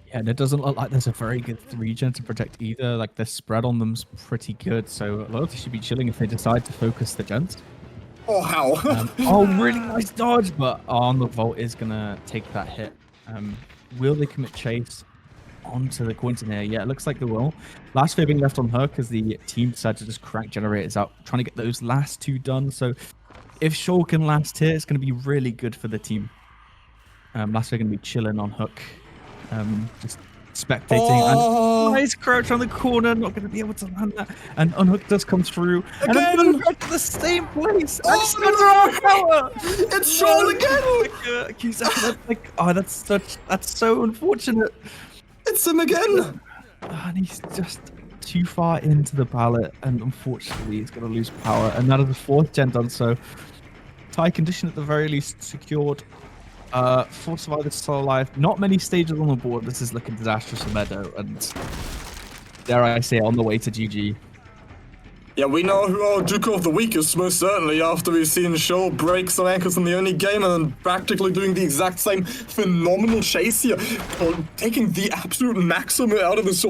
B: Yeah, and it doesn't look like there's a very good 3-gen to protect either. Like, the spread on them's pretty good, so Loyalty should be chilling if they decide to focus the gens.
A: Oh, how?
B: Oh, really nice dodge, but on the Volt is going to take that hit. Will they commit chase onto the Quinton here? Yeah, it looks like they will. Last favor being left on her because the team decided to just crank generators out, trying to get those last 2 done. So if Shaw can last here, it's going to be really good for the team. Last favor going to be chilling on Hook. Just spectating.
A: Oh.
B: And nice crouch on the corner, not going to be able to land that. And Unhook does come through.
A: Again!
B: And Unhook to the same place.
A: Oh, no! It's Shaw again!
B: That's so unfortunate.
A: It's him again!
B: And he's just too far into the ballot, and unfortunately he's going to lose power. And that is the 4th gen done, so tie condition at the very least secured. 4 survivors still alive. Not many stages on the board. This is looking disastrous for Meadow, and dare I say, on the way to GG.
A: Yeah, we know who our Duke of the Week is, most certainly, after we've seen Shaw break some ankles in the Oni game and then practically doing the exact same phenomenal chase here, taking the absolute maximum out of this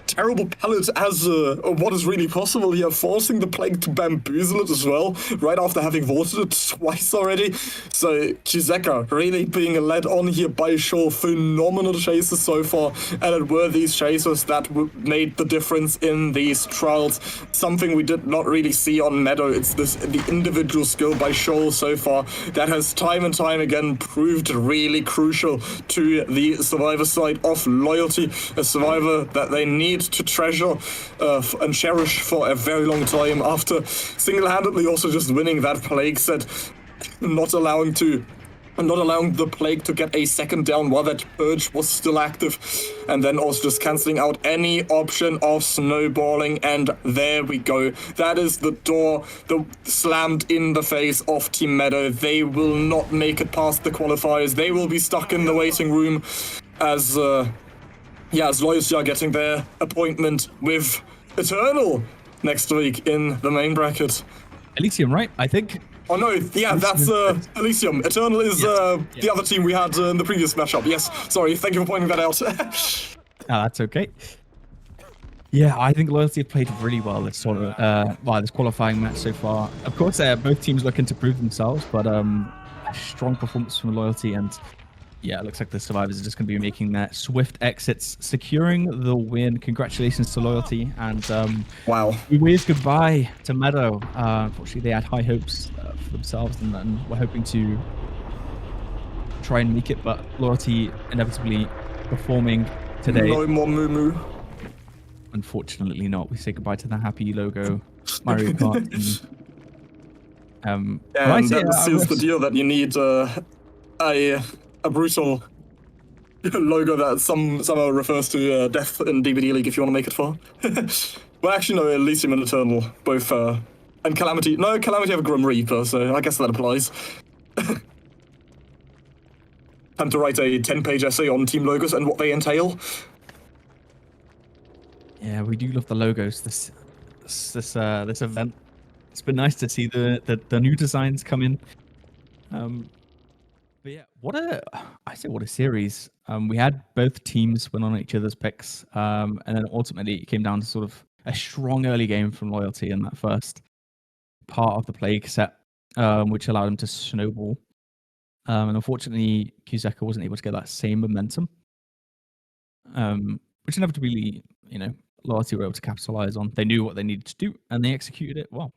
A: terrible palette as what is really possible here, forcing the Plague to bamboozle it as well, right after having vaulted it twice already. So Kizeka really being led on here by Shaw, phenomenal chases so far, and it were these chases that made the difference in these trials, something we did not really see on Meadow. It's the individual skill by Shoal so far that has time and time again proved really crucial to the survivor side of Loyalty, a survivor that they need to treasure and cherish for a very long time after single-handedly also just winning that Plague set, not allowing the Plague to get a second down while that Purge was still active, and then also just cancelling out any option of snowballing, and there we go. That is the door that slammed in the face of Team Meadow. They will not make it past the qualifiers. They will be stuck in the waiting room as Loyalty are getting their appointment with Eternal next week in the main bracket.
B: Elysium, right? I think.
A: Oh no, yeah, that's Elysium. Eternal is the other team we had in the previous matchup. Yes, sorry, thank you for pointing that out.
B: That's okay. Yeah, I think Loyalty have played really well this sort of this qualifying match so far. Of course, both teams looking to prove themselves, but a strong performance from Loyalty, and yeah, it looks like the survivors are just going to be making their swift exits, securing the win. Congratulations to Loyalty, and
A: wow,
B: we wave goodbye to Meadow. Unfortunately, they had high hopes for themselves, and we're hoping to try and make it, but Loyalty inevitably performing today.
A: No more moo.
B: Unfortunately not. We say goodbye to the happy logo Mario Kart. And
A: that seals the deal that you need a brutal logo that somehow refers to death in DBDLeague if you want to make it far. Well, actually, no, Elysium and Eternal, both, and Calamity. No, Calamity have a Grim Reaper, so I guess that applies. Time to write a 10-page essay on team logos and what they entail.
B: Yeah, we do love the logos. This event. It's been nice to see the new designs come in. But yeah, what a series. We had both teams win on each other's picks, and then ultimately it came down to sort of a strong early game from Loyalty in that first part of the Plague set, which allowed them to snowball. And unfortunately, Kizeka wasn't able to get that same momentum, which inevitably, Loyalty were able to capitalize on. They knew what they needed to do, and they executed it well.